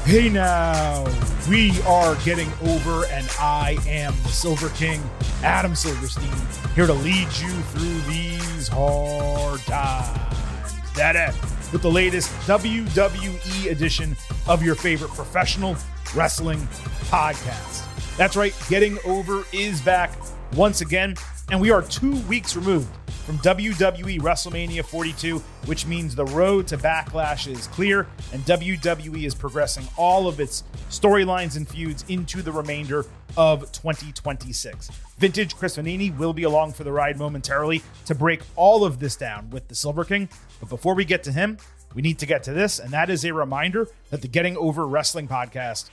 Hey now, we are getting over, and I am the Silver King, Adam Silverstein, here to lead you through these hard times. That with the latest WWE edition of your favorite professional wrestling podcast. That's right, Getting Over is back once again, and we are 2 weeks removed from WWE WrestleMania 42, which means the road to Backlash is clear, and WWE is progressing all of its storylines and feuds into the remainder of 2026. Vintage Chris Vanini will be along for the ride momentarily to break all of this down with the Silver King. But before we get to him, we need to get to this, and that is a reminder that the Getting Over Wrestling podcast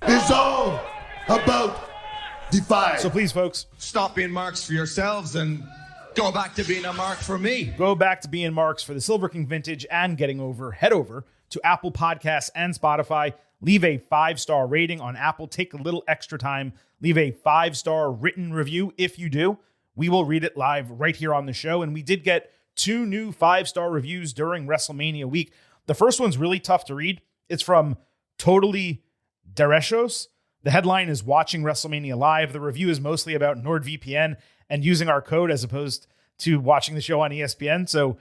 is all about Defy. So please, folks, stop being marks for yourselves and go back to being a mark for me. Go back to being marks for the Silver King Vintage and Getting Over. Head over to Apple Podcasts and Spotify. Leave a 5-star rating on Apple. Take a little extra time. Leave a 5-star written review. If you do, we will read it live right here on the show. And we did get 2 new 5-star reviews during WrestleMania week. The first one's really tough to read. It's from Totally Derechos. The headline is Watching WrestleMania Live. The review is mostly about NordVPN and using our code as opposed to watching the show on ESPN. So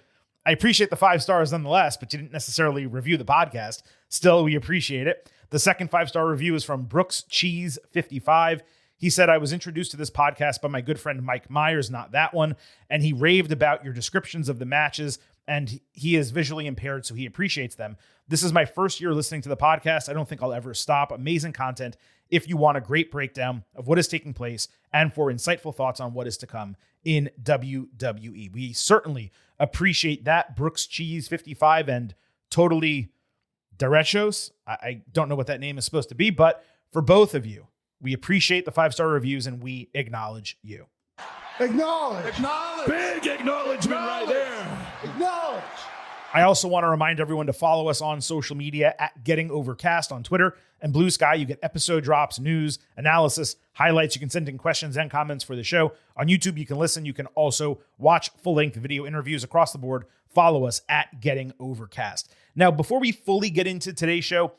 I appreciate the 5 stars nonetheless, but you didn't necessarily review the podcast. Still, we appreciate it. The second 5-star review is from Brooks Cheese 55. He said, I was introduced to this podcast by my good friend Mike Myers, not that one, and he raved about your descriptions of the matches, and he is visually impaired, so he appreciates them. This is my first year listening to the podcast. I don't think I'll ever stop. Amazing content if you want a great breakdown of what is taking place and for insightful thoughts on what is to come in WWE. We certainly appreciate that. Brooks Cheese 55 and Totally Derechos. I don't know what that name is supposed to be, but for both of you, we appreciate the 5-star reviews and we acknowledge you. Acknowledge. Big acknowledgement right there. Acknowledge. I also want to remind everyone to follow us on social media at Getting Overcast on Twitter and Blue Sky. You get episode drops, news, analysis, highlights. You can send in questions and comments for the show. On YouTube, you can listen. You can also watch full-length video interviews across the board. Follow us at Getting Overcast. Now, before we fully get into today's show,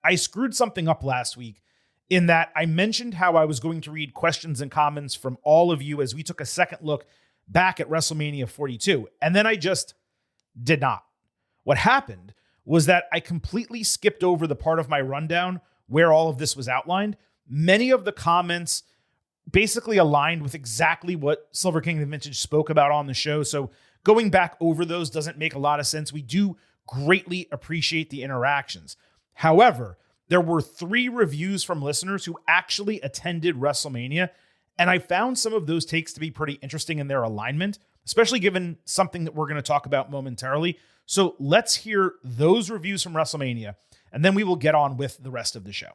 I screwed something up last week in that I mentioned how I was going to read questions and comments from all of you as we took a second look back at WrestleMania 42. And then I just did not. What happened was that I completely skipped over the part of my rundown where all of this was outlined. Many of the comments basically aligned with exactly what Silver King the Vintage spoke about on the show. So going back over those doesn't make a lot of sense. We do greatly appreciate the interactions. However, there were 3 reviews from listeners who actually attended WrestleMania, and I found some of those takes to be pretty interesting in their alignment, especially given something that we're going to talk about momentarily. So let's hear those reviews from WrestleMania, and then we will get on with the rest of the show.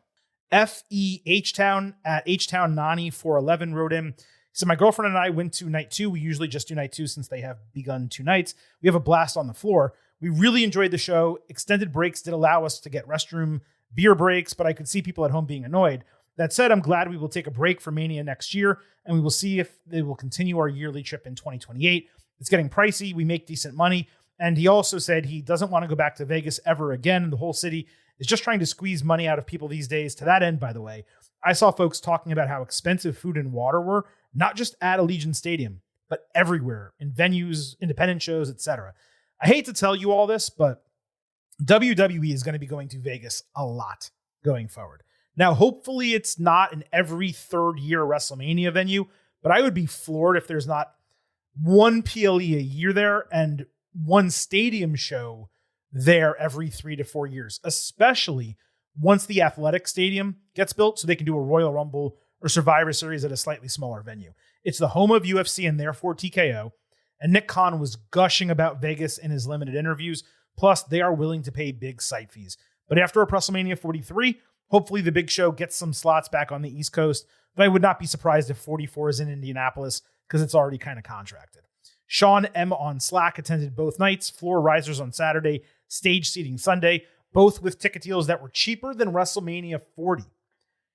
FEH-Town at HTown9411 wrote in, he said, my girlfriend and I went to night 2. We usually just do night 2 since they have begun 2 nights. We have a blast on the floor. We really enjoyed the show. Extended breaks did allow us to get restroom beer breaks, but I could see people at home being annoyed. That said, I'm glad we will take a break for Mania next year, and we will see if they will continue our yearly trip in 2028. It's getting pricey. We make decent money. And he also said he doesn't want to go back to Vegas ever again. The whole city is just trying to squeeze money out of people these days. To that end, by the way, I saw folks talking about how expensive food and water were, not just at Allegiant Stadium, but everywhere, in venues, independent shows, etc. I hate to tell you all this, but WWE is going to be going to Vegas a lot going forward. Now, hopefully it's not an every third year WrestleMania venue, but I would be floored if there's not one PLE a year there and one stadium show there every 3 to 4 years, especially once the athletic stadium gets built so they can do a Royal Rumble or Survivor Series at a slightly smaller venue. It's the home of UFC and therefore TKO, and Nick Khan was gushing about Vegas in his limited interviews. Plus, they are willing to pay big site fees. But after a WrestleMania 43, hopefully the big show gets some slots back on the East Coast, but I would not be surprised if 44 is in Indianapolis because it's already kind of contracted. Sean M. on Slack attended both nights, floor risers on Saturday, stage seating Sunday, both with ticket deals that were cheaper than WrestleMania 40.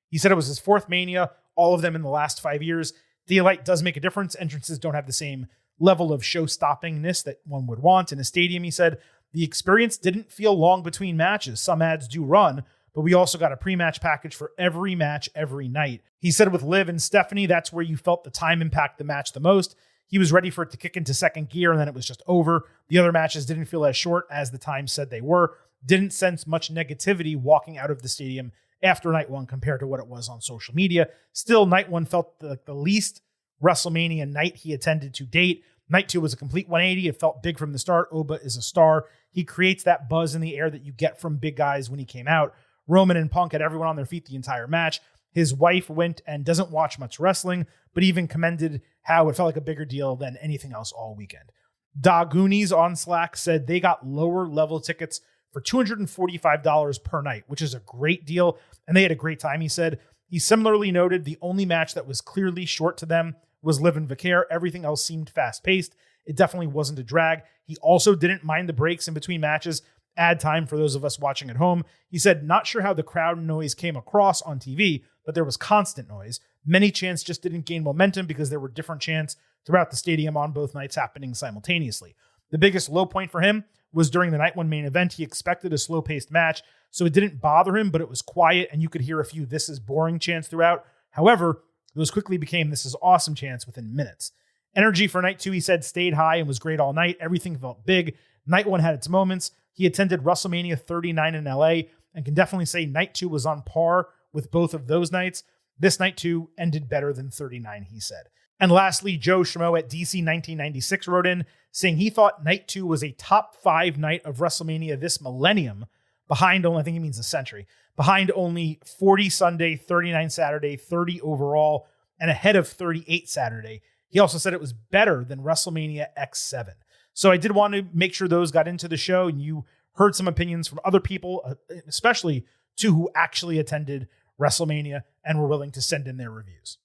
He said it was his 4th Mania, all of them in the last 5 years. Daylight does make a difference. Entrances don't have the same level of show-stoppingness that one would want in a stadium, he said. The experience didn't feel long between matches. Some ads do run, but we also got a pre-match package for every match every night. He said with Liv and Stephanie, that's where you felt the time impact the match the most. He was ready for it to kick into second gear, and then it was just over. The other matches didn't feel as short as the time said they were. Didn't sense much negativity walking out of the stadium after night one compared to what it was on social media. Still, night one felt the least WrestleMania night he attended to date. Night two was a complete 180. It felt big from the start. Oba is a star. He creates that buzz in the air that you get from big guys when he came out. Roman and Punk had everyone on their feet the entire match. His wife went and doesn't watch much wrestling, but even commended how it felt like a bigger deal than anything else all weekend. Dagoonies on Slack said they got lower level tickets for $245 per night, which is a great deal, and they had a great time, he said. He similarly noted the only match that was clearly short to them was Liv and Vicaire. Everything else seemed fast-paced. It definitely wasn't a drag. He also didn't mind the breaks in between matches, add time for those of us watching at home. He said, not sure how the crowd noise came across on TV, but there was constant noise. Many chants just didn't gain momentum because there were different chants throughout the stadium on both nights happening simultaneously. The biggest low point for him was during the night one main event. He expected a slow-paced match, so it didn't bother him, but it was quiet, and you could hear a few "this is boring" chants throughout. However, those quickly became "this is awesome" chants within minutes. Energy for night two, he said, stayed high and was great all night. Everything felt big. Night one had its moments. He attended WrestleMania 39 in LA and can definitely say night two was on par with both of those nights. This night two ended better than 39, he said. And lastly, Joe Schmo at DC 1996 wrote in saying he thought night two was a top 5 night of WrestleMania this millennium, behind only, I think he means a century, behind only 40 Sunday, 39 Saturday, 30 overall, and ahead of 38 Saturday. He also said it was better than WrestleMania X7. So I did want to make sure those got into the show, and you heard some opinions from other people, especially two who actually attended WrestleMania and were willing to send in their reviews.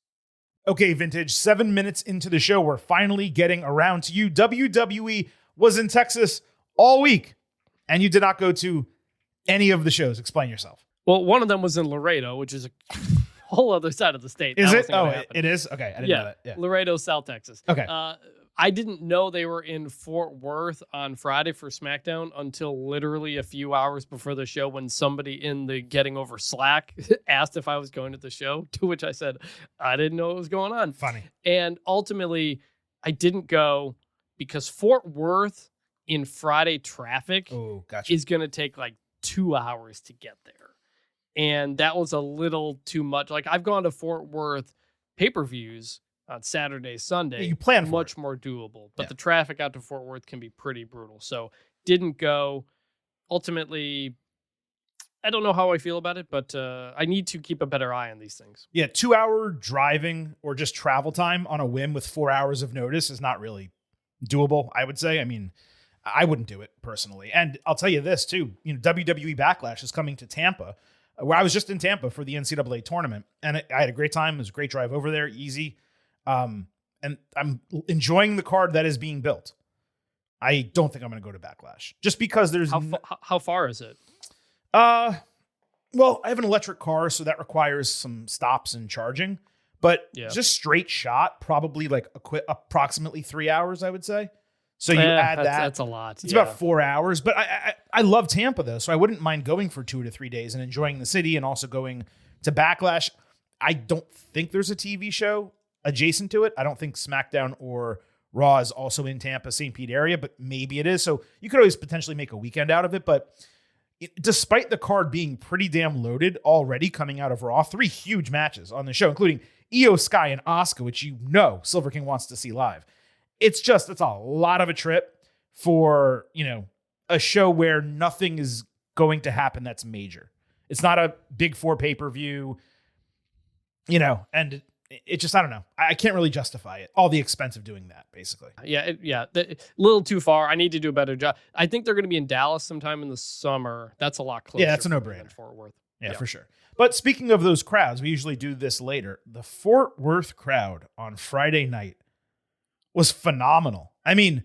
Okay, Vintage, 7 minutes into the show, we're finally getting around to you. WWE was in Texas all week, and you did not go to any of the shows. Explain yourself. Well, one of them was in Laredo, which is a whole other side of the state. Is it? Oh, it is? Okay, I didn't know that. Yeah. Laredo, South Texas. Okay. I didn't know they were in Fort Worth on Friday for SmackDown until literally a few hours before the show when somebody in the Getting Over Slack asked if I was going to the show, to which I said, I didn't know what was going on. Funny. And ultimately, I didn't go because Fort Worth in Friday traffic is going to take like 2 hours to get there. And that was a little too much. Like, I've gone to Fort Worth pay-per-views on Saturday, Sunday. Yeah, you plan for much more doable. But the traffic out to Fort Worth can be pretty brutal. So didn't go. Ultimately, I don't know how I feel about it, but I need to keep a better eye on these things. Yeah, 2 hour driving or just travel time on a whim with 4 hours of notice is not really doable, I would say. I mean, I wouldn't do it personally. And I'll tell you this too, WWE Backlash is coming to Tampa, where I was just in Tampa for the NCAA tournament, and I had a great time. It was a great drive over there, easy. And I'm enjoying the card that is being built. I don't think I'm going to go to Backlash just because there's how far is it? Well, I have an electric car, so that requires some stops and charging, but just straight shot, probably like approximately 3 hours, I would say. So you add that. That's a lot. It's about 4 hours, but I love Tampa though. So I wouldn't mind going for 2 to 3 days and enjoying the city and also going to Backlash. I don't think there's a TV show adjacent to it. I don't think SmackDown or Raw is also in Tampa, St. Pete area, but maybe it is. So you could always potentially make a weekend out of it. But despite the card being pretty damn loaded already coming out of Raw, 3 huge matches on the show, including IYO SKY and Asuka, which Silver King wants to see live. It's a lot of a trip for, a show where nothing is going to happen that's major. It's not a big 4 pay-per-view, and it just, I don't know. I can't really justify it. All the expense of doing that, basically. A little too far. I need to do a better job. I think they're going to be in Dallas sometime in the summer. That's a lot closer. Yeah, that's a no-brainer. Fort Worth. Yeah, for sure. But speaking of those crowds, we usually do this later. The Fort Worth crowd on Friday night was phenomenal. I mean,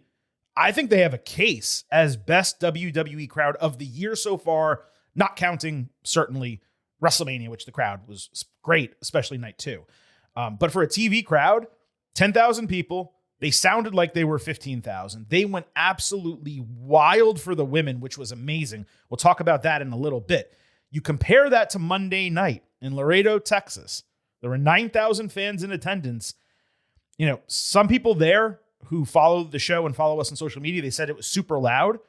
I think they have a case as best WWE crowd of the year so far, not counting certainly WrestleMania, which the crowd was great, especially night 2. But for a TV crowd, 10,000 people, they sounded like they were 15,000. They went absolutely wild for the women, which was amazing. We'll talk about that in a little bit. You compare that to Monday night in Laredo, Texas. There were 9,000 fans in attendance. You know, some people there who follow the show and follow us on social media, they said it was super loud.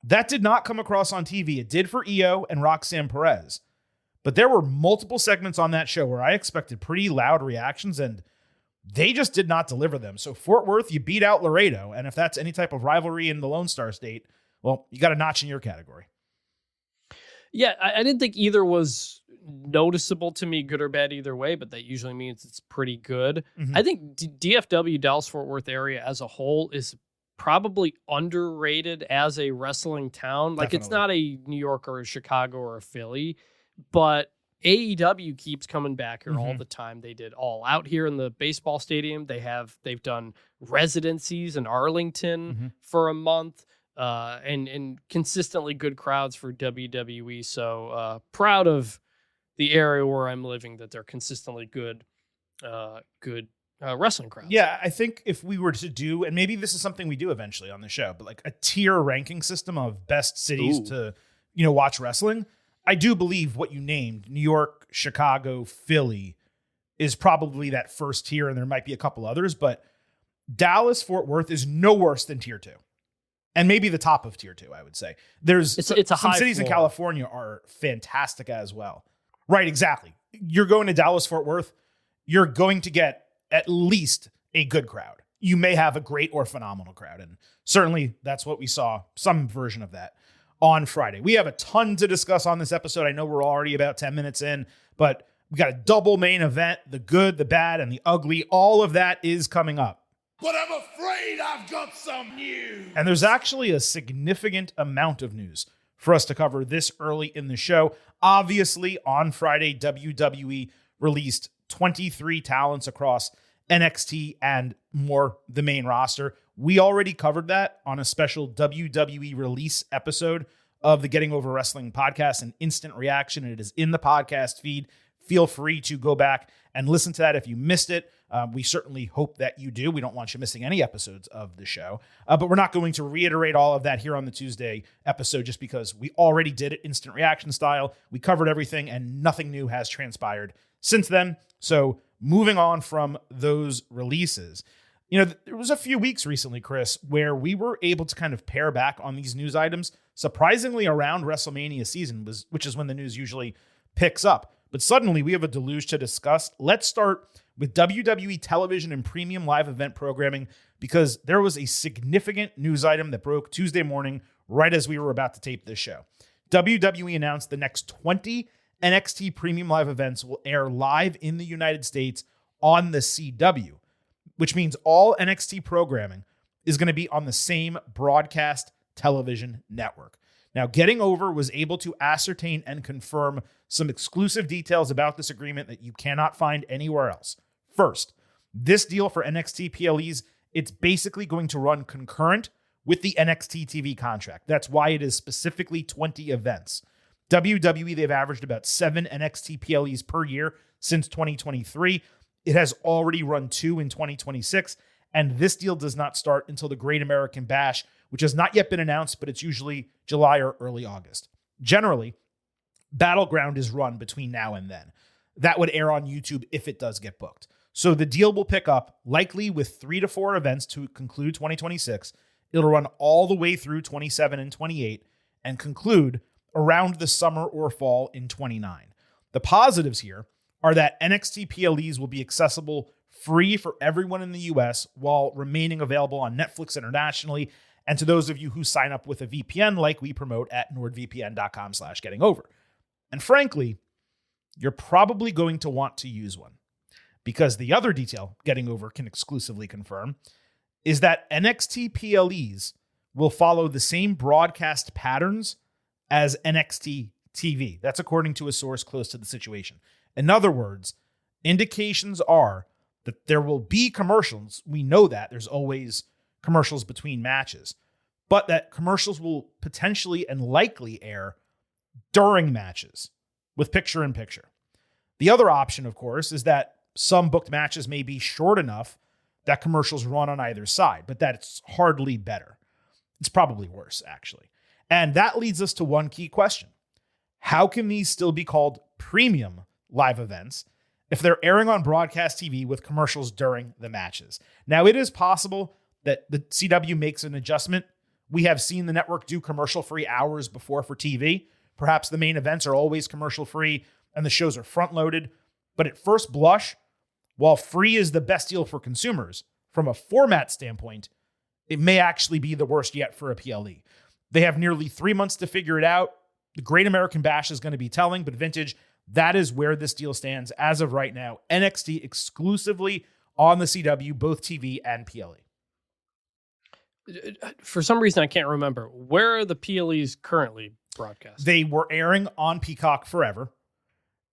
That did not come across on TV. It did for IYO and Roxanne Perez. But there were multiple segments on that show where I expected pretty loud reactions, and they just did not deliver them. So Fort Worth, you beat out Laredo. And if that's any type of rivalry in the Lone Star State, well, you got a notch in your category. Yeah, I didn't think either was noticeable to me, good or bad either way, but that usually means it's pretty good. I think DFW, Dallas-Fort Worth area as a whole is probably underrated as a wrestling town. Like, it's not a New York or a Chicago or a Philly, but AEW keeps coming back here all the time. They did All Out here in the baseball stadium. They've done residencies in Arlington for a month, and consistently good crowds for WWE. So proud of the area where I'm living that they're consistently good wrestling crowds. Yeah, I think if we were to do, and maybe this is something we do eventually on the show, but like a tier ranking system of best cities to, watch wrestling, I do believe what you named, New York, Chicago, Philly, is probably that first tier, and there might be a couple others, but Dallas, Fort Worth is no worse than tier 2. And maybe the top of tier 2, I would say. It's a some high cities floor. In California are fantastic as well. Right, exactly. You're going to Dallas, Fort Worth, you're going to get at least a good crowd. You may have a great or phenomenal crowd, and certainly that's what we saw, some version of that on Friday. We have a ton to discuss on this episode. I know we're already about 10 minutes in, but we got a double main event, the good, the bad, and the ugly. All of that is coming up. But I'm afraid I've got some news. And there's actually a significant amount of news for us to cover this early in the show. Obviously, on Friday, WWE released 23 talents across NXT and more the main roster. We already covered that on a special WWE release episode of the Getting Over Wrestling podcast, an instant reaction. It is in the podcast feed. Feel free to go back and listen to that if you missed it. We certainly hope that you do. We don't want you missing any episodes of the show. But we're not going to reiterate all of that here on the Tuesday episode just because we already did it instant reaction style. We covered everything and nothing new has transpired since then. So moving on from those releases, there was a few weeks recently, Chris, where we were able to kind of pare back on these news items, surprisingly around WrestleMania season, which is when the news usually picks up. But suddenly we have a deluge to discuss. Let's start with WWE television and premium live event programming because there was a significant news item that broke Tuesday morning right as we were about to tape this show. WWE announced the next 20 NXT premium live events will air live in the United States on the CW, which means all NXT programming is going to be on the same broadcast television network. Now, Getting Over was able to ascertain and confirm some exclusive details about this agreement that you cannot find anywhere else. First, this deal for NXT PLEs, it's basically going to run concurrent with the NXT TV contract. That's why it is specifically 20 events. WWE, they've averaged about 7 NXT PLEs per year since 2023. It has already run 2 in 2026, and this deal does not start until the Great American Bash, which has not yet been announced, but it's usually July or early August. Generally, Battleground is run between now and then. That would air on YouTube if it does get booked. So the deal will pick up likely with 3 to 4 events to conclude 2026. It'll run all the way through 27 and 28 and conclude around the summer or fall in 29. The positives here are that NXT PLEs will be accessible free for everyone in the US while remaining available on Netflix internationally. And to those of you who sign up with a VPN like we promote at nordvpn.com/gettingover. And frankly, you're probably going to want to use one because the other detail Getting Over can exclusively confirm is that NXT PLEs will follow the same broadcast patterns as NXT TV. That's according to a source close to the situation. In other words, indications are that there will be commercials. We know that there's always commercials between matches, but that commercials will potentially and likely air during matches with picture-in-picture. The other option, of course, is that some booked matches may be short enough that commercials run on either side, but that's hardly better. It's probably worse, actually. And that leads us to one key question. How can these still be called premium live events if they're airing on broadcast TV with commercials during the matches? Now, it is possible that the CW makes an adjustment. We have seen the network do commercial-free hours before for TV. Perhaps the main events are always commercial-free and the shows are front-loaded. But at first blush, while free is the best deal for consumers, from a format standpoint, it may actually be the worst yet for a PLE. They have nearly 3 months to figure it out. The Great American Bash is going to be telling, but Vintage, that is where this deal stands as of right now. NXT exclusively on the CW, both TV and PLE. For some reason, I can't remember. Where are the PLEs currently broadcast? They were airing on Peacock forever.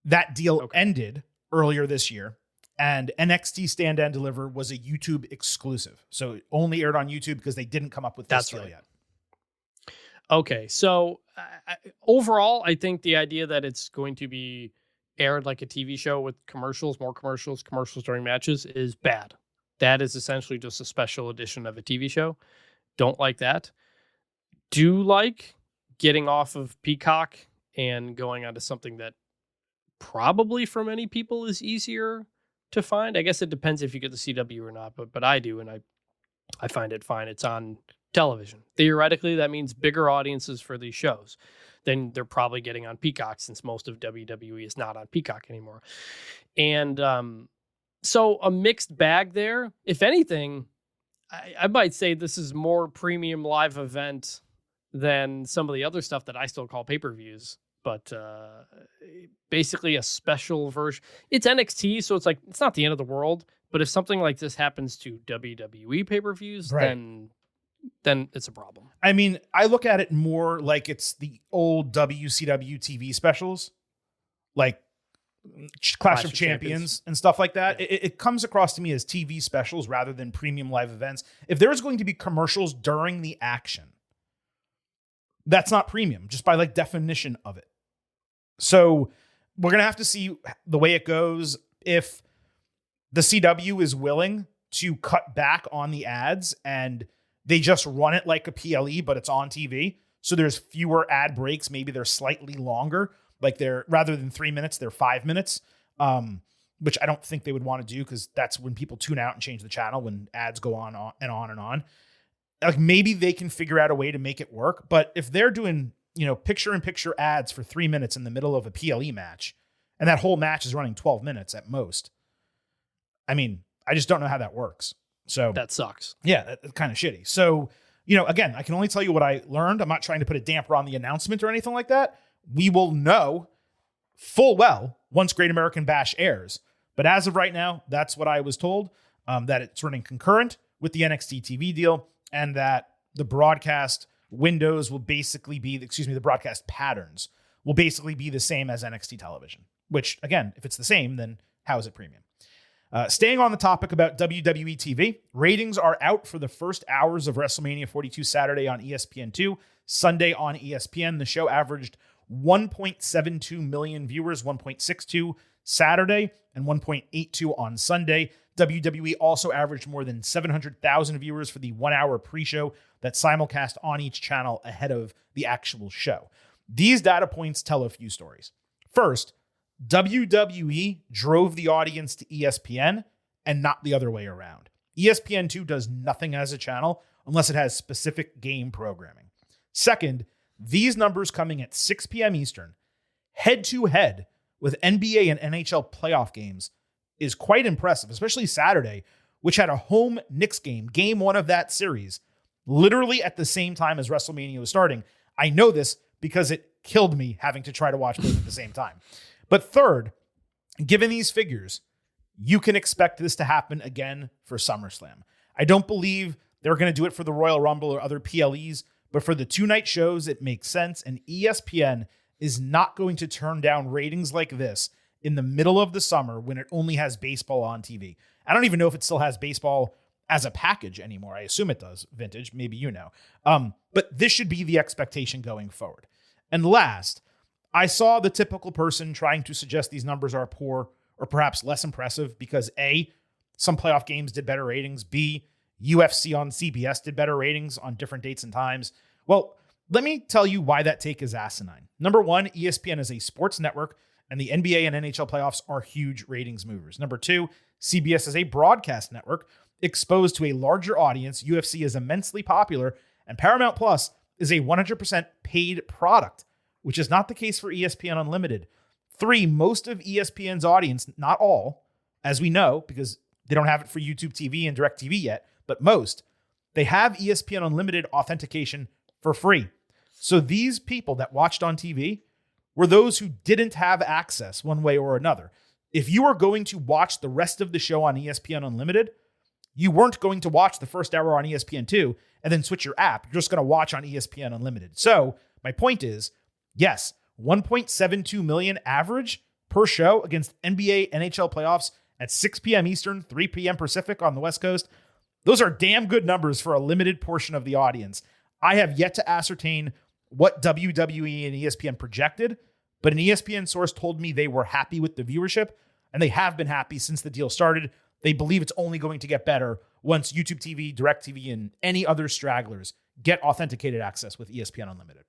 That deal ended earlier this year. And NXT Stand and Deliver was a YouTube exclusive. So it only aired on YouTube because they didn't come up with this deal yet. Okay, so overall, I think the idea that it's going to be aired like a TV show with commercials, more commercials during matches is bad. That is essentially just a special edition of a TV show. Don't like that. Do like getting off of Peacock and going onto something that probably for many people is easier to find. I guess it depends if you get the CW or not, but I do, and I find it fine. It's on television. Theoretically, that means bigger audiences for these shows than they're probably getting on Peacock, since most of WWE is not on Peacock anymore. And so a mixed bag there. If anything, I might say this is more premium live event than some of the other stuff that I still call pay-per-views. But basically a special version. It's NXT, so it's like, it's not the end of the world. But if something like this happens to WWE pay-per-views, then it's a problem. I mean, I look at it more like it's the old WCW TV specials, like Clash of Champions and stuff like that. Yeah. It comes across to me as TV specials rather than premium live events. If there's going to be commercials during the action, that's not premium, just by like definition of it. So we're going to have to see the way it goes. If the CW is willing to cut back on the ads and they just run it like a PLE, but it's on TV. So there's fewer ad breaks. Maybe they're slightly longer. Like they're, rather than 3 minutes, they're 5 minutes, which I don't think they would want to do, because that's when people tune out and change the channel, when ads go on and on and on. Like maybe they can figure out a way to make it work. But if they're doing, picture-in-picture ads for 3 minutes in the middle of a PLE match, and that whole match is running 12 minutes at most, I mean, I just don't know how that works. So that sucks. Yeah, that's kind of shitty. So, again, I can only tell you what I learned. I'm not trying to put a damper on the announcement or anything like that. We will know full well once Great American Bash airs. But as of right now, that's what I was told, that it's running concurrent with the NXT TV deal, and that the broadcast windows will basically be, the broadcast patterns will basically be the same as NXT television, which, again, if it's the same, then how is it premium? Staying on the topic about WWE TV, ratings are out for the first hours of WrestleMania 42 Saturday on ESPN2, Sunday on ESPN. The show averaged 1.72 million viewers, 1.62 Saturday and 1.82 on Sunday. WWE also averaged more than 700,000 viewers for the 1 hour pre-show that simulcast on each channel ahead of the actual show. These data points tell a few stories. First, WWE drove the audience to ESPN and not the other way around. ESPN2 does nothing as a channel unless it has specific game programming. Second, these numbers coming at 6 p.m. Eastern, head-to-head with NBA and NHL playoff games, is quite impressive, especially Saturday, which had a home Knicks game, game one of that series, literally at the same time as WrestleMania was starting. I know this because it killed me having to try to watch both at the same time. But third, given these figures, you can expect this to happen again for SummerSlam. I don't believe they're going to do it for the Royal Rumble or other PLEs, but for the 2-night shows, it makes sense, and ESPN is not going to turn down ratings like this in the middle of the summer when it only has baseball on TV. I don't even know if it still has baseball as a package anymore. I assume it does, Vintage. Maybe you know. But this should be the expectation going forward. And last, I saw the typical person trying to suggest these numbers are poor or perhaps less impressive because A, some playoff games did better ratings, B, UFC on CBS did better ratings on different dates and times. Well, Let me tell you why that take is asinine. Number one, ESPN is a sports network, and the NBA and NHL playoffs are huge ratings movers. Number two, CBS is a broadcast network exposed to a larger audience. UFC is immensely popular, and Paramount Plus is a 100% paid product, which is not the case for ESPN Unlimited. Three, most of ESPN's audience, not all, as we know, because they don't have it for YouTube TV and DirecTV yet, but most, they have ESPN Unlimited authentication for free. So these people that watched on TV were those who didn't have access one way or another. If you were going to watch the rest of the show on ESPN Unlimited, you weren't going to watch the first hour on ESPN2 and then switch your app. You're just going to watch on ESPN Unlimited. So my point is, yes, 1.72 million average per show against NBA, NHL playoffs at 6 p.m. Eastern, 3 p.m. Pacific on the West Coast. Those are damn good numbers for a limited portion of the audience. I have yet to ascertain what WWE and ESPN projected, but an ESPN source told me they were happy with the viewership, and they have been happy since the deal started. They believe it's only going to get better once YouTube TV, DirecTV, and any other stragglers get authenticated access with ESPN Unlimited.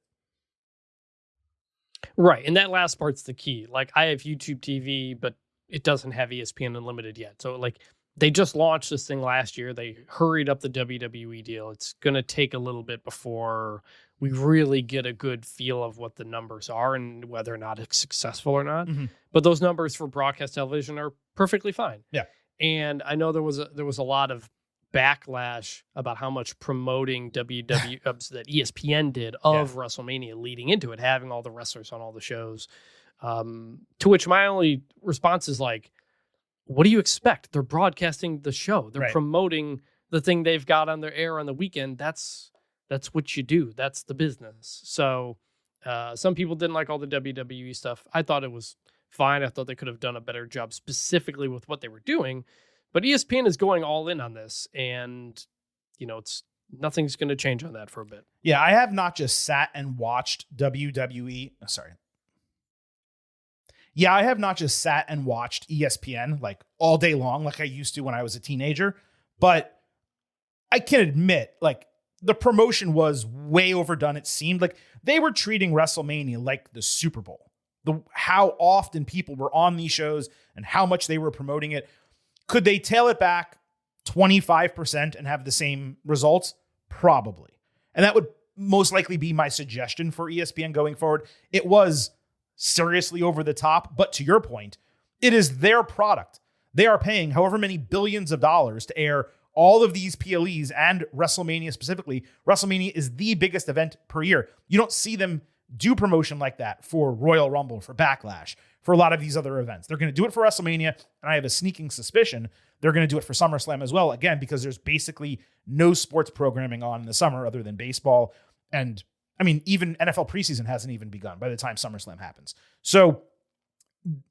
Right, and that last part's the key. Like, I have YouTube TV, but it doesn't have ESPN Unlimited yet. So, like, they just launched this thing last year. They hurried up the WWE deal. It's going to take a little bit before we really get a good feel of what the numbers are and whether or not it's successful or not. Mm-hmm. But those numbers for broadcast television are perfectly fine. Yeah. And I know there was a lot of backlash about how much promoting WWE that ESPN did of WrestleMania leading into it, having all the wrestlers on all the shows. To which my only response is like, what do you expect? They're broadcasting the show. They're promoting the thing they've got on their air on the weekend. That's what you do. That's the business. So some people didn't like all the WWE stuff. I thought it was fine. I thought they could have done a better job specifically with what they were doing. But ESPN is going all in on this, and nothing's going to change on that for a bit. Yeah, I have not just sat and watched WWE. Yeah, I have not just sat and watched ESPN like all day long like I used to when I was a teenager. But I can admit, like, the promotion was way overdone. It seemed like they were treating WrestleMania like the Super Bowl. How often people were on these shows and how much they were promoting it. Could they tail it back 25% and have the same results? Probably. And that would most likely be my suggestion for ESPN going forward. It was seriously over the top, but to your point, it is their product. They are paying however many billions of dollars to air all of these PLEs and WrestleMania specifically. WrestleMania is the biggest event per year. You don't see them do promotion like that for Royal Rumble, for Backlash, for a lot of these other events. They're going to do it for WrestleMania, and I have a sneaking suspicion they're going to do it for SummerSlam as well, again, because there's basically no sports programming on in the summer other than baseball. And, I mean, even NFL preseason hasn't even begun by the time SummerSlam happens. So,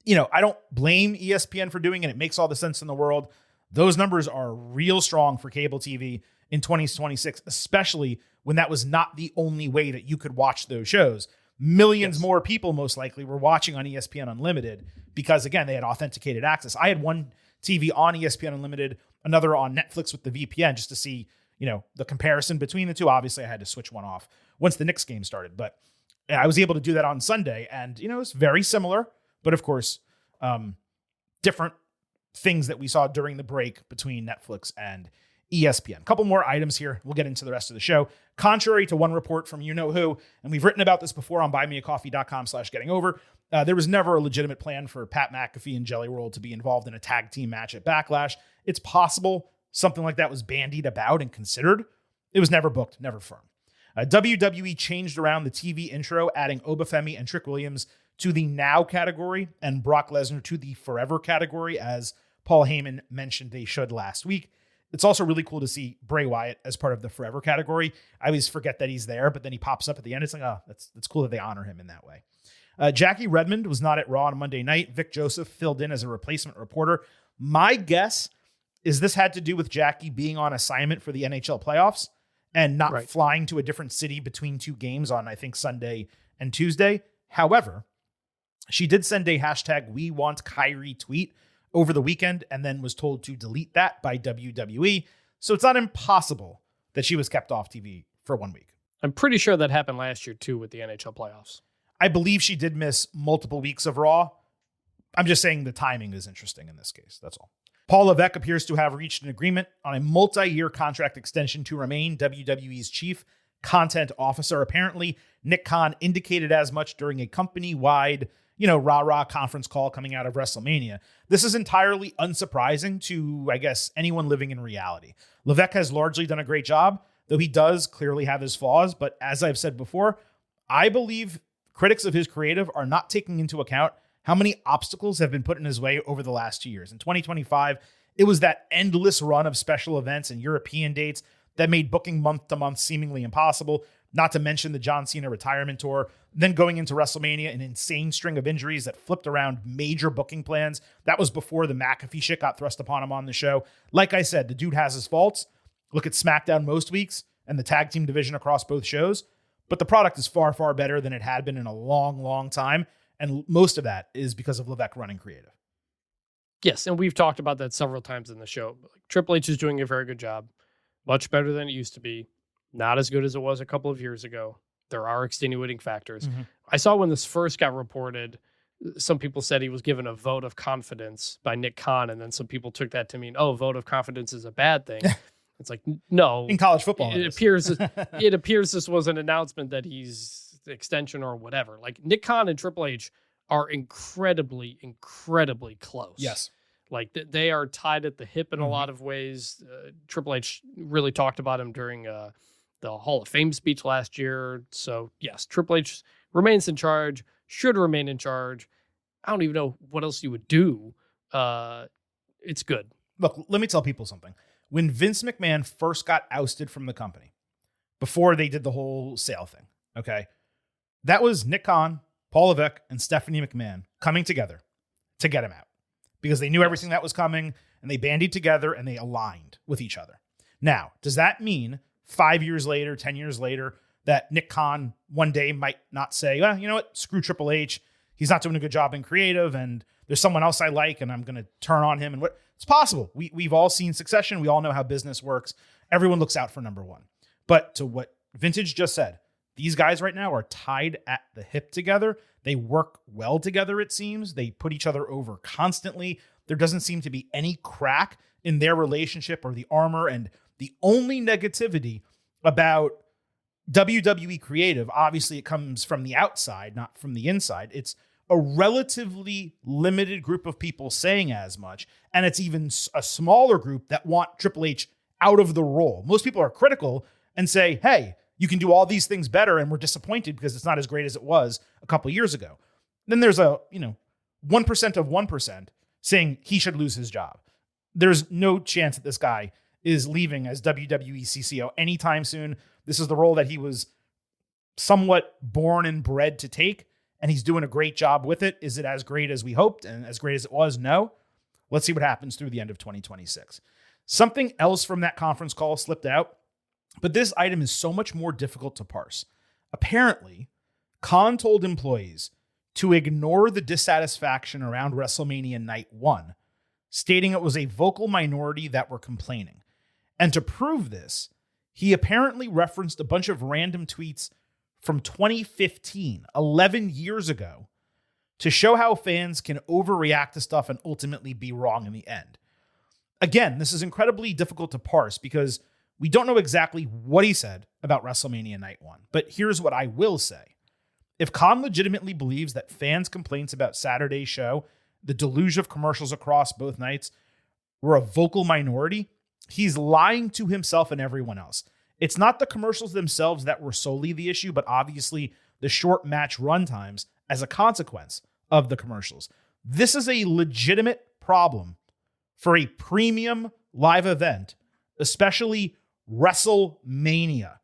I don't blame ESPN for doing it. It makes all the sense in the world. Those numbers are real strong for cable TV in 2026, especially when that was not the only way that you could watch those shows. Millions more people most likely were watching on ESPN Unlimited because, again, they had authenticated access. I had one TV on ESPN Unlimited, another on Netflix with the VPN just to see, the comparison between the two. Obviously, I had to switch one off once the Knicks game started, but I was able to do that on Sunday, and, it's very similar, but of course, different things that we saw during the break between Netflix and ESPN. A couple more items here. We'll get into the rest of the show. Contrary to one report from you-know-who, and we've written about this before on buymeacoffee.com/gettingover, there was never a legitimate plan for Pat McAfee and Jelly Roll to be involved in a tag team match at Backlash. It's possible something like that was bandied about and considered. It was never booked, never firm. WWE changed around the TV intro, adding Obafemi and Trick Williams to the now category and Brock Lesnar to the forever category, as Paul Heyman mentioned they should last week. It's also really cool to see Bray Wyatt as part of the forever category. I always forget that he's there, but then he pops up at the end. It's like, oh, that's cool that they honor him in that way. Jackie Redmond was not at Raw on Monday night. Vic Joseph filled in as a replacement reporter. My guess is this had to do with Jackie being on assignment for the NHL playoffs and not flying to a different city between two games on, I think, Sunday and Tuesday. However, she did send a #WeWantKyrie tweet over the weekend and then was told to delete that by WWE. So it's not impossible that she was kept off TV for 1 week. I'm pretty sure that happened last year too with the NHL playoffs. I believe she did miss multiple weeks of Raw. I'm just saying the timing is interesting in this case. That's all. Paul Levesque appears to have reached an agreement on a multi-year contract extension to remain WWE's chief content officer. Apparently, Nick Khan indicated as much during a company-wide, rah-rah conference call coming out of WrestleMania. This is entirely unsurprising to, I guess, anyone living in reality. Levesque has largely done a great job, though he does clearly have his flaws. But as I've said before, I believe critics of his creative are not taking into account how many obstacles have been put in his way over the last 2 years. In 2025, it was that endless run of special events and European dates that made booking month to month seemingly impossible, not to mention the John Cena retirement tour. Then going into WrestleMania, an insane string of injuries that flipped around major booking plans. That was before the McAfee shit got thrust upon him on the show. Like I said, the dude has his faults. Look at SmackDown most weeks and the tag team division across both shows. But the product is far, far better than it had been in a long, long time. And most of that is because of Levesque running creative. Yes, and we've talked about that several times in the show. Triple H is doing a very good job. Much better than it used to be. Not as good as it was a couple of years ago. There are extenuating factors. Mm-hmm. I saw when this first got reported, some people said he was given a vote of confidence by Nick Khan, and then some people took that to mean, vote of confidence is a bad thing. It's like, no. In college football. It appears this was an announcement that he's extension or whatever. Like, Nick Khan and Triple H are incredibly, incredibly close. Yes. Like, they are tied at the hip in a lot of ways. Triple H really talked about him during the Hall of Fame speech last year. So, yes, Triple H remains in charge, should remain in charge. I don't even know what else you would do. It's good. Look, let me tell people something. When Vince McMahon first got ousted from the company, before they did the whole sale thing, okay, that was Nick Khan, Paul Levesque, and Stephanie McMahon coming together to get him out because they knew everything that was coming, and they bandied together and they aligned with each other. Now, does that mean 5 years later, 10 years later, that Nick Khan one day might not say, well, you know what, screw Triple H, he's not doing a good job in creative, and there's someone else I like, and I'm going to turn on him? And what? It's possible. We've all seen Succession. We all know how business works. Everyone looks out for number one. But to what Vintage just said, these guys right now are tied at the hip together. They work well together, it seems. They put each other over constantly. There doesn't seem to be any crack in their relationship or the armor. And the only negativity about WWE creative, obviously it comes from the outside, not from the inside. It's a relatively limited group of people saying as much. And it's even a smaller group that want Triple H out of the role. Most people are critical and say, hey, you can do all these things better, and we're disappointed because it's not as great as it was a couple of years ago. Then there's 1% of 1% saying he should lose his job. There's no chance that this guy is leaving as WWE CCO anytime soon. This is the role that he was somewhat born and bred to take, and he's doing a great job with it. Is it as great as we hoped and as great as it was? No. Let's see what happens through the end of 2026. Something else from that conference call slipped out, but this item is so much more difficult to parse. Apparently, Khan told employees to ignore the dissatisfaction around WrestleMania Night 1, stating it was a vocal minority that were complaining. And to prove this, he apparently referenced a bunch of random tweets from 2015, 11 years ago, to show how fans can overreact to stuff and ultimately be wrong in the end. Again, this is incredibly difficult to parse because we don't know exactly what he said about WrestleMania Night 1. But here's what I will say. If Khan legitimately believes that fans' complaints about Saturday's show, the deluge of commercials across both nights, were a vocal minority, he's lying to himself and everyone else. It's not the commercials themselves that were solely the issue, but obviously the short match run times as a consequence of the commercials. This is a legitimate problem for a premium live event, especially WrestleMania.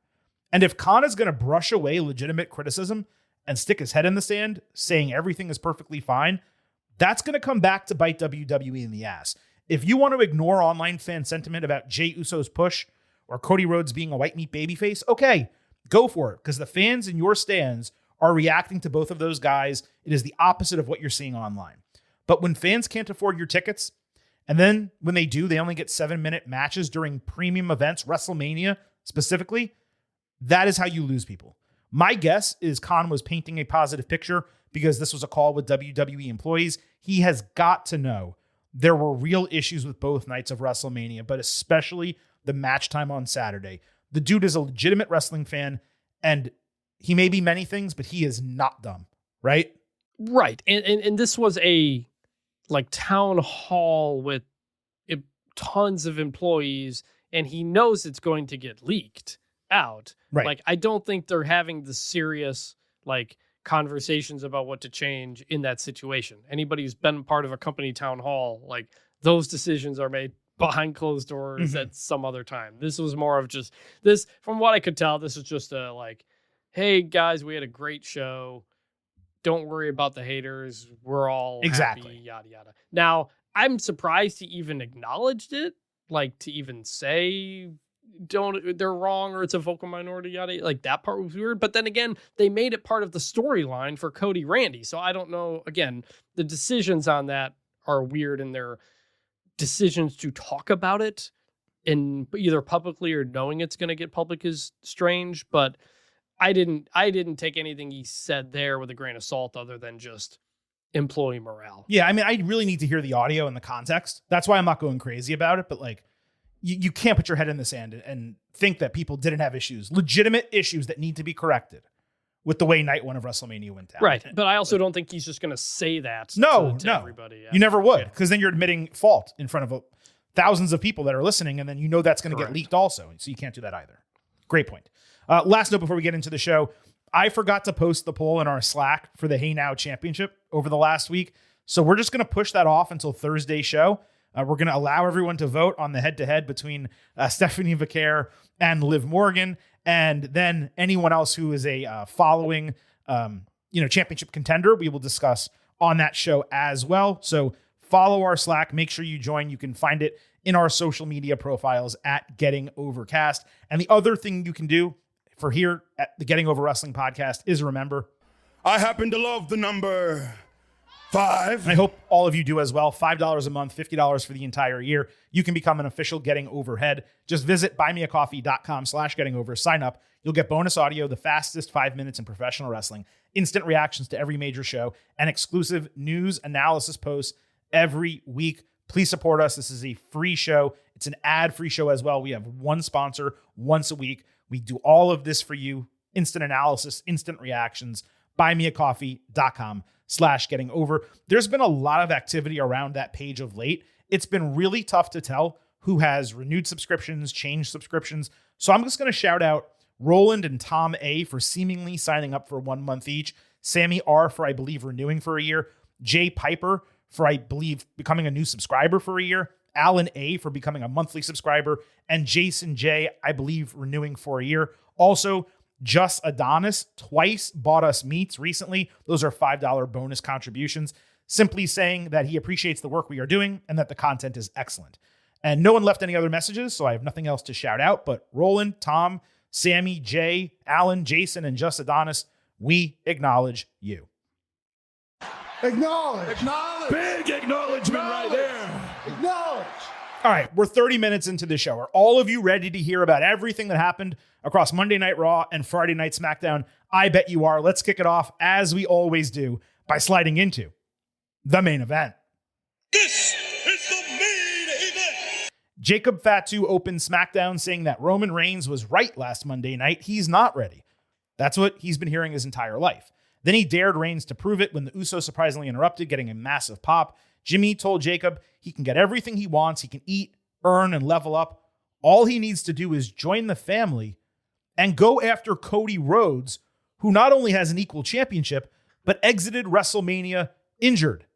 And if Khan is going to brush away legitimate criticism and stick his head in the sand, saying everything is perfectly fine, that's going to come back to bite WWE in the ass. If you want to ignore online fan sentiment about Jey Uso's push or Cody Rhodes being a white meat babyface, okay, go for it, because the fans in your stands are reacting to both of those guys. It is the opposite of what you're seeing online. But when fans can't afford your tickets, and then when they do, they only get 7-minute matches during premium events, WrestleMania specifically, That is how you lose people. My guess is Khan was painting a positive picture because this was a call with WWE employees. He has got to know there were real issues with both nights of WrestleMania, but especially the match time on Saturday. The dude is a legitimate wrestling fan, and he may be many things, but he is not dumb, right? Right. And this was a town hall with tons of employees, and he knows it's going to get leaked out. Right. I don't think they're having the serious conversations about what to change in that situation. Anybody who's been part of a company town hall, those decisions are made behind closed doors at some other time. This was more of just this, from what I could tell, this was just a hey guys, we had a great show. Don't worry about the haters. We're all exactly happy, yada yada. Now, I'm surprised he even acknowledged it, to even say they're wrong or it's a vocal minority, yada. That part was weird. But then again, they made it part of the storyline for Cody Randy. So I don't know. Again, the decisions on that are weird, and their decisions to talk about it in either publicly or knowing it's going to get public is strange. But I didn't take anything he said there with a grain of salt other than just employee morale. Yeah, I mean, I really need to hear the audio and the context. That's why I'm not going crazy about it. But you can't put your head in the sand and think that people didn't have issues, legitimate issues that need to be corrected with the way night one of WrestleMania went down. Right. But I also don't think he's just going to say that to everybody. You never would, because then you're admitting fault in front of thousands of people that are listening, and then that's going to get leaked also. So you can't do that either. Great point. Last note before we get into the show, I forgot to post the poll in our Slack for the Hey Now Championship over the last week. So we're just going to push that off until Thursday's show. We're going to allow everyone to vote on the head-to-head between Stephanie Vicaire and Liv Morgan, and then anyone else who is a following, championship contender, we will discuss on that show as well. So follow our Slack. Make sure you join. You can find it in our social media profiles at Getting Overcast. And the other thing you can do for here at the Getting Over Wrestling podcast is remember, I happen to love the number 5. And I hope all of you do as well. $5 a month, $50 for the entire year. You can become an official Getting Overhead. Just visit buymeacoffee.com/gettingover. Sign up. You'll get bonus audio, the fastest 5 minutes in professional wrestling, instant reactions to every major show, and exclusive news analysis posts every week. Please support us. This is a free show. It's an ad-free show as well. We have one sponsor once a week. We do all of this for you. Instant analysis, instant reactions. buymeacoffee.com/gettingover. There's been a lot of activity around that page of late. It's been really tough to tell who has renewed subscriptions, changed subscriptions. So I'm just going to shout out Roland and Tom A for seemingly signing up for 1 month each. Sammy R for, I believe, renewing for a year. Jay Piper for, I believe, becoming a new subscriber for a year. Alan A for becoming a monthly subscriber. And Jason J, I believe, renewing for a year. Also, Just Adonis twice bought us meats recently. Those are $5 bonus contributions, simply saying that he appreciates the work we are doing and that the content is excellent. And no one left any other messages, so I have nothing else to shout out. But Roland, Tom, Sammy, Jay, Alan, Jason, and Just Adonis, we acknowledge you. Acknowledge. Big acknowledgement right there. Acknowledge. All right, we're 30 minutes into the show. Are all of you ready to hear about everything that happened across Monday Night Raw and Friday Night SmackDown? I bet you are. Let's kick it off, as we always do, by sliding into the main event. This is the main event. Jacob Fatu opened SmackDown saying that Roman Reigns was right last Monday night. He's not ready. That's what he's been hearing his entire life. Then he dared Reigns to prove it when the Usos surprisingly interrupted, getting a massive pop. Jimmy told Jacob he can get everything he wants. He can eat, earn, and level up. All he needs to do is join the family and go after Cody Rhodes, who not only has an equal championship, but exited WrestleMania injured.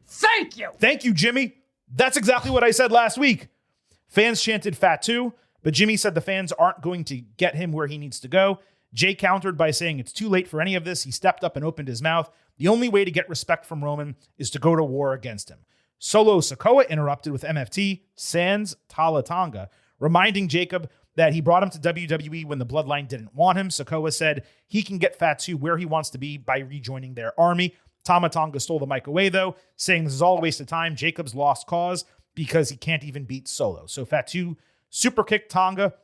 Thank you. Thank you, Jimmy. That's exactly what I said last week. Fans chanted Fatu, but Jimmy said the fans aren't going to get him where he needs to go. Jay countered by saying it's too late for any of this. He stepped up and opened his mouth. The only way to get respect from Roman is to go to war against him. Solo Sikoa interrupted with MFT, sans Talatanga, reminding Jacob that he brought him to WWE when the Bloodline didn't want him. Sikoa said he can get Fatu where he wants to be by rejoining their army. Tama stole the mic away, though, saying this is all a waste of time. Jacob's lost cause because he can't even beat Solo. So Fatu super kicked Tonga.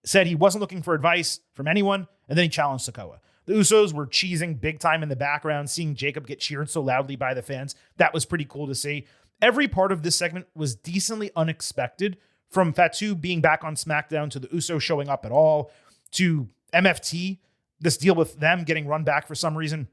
said he wasn't looking for advice from anyone, and then he challenged Sikoa. The Usos were cheesing big time in the background, seeing Jacob get cheered so loudly by the fans. That was pretty cool to see. Every part of this segment was decently unexpected, from Fatu being back on SmackDown to the Usos showing up at all, to MFT, this deal with them getting run back for some reason.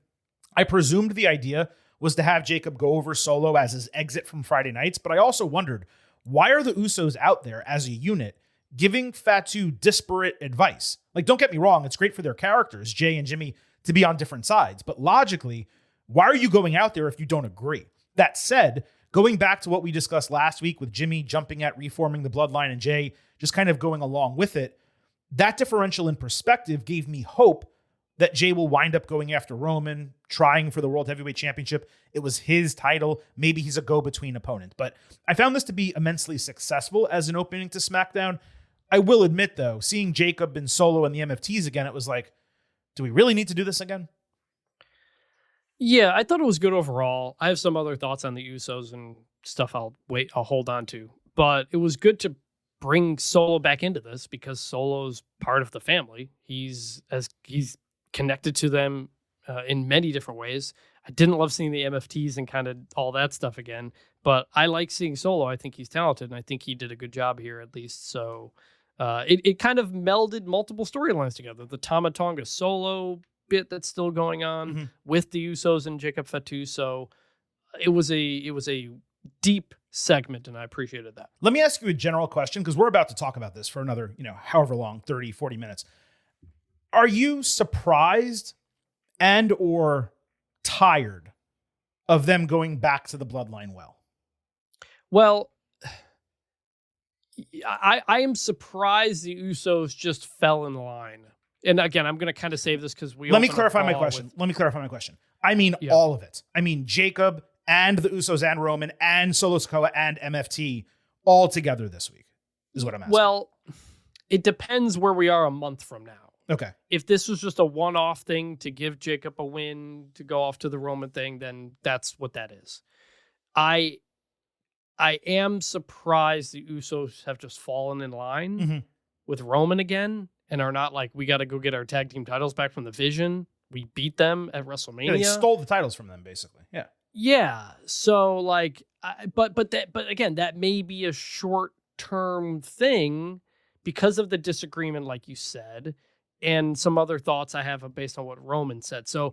I presumed the idea was to have Jacob go over Solo as his exit from Friday nights, but I also wondered, why are the Usos out there as a unit giving Fatu disparate advice? Like, don't get me wrong, it's great for their characters, Jay and Jimmy, to be on different sides, but logically, why are you going out there if you don't agree? That said, going back to what we discussed last week with Jimmy jumping at reforming the bloodline and Jay just kind of going along with it, that differential in perspective gave me hope that Jay will wind up going after Roman, trying for the World Heavyweight Championship. It was his title. Maybe he's a go-between opponent. But I found this to be immensely successful as an opening to SmackDown. I will admit, though, seeing Jacob and Solo and the MFTs again, it was like, do we really need to do this again? Yeah, I thought it was good overall. I have some other thoughts on the Usos and stuff I'll hold on to. But it was good to bring Solo back into this because Solo's part of the family. He's connected to them in many different ways. I didn't love seeing the MFTs and kind of all that stuff again, but I like seeing Solo. I think he's talented, and I think he did a good job here at least. So it kind of melded multiple storylines together. The Tama Tonga Solo bit that's still going on with the Usos and Jacob Fatu. So it was a deep segment, and I appreciated that. Let me ask you a general question, because we're about to talk about this for another, however long, 30, 40 minutes. Are you surprised and or tired of them going back to the bloodline well? Well, I am surprised the Usos just fell in line. And again, I'm going to kind of save this because Let me clarify my question. I mean, all of it. I mean, Jacob and the Usos and Roman and Solo Sikoa and MFT all together this week is what I'm asking. Well, it depends where we are a month from now. Okay. If this was just a one-off thing to give Jacob a win to go off to the Roman thing, then that's what that is. I am surprised the Usos have just fallen in line with Roman again and are not like, we got to go get our tag team titles back from the Vision. We beat them at WrestleMania. Yeah, they stole the titles from them, basically. Yeah. Yeah. So like, but again, that may be a short-term thing because of the disagreement, like you said, and some other thoughts I have based on what Roman said. So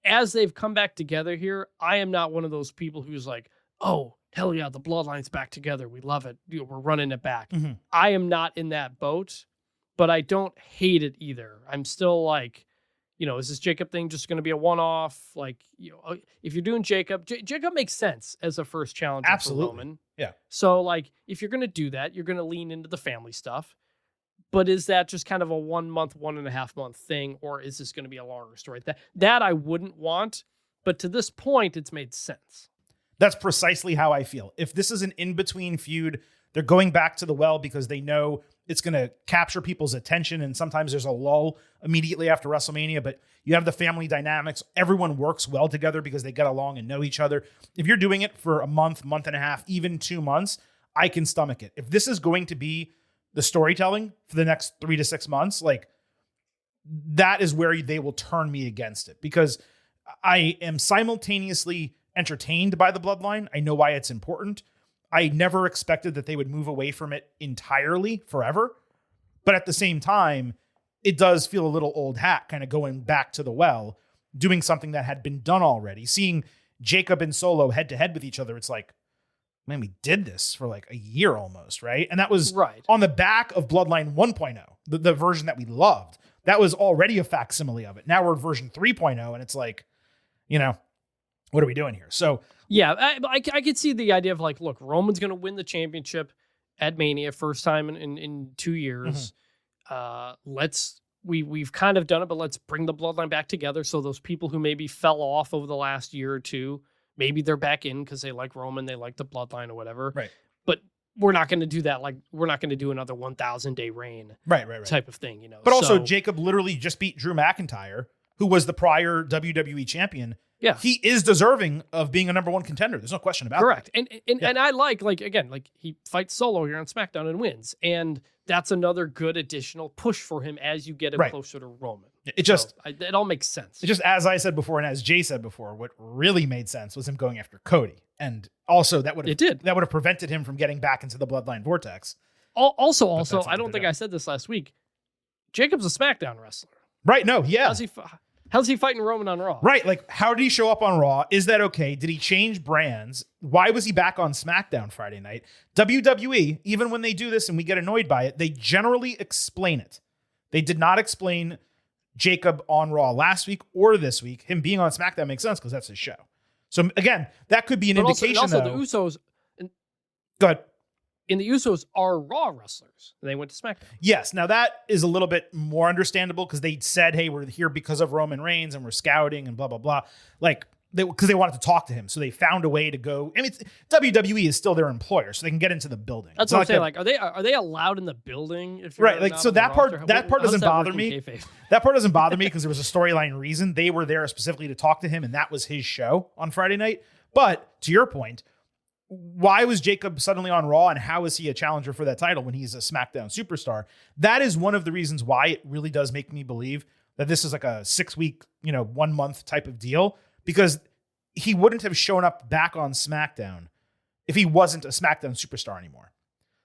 as they've come back together here, I am not one of those people who's like, oh, hell yeah, the bloodline's back together. We love it. We're running it back. I am not in that boat, but I don't hate it either. I'm still like, is this Jacob thing just going to be a one-off? Like, if you're doing Jacob, Jacob makes sense as a first challenger for Roman. Yeah. So like, if you're going to do that, you're going to lean into the family stuff. But is that just kind of a 1 month, 1.5 month thing, or is this going to be a longer story? That I wouldn't want, but to this point, it's made sense. That's precisely how I feel. If this is an in-between feud, they're going back to the well because they know it's going to capture people's attention, and sometimes there's a lull immediately after WrestleMania, but you have the family dynamics. Everyone works well together because they get along and know each other. If you're doing it for a month, month and a half, even 2 months, I can stomach it. If this is going to be the storytelling for the next 3 to 6 months, like, that is where they will turn me against it, because I am simultaneously entertained by the bloodline. I know why it's important. I never expected that they would move away from it entirely forever. But at the same time, it does feel a little old hat, kind of going back to the well, doing something that had been done already. Seeing Jacob and Solo head to head with each other, it's like, man, we did this for like a year almost, right? And that was on the back of Bloodline 1.0, the version that we loved. That was already a facsimile of it. Now we're at version 3.0, and it's like, what are we doing here? So yeah, I could see the idea of like, look, Roman's going to win the championship at Mania, first time in 2 years. We've kind of done it, but let's bring the bloodline back together. So those people who maybe fell off over the last year or two, maybe they're back in because they like Roman, they like the bloodline or whatever. Right. But we're not going to do that. Like, we're not going to do another 1,000-day reign right. type of thing, But also, Jacob literally just beat Drew McIntyre, who was the prior WWE champion, he is deserving of being a number one contender. There's no question about Correct. that. And I like he fights Solo here on SmackDown and wins. And that's another good additional push for him as you get him closer to Roman. It all makes sense. It just, as I said before, and as Jay said before, what really made sense was him going after Cody. And also that would have prevented him from getting back into the Bloodline vortex. Also, I don't think I said this last week. Jacob's a SmackDown wrestler. Right. No. Yeah. How's he fighting Roman on Raw? Right. Like, how did he show up on Raw? Is that okay? Did he change brands? Why was he back on SmackDown Friday night? WWE, even when they do this and we get annoyed by it, they generally explain it. They did not explain Jacob on Raw last week or this week. Him being on SmackDown makes sense because that's his show. So again, that could be an indication. Also, the Usos. Go ahead. And the Usos are Raw wrestlers. And they went to SmackDown. Yes. Now that is a little bit more understandable because they said, hey, we're here because of Roman Reigns and we're scouting and blah, blah, blah. Like, because they wanted to talk to him. So they found a way to go. I mean, WWE is still their employer, so they can get into the building. That's what I'm saying. Like, are they allowed in the building? If you're right. Like, so that part doesn't bother me. That part doesn't bother me because there was a storyline reason. They were there specifically to talk to him, and that was his show on Friday night. But to your point, why was Jacob suddenly on Raw, and how is he a challenger for that title when he's a SmackDown superstar? That is one of the reasons why it really does make me believe that this is like a 6-week, 1 month type of deal, because he wouldn't have shown up back on SmackDown if he wasn't a SmackDown superstar anymore.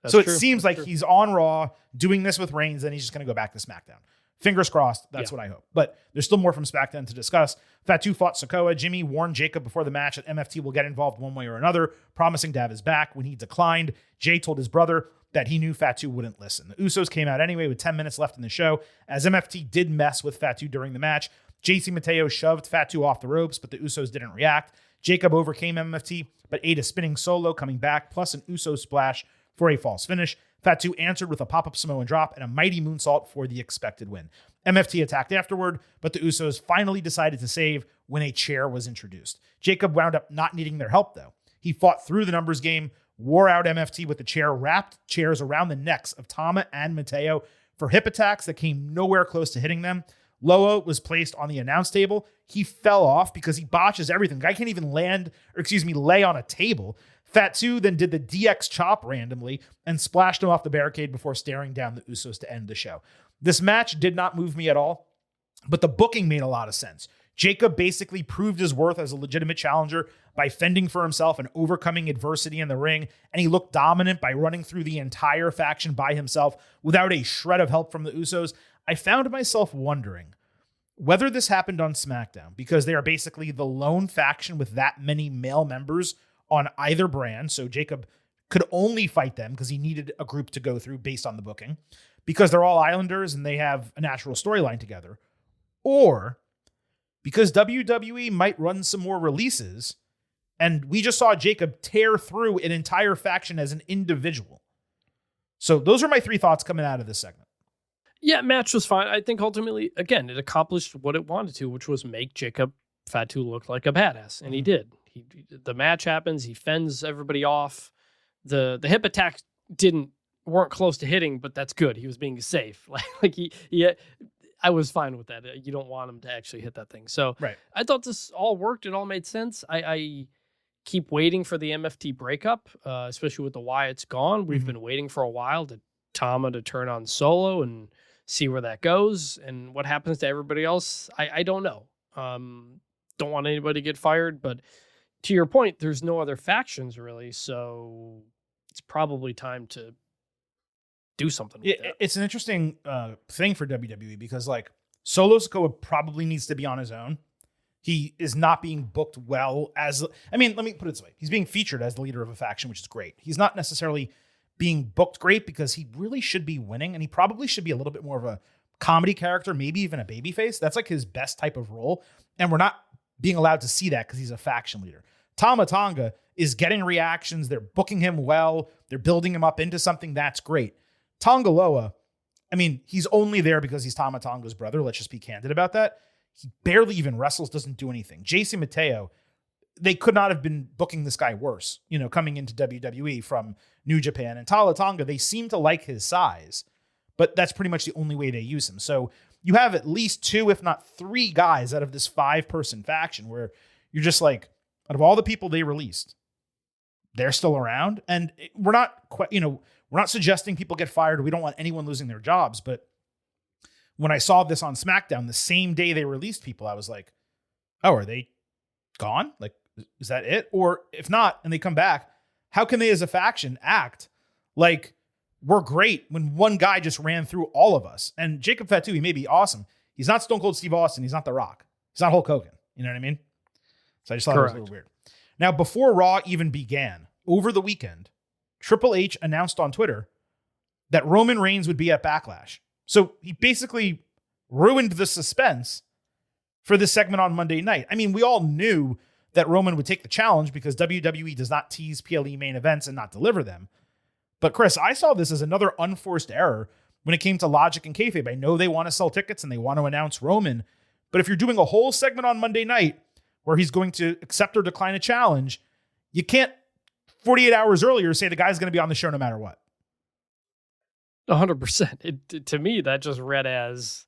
So it seems like he's on Raw doing this with Reigns, and he's just going to go back to SmackDown. Fingers crossed. That's what I hope. But there's still more from SmackDown to discuss. Fatu fought Sikoa. Jimmy warned Jacob before the match that MFT will get involved one way or another, promising to have his back. When he declined, Jay told his brother that he knew Fatu wouldn't listen. The Usos came out anyway with 10 minutes left in the show, as MFT did mess with Fatu during the match. JC Mateo shoved Fatu off the ropes, but the Usos didn't react. Jacob overcame MFT, but ate a spinning solo coming back, plus an Uso splash for a false finish. Fatu answered with a pop-up Samoan drop and a mighty moonsault for the expected win. MFT attacked afterward, but the Usos finally decided to save when a chair was introduced. Jacob wound up not needing their help, though. He fought through the numbers game, wore out MFT with the chair, wrapped chairs around the necks of Tama and Mateo for hip attacks that came nowhere close to hitting them. Loa was placed on the announce table. He fell off because he botches everything. The guy can't even lay on a table. Fatu then did the DX chop randomly and splashed him off the barricade before staring down the Usos to end the show. This match did not move me at all, but the booking made a lot of sense. Jacob basically proved his worth as a legitimate challenger by fending for himself and overcoming adversity in the ring, and he looked dominant by running through the entire faction by himself without a shred of help from the Usos. I found myself wondering whether this happened on SmackDown because they are basically the lone faction with that many male members on either brand. So Jacob could only fight them because he needed a group to go through based on the booking, because they're all Islanders and they have a natural storyline together, or because WWE might run some more releases and we just saw Jacob tear through an entire faction as an individual. So those are my 3 thoughts coming out of this segment. Yeah, match was fine. I think ultimately, again, it accomplished what it wanted to, which was make Jacob Fatu look like a badass, and he did. The match happens. He fends everybody off. The hip attacks weren't close to hitting, but that's good. He was being safe. I was fine with that. You don't want him to actually hit that thing. So right. I thought this all worked. It all made sense. I keep waiting for the MFT breakup, especially with the Wyatt's gone. We've been waiting for a while to Tama to turn on Solo and see where that goes and what happens to everybody else. I don't know. Don't want anybody to get fired, but to your point, there's no other factions really, so it's probably time to do something with that. It's an interesting thing for WWE because, like, Solo Sikoa probably needs to be on his own. He is not being booked well let me put it this way. He's being featured as the leader of a faction, which is great. He's not necessarily being booked great because he really should be winning, and he probably should be a little bit more of a comedy character, maybe even a babyface. That's like his best type of role, and we're not being allowed to see that because he's a faction leader. Tama Tonga is getting reactions. They're booking him well. They're building him up into something that's great. Tonga Loa, he's only there because he's Tama Tonga's brother. Let's just be candid about that. He barely even wrestles, doesn't do anything. JC Mateo, they could not have been booking this guy worse, coming into WWE from New Japan. And Tama Tonga, they seem to like his size, but that's pretty much the only way they use him. So you have at least 2, if not 3 guys out of this 5-person faction where you're just like, out of all the people they released, they're still around. And we're not suggesting people get fired. We don't want anyone losing their jobs. But when I saw this on SmackDown, the same day they released people, I was like, oh, are they gone? Like, is that it? Or if not, and they come back, how can they as a faction act like we're great when one guy just ran through all of us? And Jacob Fatu, he may be awesome. He's not Stone Cold Steve Austin. He's not The Rock. He's not Hulk Hogan. You know what I mean? So I just thought it was a little weird. Now, before Raw even began, over the weekend, Triple H announced on Twitter that Roman Reigns would be at Backlash. So he basically ruined the suspense for this segment on Monday night. I mean, we all knew that Roman would take the challenge because WWE does not tease PLE main events and not deliver them. But Chris, I saw this as another unforced error when it came to logic and kayfabe. I know they want to sell tickets and they want to announce Roman, but if you're doing a whole segment on Monday night where he's going to accept or decline a challenge, you can't 48 hours earlier say the guy's going to be on the show no matter what. 100%. To me, that just read as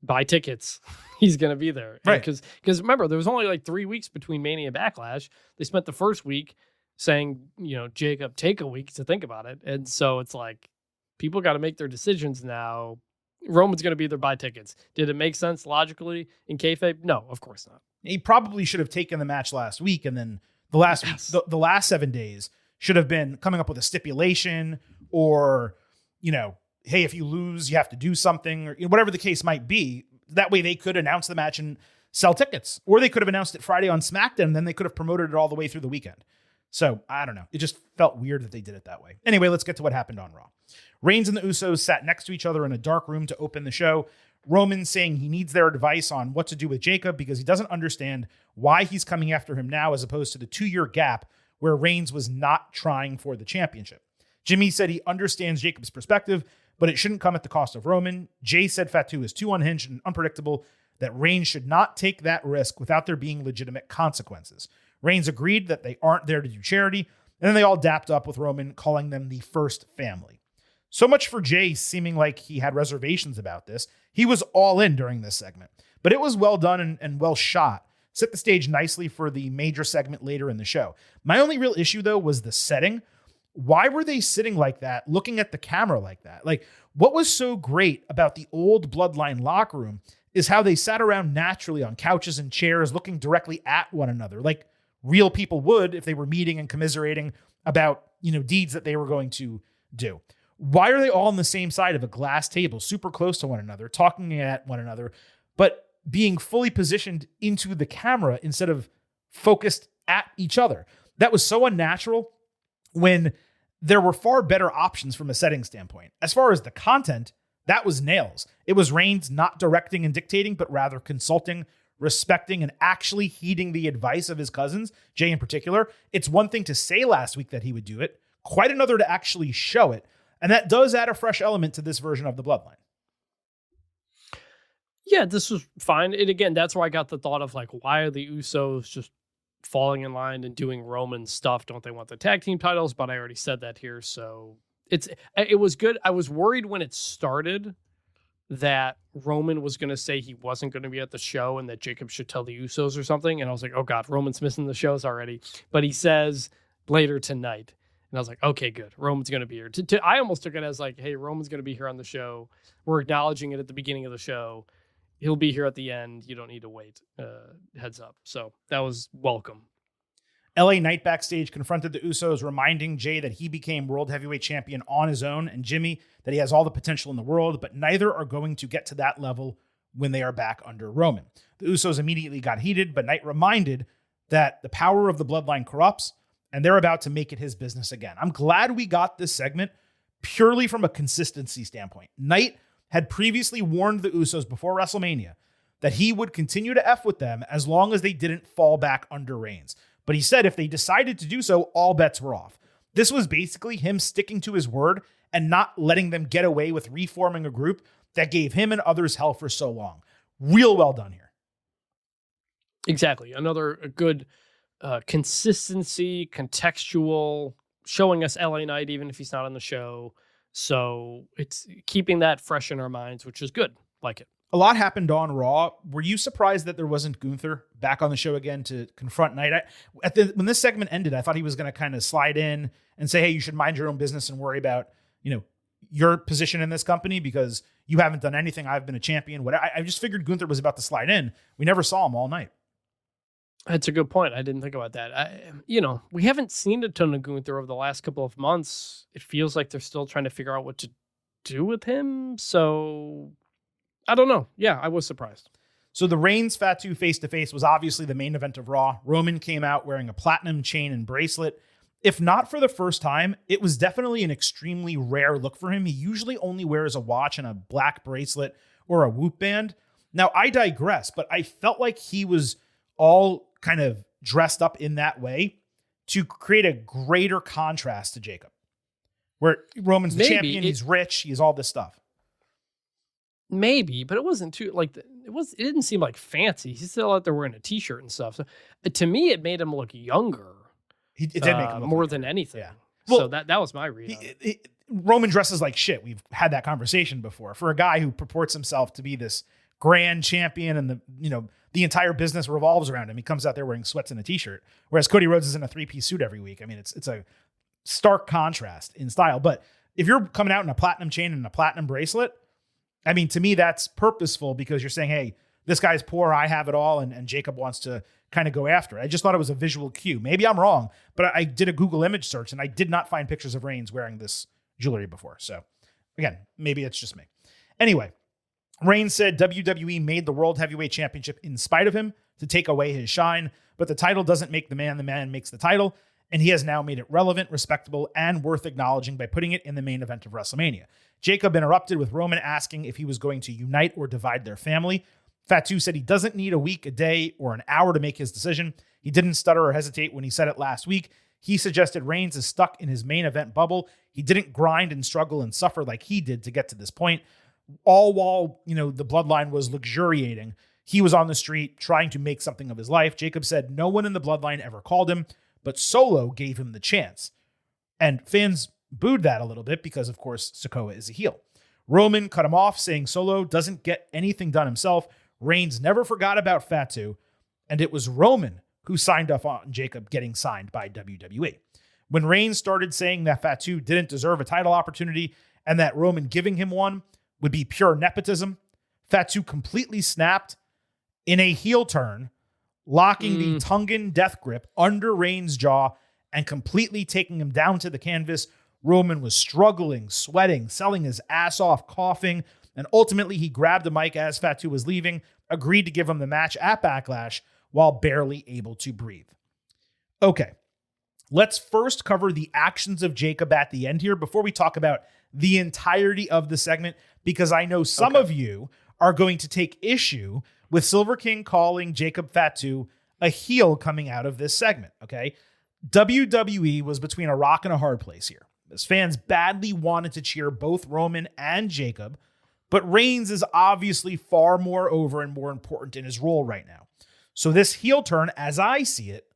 buy tickets. He's going to be there. Right. Because remember, there was only like 3 weeks between Mania and Backlash. They spent the first week saying, Jacob, take a week to think about it. And so it's like, people got to make their decisions now. Roman's going to be there, buy tickets. Did it make sense logically in kayfabe? No, of course not. He probably should have taken the match last week, and then the last the last 7 days should have been coming up with a stipulation, or hey, if you lose, you have to do something, or whatever the case might be. That way, they could announce the match and sell tickets, or they could have announced it Friday on SmackDown, and then they could have promoted it all the way through the weekend. So I don't know. It just felt weird that they did it that way. Anyway, let's get to what happened on Raw. Reigns and the Usos sat next to each other in a dark room to open the show. Roman saying he needs their advice on what to do with Jacob because he doesn't understand why he's coming after him now as opposed to the 2-year gap where Reigns was not trying for the championship. Jimmy said he understands Jacob's perspective, but it shouldn't come at the cost of Roman. Jay said Fatu is too unhinged and unpredictable, that Reigns should not take that risk without there being legitimate consequences. Reigns agreed that they aren't there to do charity, and then they all dapped up with Roman, calling them the first family. So much for Jay seeming like he had reservations about this. He was all in during this segment, but it was well done and well shot. Set the stage nicely for the major segment later in the show. My only real issue, though, was the setting. Why were they sitting like that, looking at the camera like that? Like, what was so great about the old Bloodline locker room is how they sat around naturally on couches and chairs, looking directly at one another, like real people would if they were meeting and commiserating about, deeds that they were going to do. Why are they all on the same side of a glass table, super close to one another, talking at one another, but being fully positioned into the camera instead of focused at each other? That was so unnatural when there were far better options from a setting standpoint. As far as the content, that was nails. It was Reigns not directing and dictating, but rather consulting, respecting, and actually heeding the advice of his cousins, Jay in particular. It's one thing to say last week that he would do it, quite another to actually show it. And that does add a fresh element to this version of the Bloodline. Yeah, this was fine. And again, that's where I got the thought of like, why are the Usos just falling in line and doing Roman stuff? Don't they want the tag team titles? But I already said that here. So it was good. I was worried when it started that Roman was going to say he wasn't going to be at the show and that Jacob should tell the Usos or something. And I was like, oh God, Roman's missing the shows already. But he says later tonight. And I was like, okay, good. Roman's going to be here. I almost took it as like, hey, Roman's going to be here on the show. We're acknowledging it at the beginning of the show. He'll be here at the end. You don't need to wait. Heads up. So that was welcome. LA Knight backstage confronted the Usos, reminding Jay that he became World Heavyweight Champion on his own, and Jimmy that he has all the potential in the world, but neither are going to get to that level when they are back under Roman. The Usos immediately got heated, but Knight reminded that the power of the Bloodline corrupts, and they're about to make it his business again. I'm glad we got this segment purely from a consistency standpoint. Knight had previously warned the Usos before WrestleMania that he would continue to F with them as long as they didn't fall back under Reigns. But he said if they decided to do so, all bets were off. This was basically him sticking to his word and not letting them get away with reforming a group that gave him and others hell for so long. Real well done here. Exactly. Another good consistency, contextual, showing us LA Knight even if he's not on the show. So it's keeping that fresh in our minds, which is good. Like it. a lot happened on Raw. Were you surprised that there wasn't Gunther back on the show again to confront Knight? When this segment ended, I thought he was going to kind of slide in and say, hey, you should mind your own business and worry about, your position in this company because you haven't done anything. I've been a champion. I just figured Gunther was about to slide in. We never saw him all night. That's a good point. I didn't think about that. We haven't seen a ton of Gunther over the last couple of months. It feels like they're still trying to figure out what to do with him. So I don't know. Yeah, I was surprised. So the Reigns Fatu face-to-face was obviously the main event of Raw. Roman came out wearing a platinum chain and bracelet. If not for the first time, it was definitely an extremely rare look for him. He usually only wears a watch and a black bracelet or a Whoop band. Now, I digress, but I felt like he was all kind of dressed up in that way to create a greater contrast to Jacob, where Roman's the champion, he's rich, he's all this stuff. Maybe, but it wasn't too it didn't seem like fancy. He's still out there wearing a t-shirt and stuff. So to me, it made him look younger. It did make him look more younger than anything. Yeah. Well, so that was my read. Roman dresses like shit. We've had that conversation before. For a guy who purports himself to be this grand champion and the entire business revolves around him, he comes out there wearing sweats and a t-shirt, whereas Cody Rhodes is in a 3-piece suit every week. I mean, it's a stark contrast in style. But if you're coming out in a platinum chain and a platinum bracelet, I mean, to me, that's purposeful because you're saying, hey, this guy's poor, I have it all, and Jacob wants to kind of go after it. I just thought it was a visual cue. Maybe I'm wrong, but I did a Google image search and I did not find pictures of Reigns wearing this jewelry before. So again, maybe it's just me. Anyway, Reigns said WWE made the World Heavyweight Championship in spite of him to take away his shine, but the title doesn't make the man makes the title, and he has now made it relevant, respectable, and worth acknowledging by putting it in the main event of WrestleMania. Jacob interrupted with Roman asking if he was going to unite or divide their family. Fatu said he doesn't need a week, a day, or an hour to make his decision. He didn't stutter or hesitate when he said it last week. He suggested Reigns is stuck in his main event bubble. He didn't grind and struggle and suffer like he did to get to this point. All while, the bloodline was luxuriating, he was on the street trying to make something of his life. Jacob said no one in the bloodline ever called him, but Solo gave him the chance. And fans booed that a little bit because, of course, Sikoa is a heel. Roman cut him off, saying Solo doesn't get anything done himself. Reigns never forgot about Fatu, and it was Roman who signed off on Jacob getting signed by WWE. When Reigns started saying that Fatu didn't deserve a title opportunity and that Roman giving him one would be pure nepotism, Fatu completely snapped in a heel turn, locking the Tongan death grip under Reigns' jaw and completely taking him down to the canvas. Roman was struggling, sweating, selling his ass off, coughing, and ultimately he grabbed the mic as Fatu was leaving, agreed to give him the match at Backlash while barely able to breathe. Okay, let's first cover the actions of Jacob at the end here before we talk about the entirety of the segment, because I know some of you are going to take issue with Silver King calling Jacob Fatu a heel coming out of this segment, okay? WWE was between a rock and a hard place here. As fans badly wanted to cheer both Roman and Jacob, but Reigns is obviously far more over and more important in his role right now. So this heel turn, as I see it,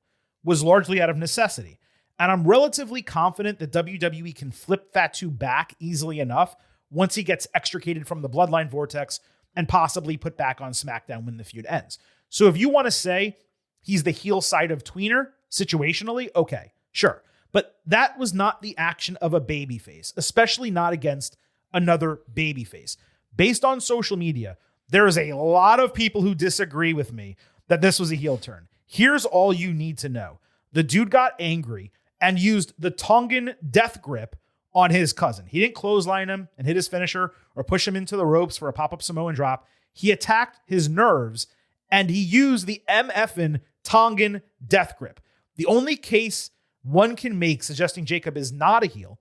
was largely out of necessity. And I'm relatively confident that WWE can flip Fatu back easily enough once he gets extricated from the bloodline vortex and possibly put back on SmackDown when the feud ends. So if you want to say he's the heel side of tweener situationally, okay, sure. But that was not the action of a babyface, especially not against another babyface. Based on social media, there is a lot of people who disagree with me that this was a heel turn. Here's all you need to know. The dude got angry and used the Tongan death grip on his cousin. He didn't clothesline him and hit his finisher or push him into the ropes for a pop-up Samoan drop. He attacked his nerves and he used the MFN Tongan death grip. The only case one can make suggesting Jacob is not a heel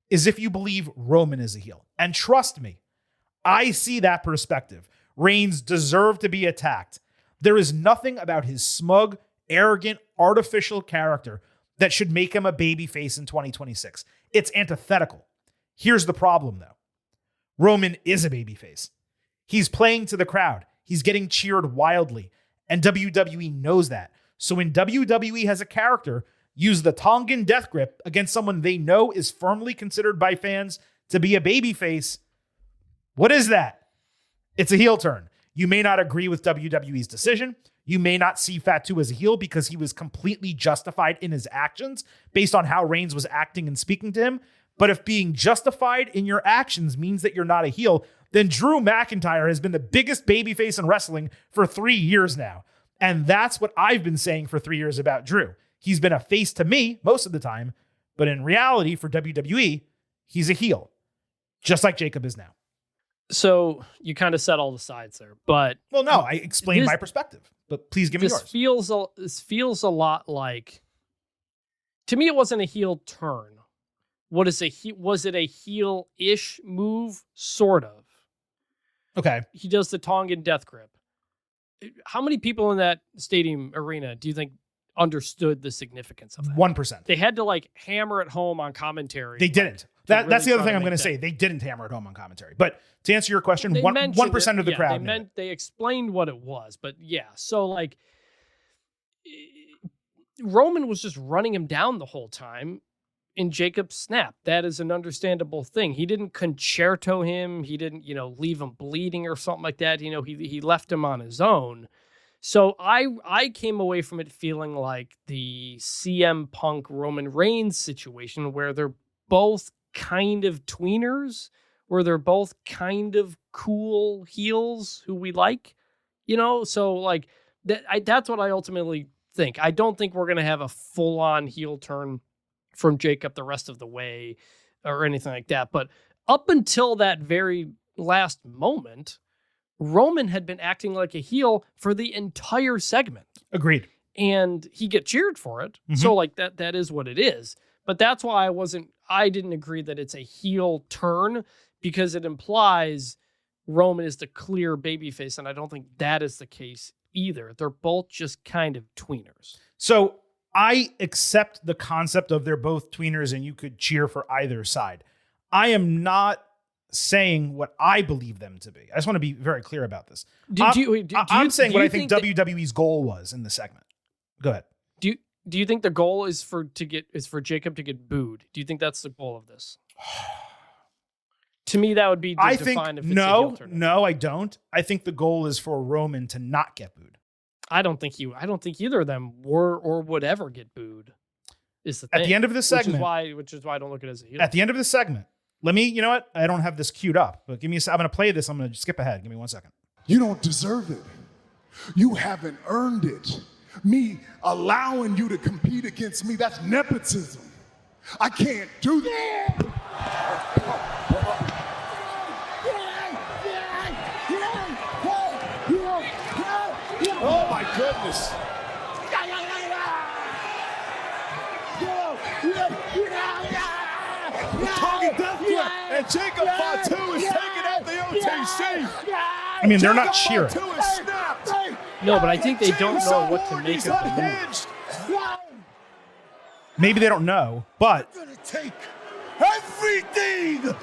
is if you believe Roman is a heel. And trust me, I see that perspective. Reigns deserved to be attacked. There is nothing about his smug, arrogant, artificial character that should make him a babyface in 2026. It's antithetical. Here's the problem, though. Roman is a babyface. He's playing to the crowd. He's getting cheered wildly, and WWE knows that. So when WWE has a character use the Tongan death grip against someone they know is firmly considered by fans to be a babyface, what is that? It's a heel turn. You may not agree with WWE's decision. You may not see Fatu as a heel because he was completely justified in his actions based on how Reigns was acting and speaking to him. But if being justified in your actions means that you're not a heel, then Drew McIntyre has been the biggest babyface in wrestling for 3 years now. And that's what I've been saying for 3 years about Drew. He's been a face to me most of the time, but in reality for WWE, he's a heel, just like Jacob is now. So you kind of set all the sides there, but well, no, I explained my perspective, but please give me yours. This feels a lot like, to me, it wasn't a heel turn. Was it a heel-ish move? Sort of. Okay. He does the Tongan death grip. How many people in that stadium arena do you think understood the significance of that? 1%. They had to like hammer it home on commentary. They didn't. That's the other thing I'm going to say. They didn't hammer it home on commentary. But to answer your question, 1% of the crowd. They explained what it was, but yeah. So like Roman was just running him down the whole time. And Jacob snapped. That is an understandable thing. He didn't concerto him. He didn't, leave him bleeding or something like that. He left him on his own. So I came away from it feeling like the CM Punk Roman Reigns situation where they're both kind of tweeners, where they're both kind of cool heels who we like, So like that's what I ultimately think. I don't think we're gonna have a full on heel turn from Jacob the rest of the way or anything like that. But up until that very last moment, Roman had been acting like a heel for the entire segment. Agreed. And he get cheered for it. Mm-hmm. So like that is what it is. But that's why I didn't agree that it's a heel turn, because it implies Roman is the clear babyface. And I don't think that is the case either. They're both just kind of tweeners. So I accept the concept of they're both tweeners and you could cheer for either side. I am not saying what I believe them to be. I just want to be very clear about this. I'm saying what I think WWE's goal was in the segment. Go ahead. Do you think the goal is for Jacob to get booed? Do you think that's the goal of this? To me, that would be define if it's a heel turn. No, I don't. I think the goal is for Roman to not get booed. I don't think either of them were or would ever get booed. Is the thing. At the end of this segment, which is why I don't look at it as a heel. At the end of this segment, you know what? I don't have this queued up, but I'm going to play this. I'm going to skip ahead. Give me 1 second. You don't deserve it. You haven't earned it. Me allowing you to compete against me, that's nepotism. I can't do that. Oh my goodness. Tongan death grip, and Jacob Fatu is taking out the OTC. I mean, they're not cheering. No, but I think they don't know what to make of the move. Maybe they don't know, but I'm gonna take everything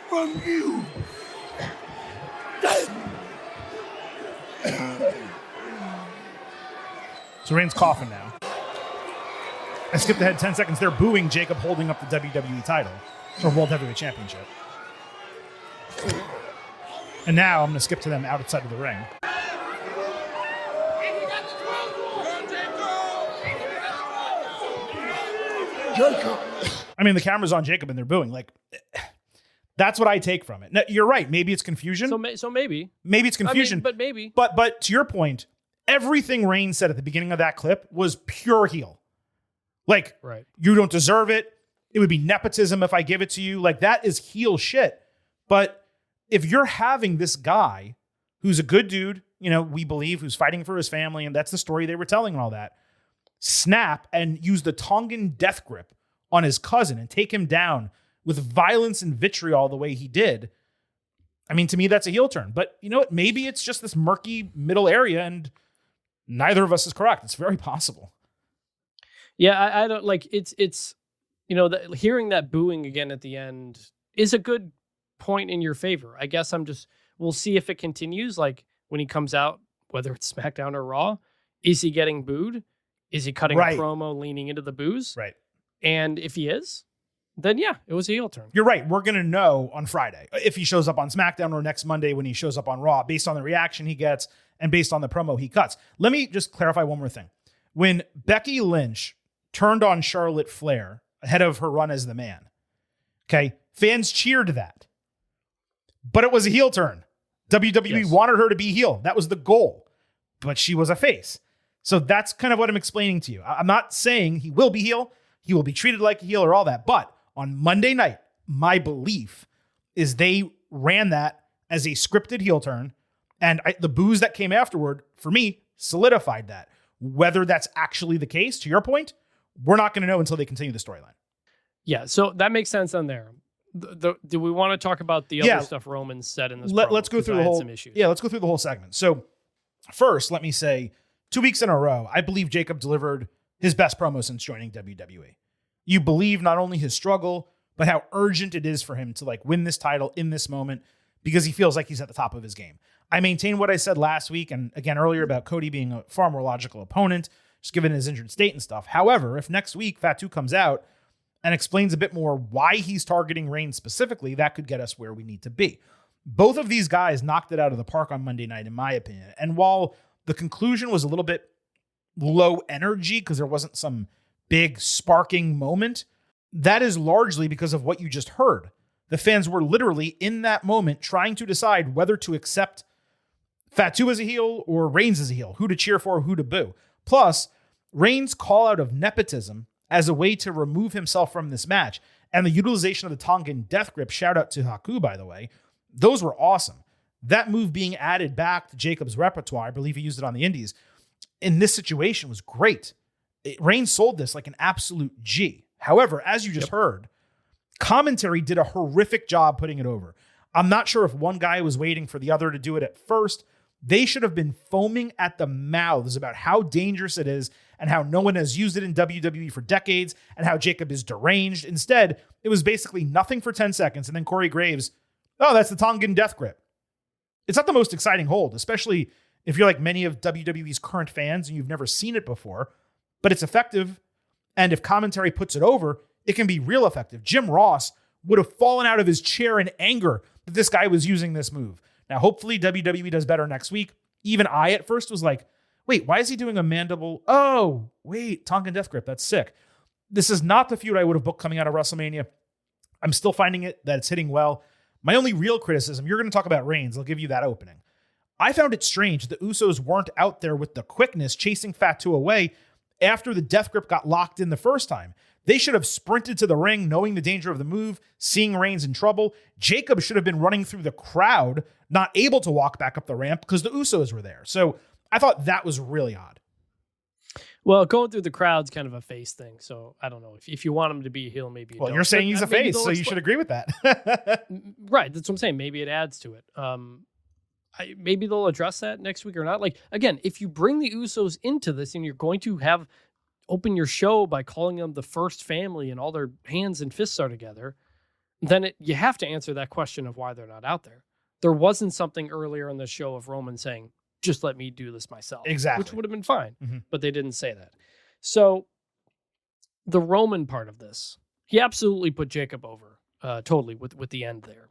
from you. So Reigns coughing now. I skipped ahead 10 seconds. They're booing Jacob holding up the WWE title, or World Heavyweight Championship. And now I'm going to skip to them outside of the ring. Jacob. I mean, the camera's on Jacob and they're booing. Like, that's what I take from it. Now, you're right. Maybe it's confusion. So maybe. Maybe it's confusion. But maybe. But to your point, everything Reigns said at the beginning of that clip was pure heel. Like, right. You don't deserve it. It would be nepotism if I give it to you. Like, that is heel shit. But if you're having this guy who's a good dude, we believe, who's fighting for his family, and that's the story they were telling and all that, snap and use the Tongan death grip on his cousin and take him down with violence and vitriol the way he did. I mean, to me, that's a heel turn. But you know what? Maybe it's just this murky middle area and neither of us is correct. It's very possible. Yeah, I don't like it's hearing that booing again at the end is a good point in your favor. I guess we'll see if it continues. Like when he comes out, whether it's SmackDown or Raw, is he getting booed? Is he cutting a promo leaning into the boos? Right. And if he is, then yeah, it was a heel turn. You're right. We're going to know on Friday if he shows up on SmackDown or next Monday when he shows up on Raw, based on the reaction he gets and based on the promo he cuts. Let me just clarify one more thing. When Becky Lynch turned on Charlotte Flair ahead of her run as the man, okay, fans cheered that. But it was a heel turn. WWE wanted her to be heel. That was the goal. But she was a face. So that's kind of what I'm explaining to you. I'm not saying he will be heel. He will be treated like a heel or all that. But on Monday night, my belief is they ran that as a scripted heel turn. And the boos that came afterward, for me, solidified that. Whether that's actually the case, to your point, we're not going to know until they continue the storyline. Yeah, so that makes sense on there. Do we want to talk about the other stuff Roman said in this promo? Let's go through the whole. Let's go through the whole segment. So first, let me say, 2 weeks in a row, I believe Jacob delivered his best promo since joining WWE. You believe not only his struggle, but how urgent it is for him to win this title in this moment because he feels like he's at the top of his game. I maintain what I said last week and again earlier about Cody being a far more logical opponent, just given his injured state and stuff. However, if next week Fatu comes out and explains a bit more why he's targeting Reigns specifically, that could get us where we need to be. Both of these guys knocked it out of the park on Monday night, in my opinion. And while the conclusion was a little bit low energy because there wasn't some big sparking moment, that is largely because of what you just heard. The fans were literally in that moment trying to decide whether to accept Fatu as a heel or Reigns as a heel, who to cheer for, who to boo. Plus, Reigns' call out of nepotism as a way to remove himself from this match and the utilization of the Tongan death grip, shout out to Haku, by the way, those were awesome. That move being added back to Jacob's repertoire, I believe he used it on the Indies, in this situation was great. Reigns sold this like an absolute G. However, as you just heard, commentary did a horrific job putting it over. I'm not sure if one guy was waiting for the other to do it at first. They should have been foaming at the mouths about how dangerous it is and how no one has used it in WWE for decades and how Jacob is deranged. Instead, it was basically nothing for 10 seconds. And then Corey Graves, oh, that's the Tongan death grip. It's not the most exciting hold, especially if you're like many of WWE's current fans and you've never seen it before, but it's effective. And if commentary puts it over, it can be real effective. Jim Ross would have fallen out of his chair in anger that this guy was using this move. Now, hopefully WWE does better next week. Even I at first was like, wait, why is he doing a mandible? Oh, wait, Tongan death grip. That's sick. This is not the feud I would have booked coming out of WrestleMania. I'm still finding it that it's hitting well. My only real criticism, you're going to talk about Reigns. I'll give you that opening. I found it strange the Usos weren't out there with the quickness chasing Fatu away after the death grip got locked in the first time. They should have sprinted to the ring knowing the danger of the move, seeing Reigns in trouble. Jacob should have been running through the crowd, not able to walk back up the ramp because the Usos were there. So I thought that was really odd. Well, going through the crowd's kind of a face thing. So I don't know. If you want him to be a heel, maybe you don't. You're saying he's a face, so you should agree with that. Right. That's what I'm saying. Maybe it adds to it. Maybe they'll address that next week or not. Like, again, if you bring the Usos into this and you're going to open your show by calling them the first family and all their hands and fists are together, then you have to answer that question of why they're not out there. There wasn't something earlier in the show of Roman saying, just let me do this myself. Exactly. Which would have been fine, but they didn't say that. So the Roman part of this, he absolutely put Jacob over totally with the end there.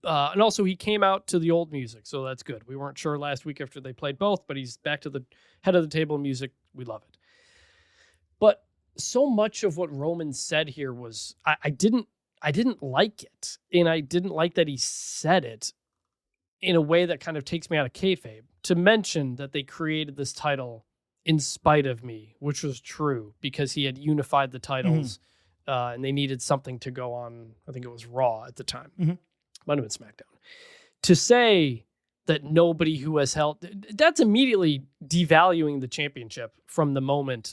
And also he came out to the old music, so that's good. We weren't sure last week after they played both, but he's back to the head of the table music. We love it. But so much of what Roman said here was, I didn't like it. And I didn't like that he said it in a way that kind of takes me out of kayfabe. To mention that they created this title in spite of me, which was true because he had unified the titles and they needed something to go on. I think it was Raw at the time. Might have been SmackDown. To say that nobody who has held, that's immediately devaluing the championship from the moment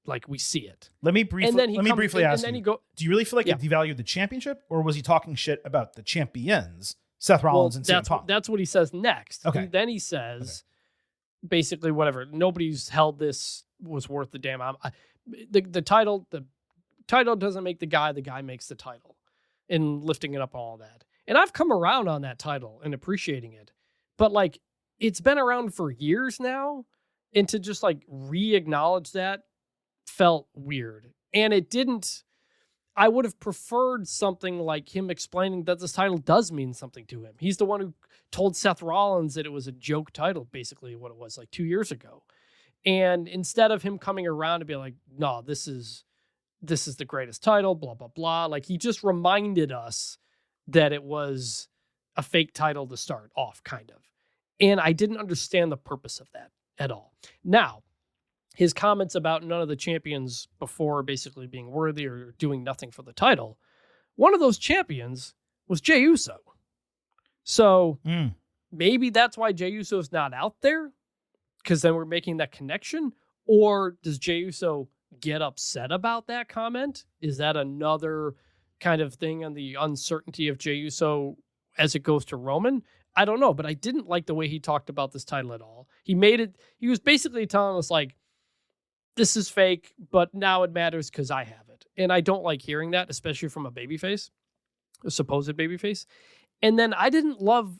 like we see it. Let me briefly ask you, do you really feel like it devalued the championship, or was he talking shit about the champions, Seth Rollins and CM Punk? That's what he says next. Okay. Then he says, basically, whatever. Nobody's held this was worth the damn. The title doesn't make the guy makes the title, and lifting it up, all that. And I've come around on that title and appreciating it, but like it's been around for years now, and to just like re-acknowledge that felt weird. And it didn't. I would have preferred something like him explaining that this title does mean something to him. He's the one who told Seth Rollins that it was a joke title, basically what it was like 2 years ago. And instead of him coming around and be like, no, this is the greatest title, blah, blah, blah. Like, he just reminded us that it was a fake title to start off, kind of. And I didn't understand the purpose of that at all. Now, his comments about none of the champions before basically being worthy or doing nothing for the title, one of those champions was Jey Uso. So maybe that's why Jey Uso's not out there, because then we're making that connection. Or does Jey Uso get upset about that comment? Is that another kind of thing on the uncertainty of Jey Uso as it goes to Roman? I don't know, but I didn't like the way he talked about this title at all. He was basically telling us, like, this is fake, but now it matters because I have it. And I don't like hearing that, especially from a babyface, a supposed babyface. And then I didn't love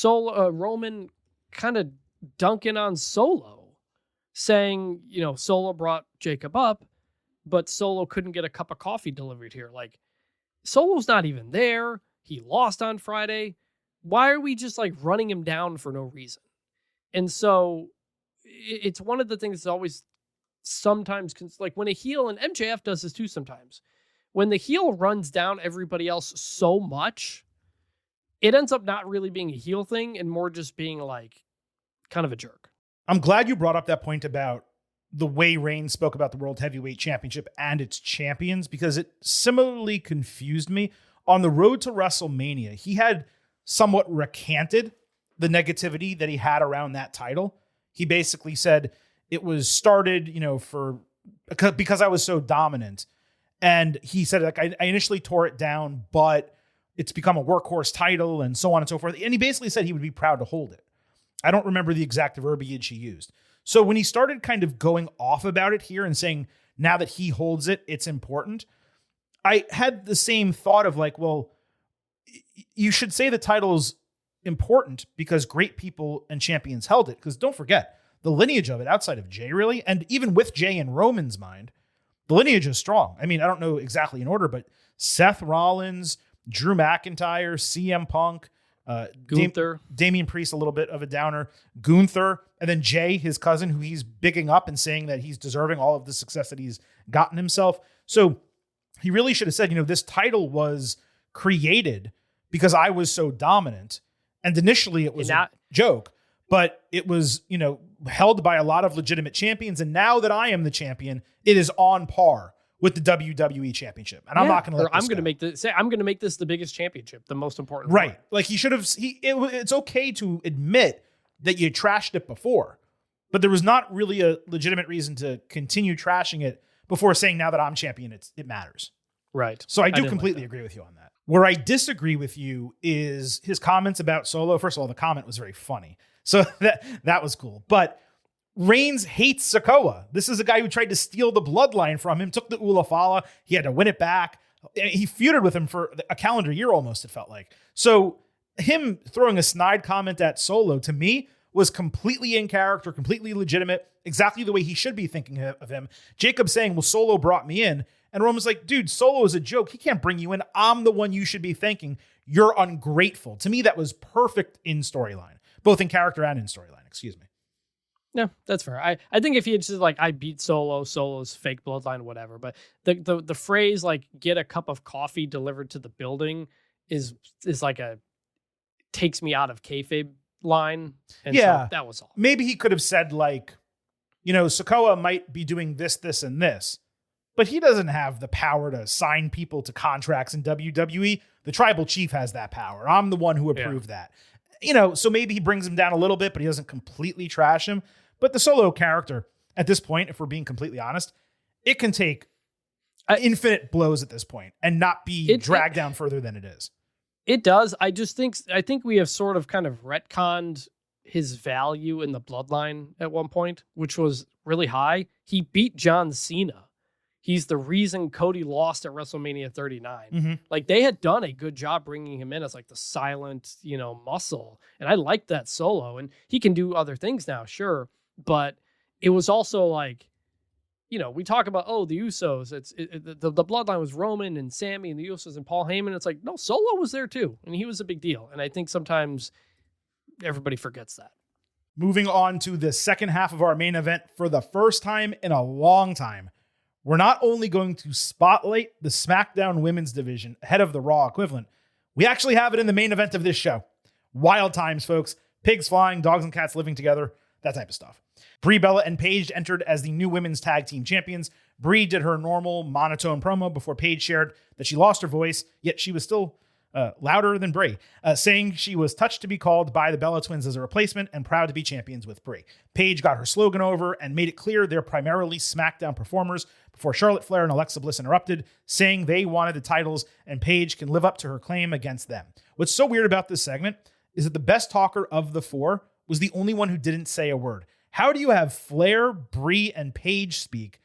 Roman kind of dunking on Solo, saying, Solo brought Jacob up, but Solo couldn't get a cup of coffee delivered here. Like, Solo's not even there. He lost on Friday. Why are we just like running him down for no reason? And so it's one of the things that's always sometimes, like when a heel, and MJF does this too sometimes, when the heel runs down everybody else so much, it ends up not really being a heel thing and more just being like kind of a jerk. I'm glad you brought up that point about the way Reigns spoke about the World Heavyweight Championship and its champions, because it similarly confused me. On the road to WrestleMania, he had somewhat recanted the negativity that he had around that title. He basically said it was started, because I was so dominant. And he said, like, I initially tore it down, but it's become a workhorse title and so on and so forth. And he basically said he would be proud to hold it. I don't remember the exact verbiage he used. So when he started kind of going off about it here and saying, now that he holds it, it's important, I had the same thought of like, well, you should say the title's important because great people and champions held it. Because don't forget, the lineage of it outside of Jey, really, and even with Jey in Roman's mind, the lineage is strong. I mean, I don't know exactly in order, but Seth Rollins, Drew McIntyre, CM Punk, Gunther, Damian Priest, a little bit of a downer, Gunther, and then Jey, his cousin, who he's bigging up and saying that he's deserving all of the success that he's gotten himself. So he really should have said, this title was created because I was so dominant. And initially it was a joke, but it was, held by a lot of legitimate champions. And now that I am the champion, it is on par with the WWE championship. And I'm not going to let I'm going to make this the biggest championship, the most important. Right. One. Like he should have, it's okay to admit that you trashed it before, but there was not really a legitimate reason to continue trashing it before saying, now that I'm champion, it matters. Right. So I do completely agree with you on that. Where I disagree with you is his comments about Solo. First of all, the comment was very funny. So that was cool. But Reigns hates Sikoa. This is a guy who tried to steal the bloodline from him, took the Ulafala. He had to win it back. He feuded with him for a calendar year almost, it felt like. So him throwing a snide comment at Solo, to me, was completely in character, completely legitimate, exactly the way he should be thinking of him. Jacob saying, well, Solo brought me in. And Roman's like, dude, Solo is a joke. He can't bring you in. I'm the one you should be thanking. You're ungrateful. To me, that was perfect in storyline, both in character and in storyline. Excuse me. Yeah, that's fair. I think if he had just like, I beat Solo's fake bloodline, whatever. But the phrase like, get a cup of coffee delivered to the building is like takes me out of kayfabe line. And so that was all. Maybe he could have said like, Sikoa might be doing this, this, and this, but he doesn't have the power to sign people to contracts in WWE. The tribal chief has that power. I'm the one who approved that. So maybe he brings him down a little bit, but he doesn't completely trash him. But the Solo character, at this point, if we're being completely honest, it can take infinite blows at this point and not be dragged down further than it is. It does. I think we have sort of kind of retconned his value in the bloodline at one point, which was really high. He beat John Cena. He's the reason Cody lost at WrestleMania 39. Mm-hmm. Like they had done a good job bringing him in as like the silent, muscle. And I liked that Solo, and he can do other things now, sure. But it was also like, we talk about, the Usos. The bloodline was Roman and Sammy and the Usos and Paul Heyman. It's like, no, Solo was there too. And he was a big deal. And I think sometimes everybody forgets that. Moving on to the second half of our main event, for the first time in a long time, we're not only going to spotlight the SmackDown women's division ahead of the Raw equivalent, we actually have it in the main event of this show. Wild times, folks. Pigs flying, dogs and cats living together, that type of stuff. Brie Bella and Paige entered as the new women's tag team champions. Brie did her normal monotone promo before Paige shared that she lost her voice, yet she was still louder than Brie, saying she was touched to be called by the Bella twins as a replacement and proud to be champions with Brie. Paige got her slogan over and made it clear they're primarily SmackDown performers before Charlotte Flair and Alexa Bliss interrupted, saying they wanted the titles and Paige can live up to her claim against them. What's so weird about this segment is that the best talker of the four was the only one who didn't say a word. How do you have Flair, Brie, and Paige speak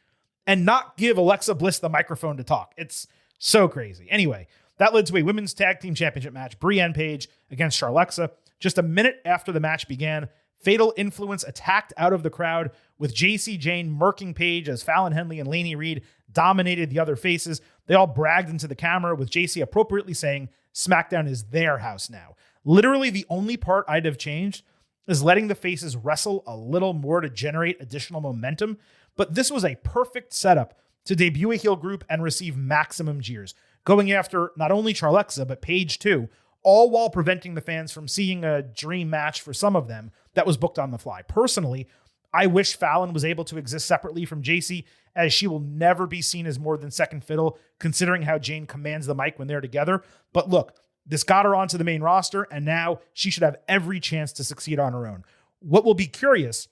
and not give Alexa Bliss the microphone to talk? It's so crazy. Anyway, that led to a women's tag team championship match, Brie and Paige against Charlexa. Just a minute after the match began, Fatal Influence attacked out of the crowd with JC Jane murking Paige as Fallon Henley and Lainey Reed dominated the other faces. They all bragged into the camera, with JC appropriately saying SmackDown is their house now. Literally the only part I'd have changed is letting the faces wrestle a little more to generate additional momentum. But this was a perfect setup to debut a heel group and receive maximum jeers, going after not only Charlexa, but Paige too, all while preventing the fans from seeing a dream match for some of them that was booked on the fly. Personally, I wish Fallon was able to exist separately from JC, as she will never be seen as more than second fiddle, considering how Jane commands the mic when they're together. But look, this got her onto the main roster, and now she should have every chance to succeed on her own. What will be curious,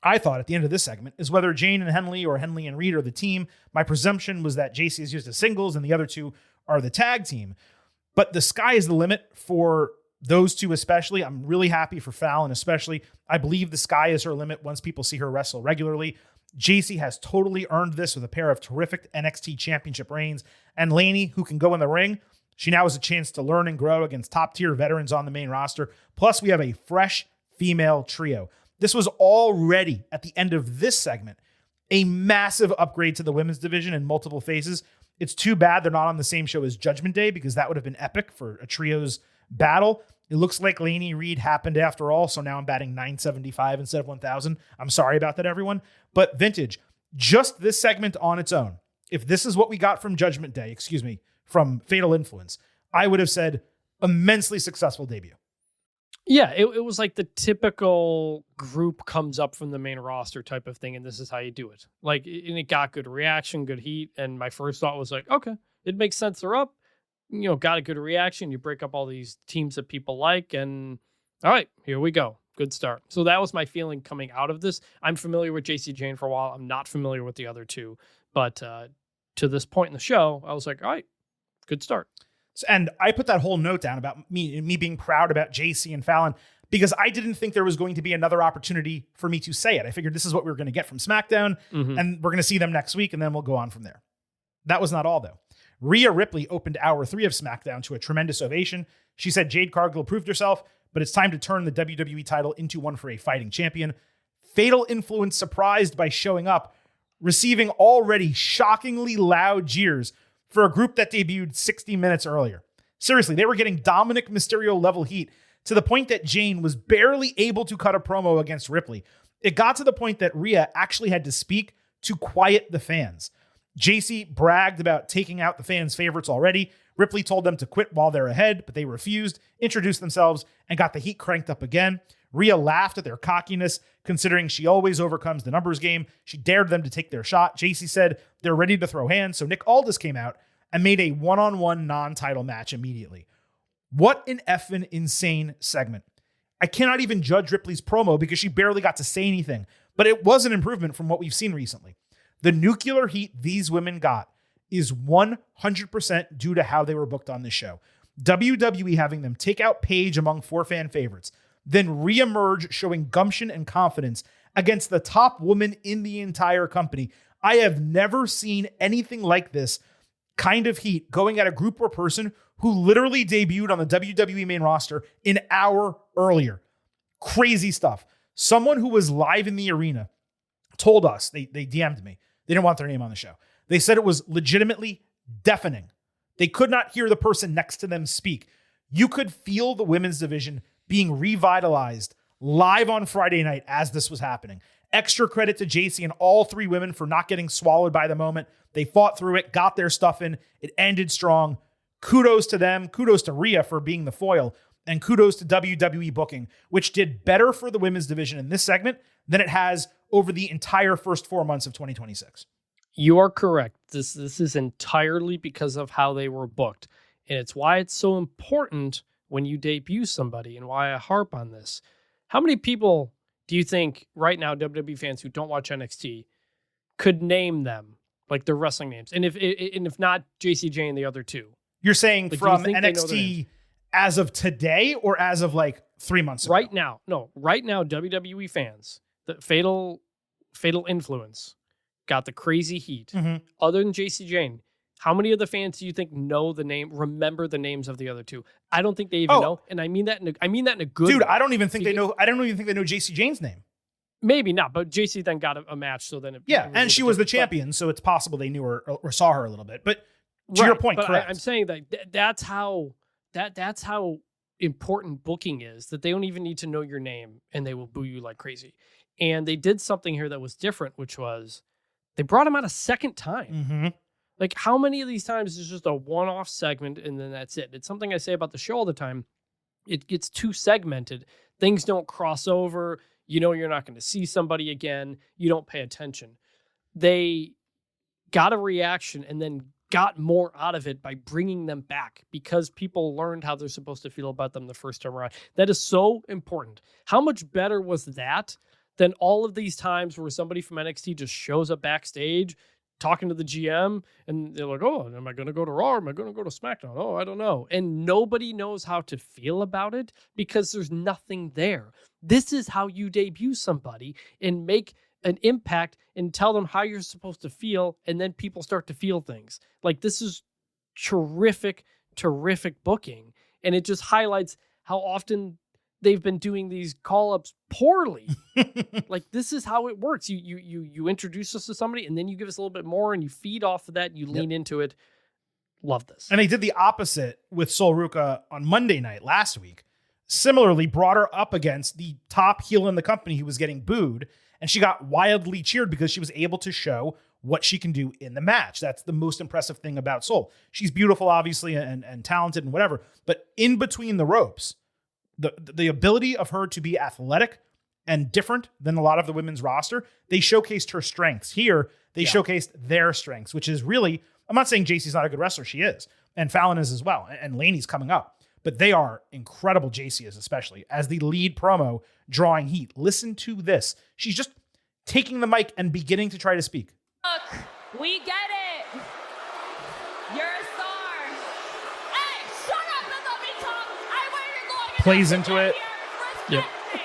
I thought, at the end of this segment, is whether Jane and Henley or Henley and Reed are the team. My presumption was that JC is used as singles and the other two are the tag team. But the sky is the limit for those two especially. I'm really happy for Fallon especially. I believe the sky is her limit once people see her wrestle regularly. JC has totally earned this with a pair of terrific NXT championship reigns. And Lainey, who can go in the ring, she now has a chance to learn and grow against top-tier veterans on the main roster. Plus, we have a fresh female trio. This was already, at the end of this segment, a massive upgrade to the women's division in multiple phases. It's too bad they're not on the same show as Judgment Day, because that would have been epic for a trios battle. It looks like Lainey Reed happened after all, so now I'm batting 975 instead of 1,000. I'm sorry about that, everyone. But Vintage, just this segment on its own, if this is what we got from Judgment Day, from Fatal Influence, I would have said immensely successful debut. Yeah, it was like the typical group comes up from the main roster type of thing, and this is how you do it. Like, and it got good reaction, good heat, and my first thought was like, okay, it makes sense. They're up, got a good reaction. You break up all these teams that people like, and all right, here we go. Good start. So that was my feeling coming out of this. I'm familiar with JC Jane for a while. I'm not familiar with the other two, but to this point in the show, I was like, all right, good start. And I put that whole note down about me being proud about JC and Fallon because I didn't think there was going to be another opportunity for me to say it. I figured this is what we were going to get from SmackDown, and we're going to see them next week, and then we'll go on from there. That was not all, though. Rhea Ripley opened Hour 3 of SmackDown to a tremendous ovation. She said Jade Cargill proved herself, but it's time to turn the WWE title into one for a fighting champion. Fatal Influence surprised by showing up, receiving already shockingly loud jeers for a group that debuted 60 minutes earlier. Seriously, they were getting Dominic Mysterio level heat to the point that Jane was barely able to cut a promo against Ripley. It got to the point that Rhea actually had to speak to quiet the fans. JC bragged about taking out the fans' favorites already. Ripley told them to quit while they're ahead, but they refused, introduced themselves, and got the heat cranked up again. Rhea laughed at their cockiness, considering she always overcomes the numbers game. She dared them to take their shot. JC said they're ready to throw hands, so Nick Aldis came out and made a one-on-one non-title match immediately. What an effing insane segment. I cannot even judge Ripley's promo because she barely got to say anything, but it was an improvement from what we've seen recently. The nuclear heat these women got is 100% due to how they were booked on this show. WWE having them take out Paige among 4 fan favorites, then reemerge showing gumption and confidence against the top woman in the entire company. I have never seen anything like this kind of heat going at a group or person who literally debuted on the WWE main roster an hour earlier. Crazy stuff. Someone who was live in the arena told us, they DM'd me, They didn't want their name on the show. They said it was legitimately deafening. They could not hear the person next to them speak. You could feel the women's division being revitalized live on Friday night as this was happening. Extra credit to JC and all three women for not getting swallowed by the moment. They fought through it, got their stuff in. It ended strong. Kudos to them. Kudos to Rhea for being the foil. And kudos to WWE booking, which did better for the women's division in this segment than it has over the entire first 4 months of 2026. You are correct. This is entirely because of how they were booked. And it's why it's so important when you debut somebody and why I harp on this. How many people do you think right now, WWE fans who don't watch NXT, could name them, like their wrestling names? And if not, JCJ and the other two. You're saying like, from NXT as of today or as of like 3 months ago? Right now. No, right now, WWE fans, the Fatal Influence got the crazy heat. Mm-hmm. Other than JC Jane, how many of the fans do you think know the name, remember the names of the other two? I don't think they even know. And I mean that in a good dude, way. I don't even think they know JC Jane's name. Maybe not, but JC then got a match, so then and she was the champion, so it's possible they knew her or saw her a little bit. But to your point, correct. I'm saying that that's how important booking is, that they don't even need to know your name and they will boo you like crazy. And they did something here that was different, which was they brought him out a second time. Mm-hmm. Like, how many of these times is just a one-off segment and then that's it? It's something I say about the show all the time. It gets too segmented. Things don't cross over. You know you're not going to see somebody again. You don't pay attention. They got a reaction and then got more out of it by bringing them back because people learned how they're supposed to feel about them the first time around. That is so important. How much better was that than all of these times where somebody from NXT just shows up backstage talking to the GM and they're like, oh, am I going to go to Raw? Am I going to go to SmackDown? Oh, I don't know. And nobody knows how to feel about it because there's nothing there. This is how you debut somebody and make an impact and tell them how you're supposed to feel. And then people start to feel things. Like, this is terrific booking. And it just highlights how often they've been doing these call-ups poorly. Like, this is how it works. You introduce us to somebody and then you give us a little bit more and you feed off of that. You lean into it. Love this. And they did the opposite with Sol Ruca on Monday night last week. Similarly, brought her up against the top heel in the company who was getting booed. And she got wildly cheered because she was able to show what she can do in the match. That's the most impressive thing about Sol. She's beautiful, obviously, and talented and whatever. But in between the ropes, the ability of her to be athletic and different than a lot of the women's roster, they showcased her strengths. Here, they showcased their strengths, which is really, I'm not saying JC's not a good wrestler. She is. And Fallon is as well. And Laney's coming up. But they are incredible, JC is especially, as the lead promo drawing heat. Listen to this. She's just taking the mic and beginning to try to speak. Look, we get it. You're a star. Hey, shut up and let me talk. I waited long enough Plays to into get it. Here. Yep. Me.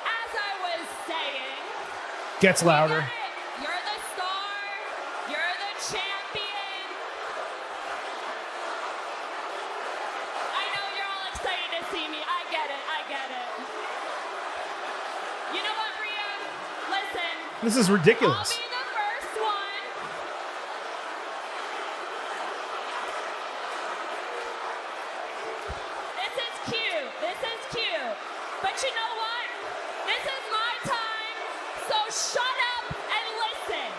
As I was saying, Gets louder. we get it. You're the star. You're the champion. I know you're all excited to see me. I get it. You know what, Rhea? Listen. This is I'll ridiculous. be the first one. This is cute. But you know what? This is my time. So shut up and listen.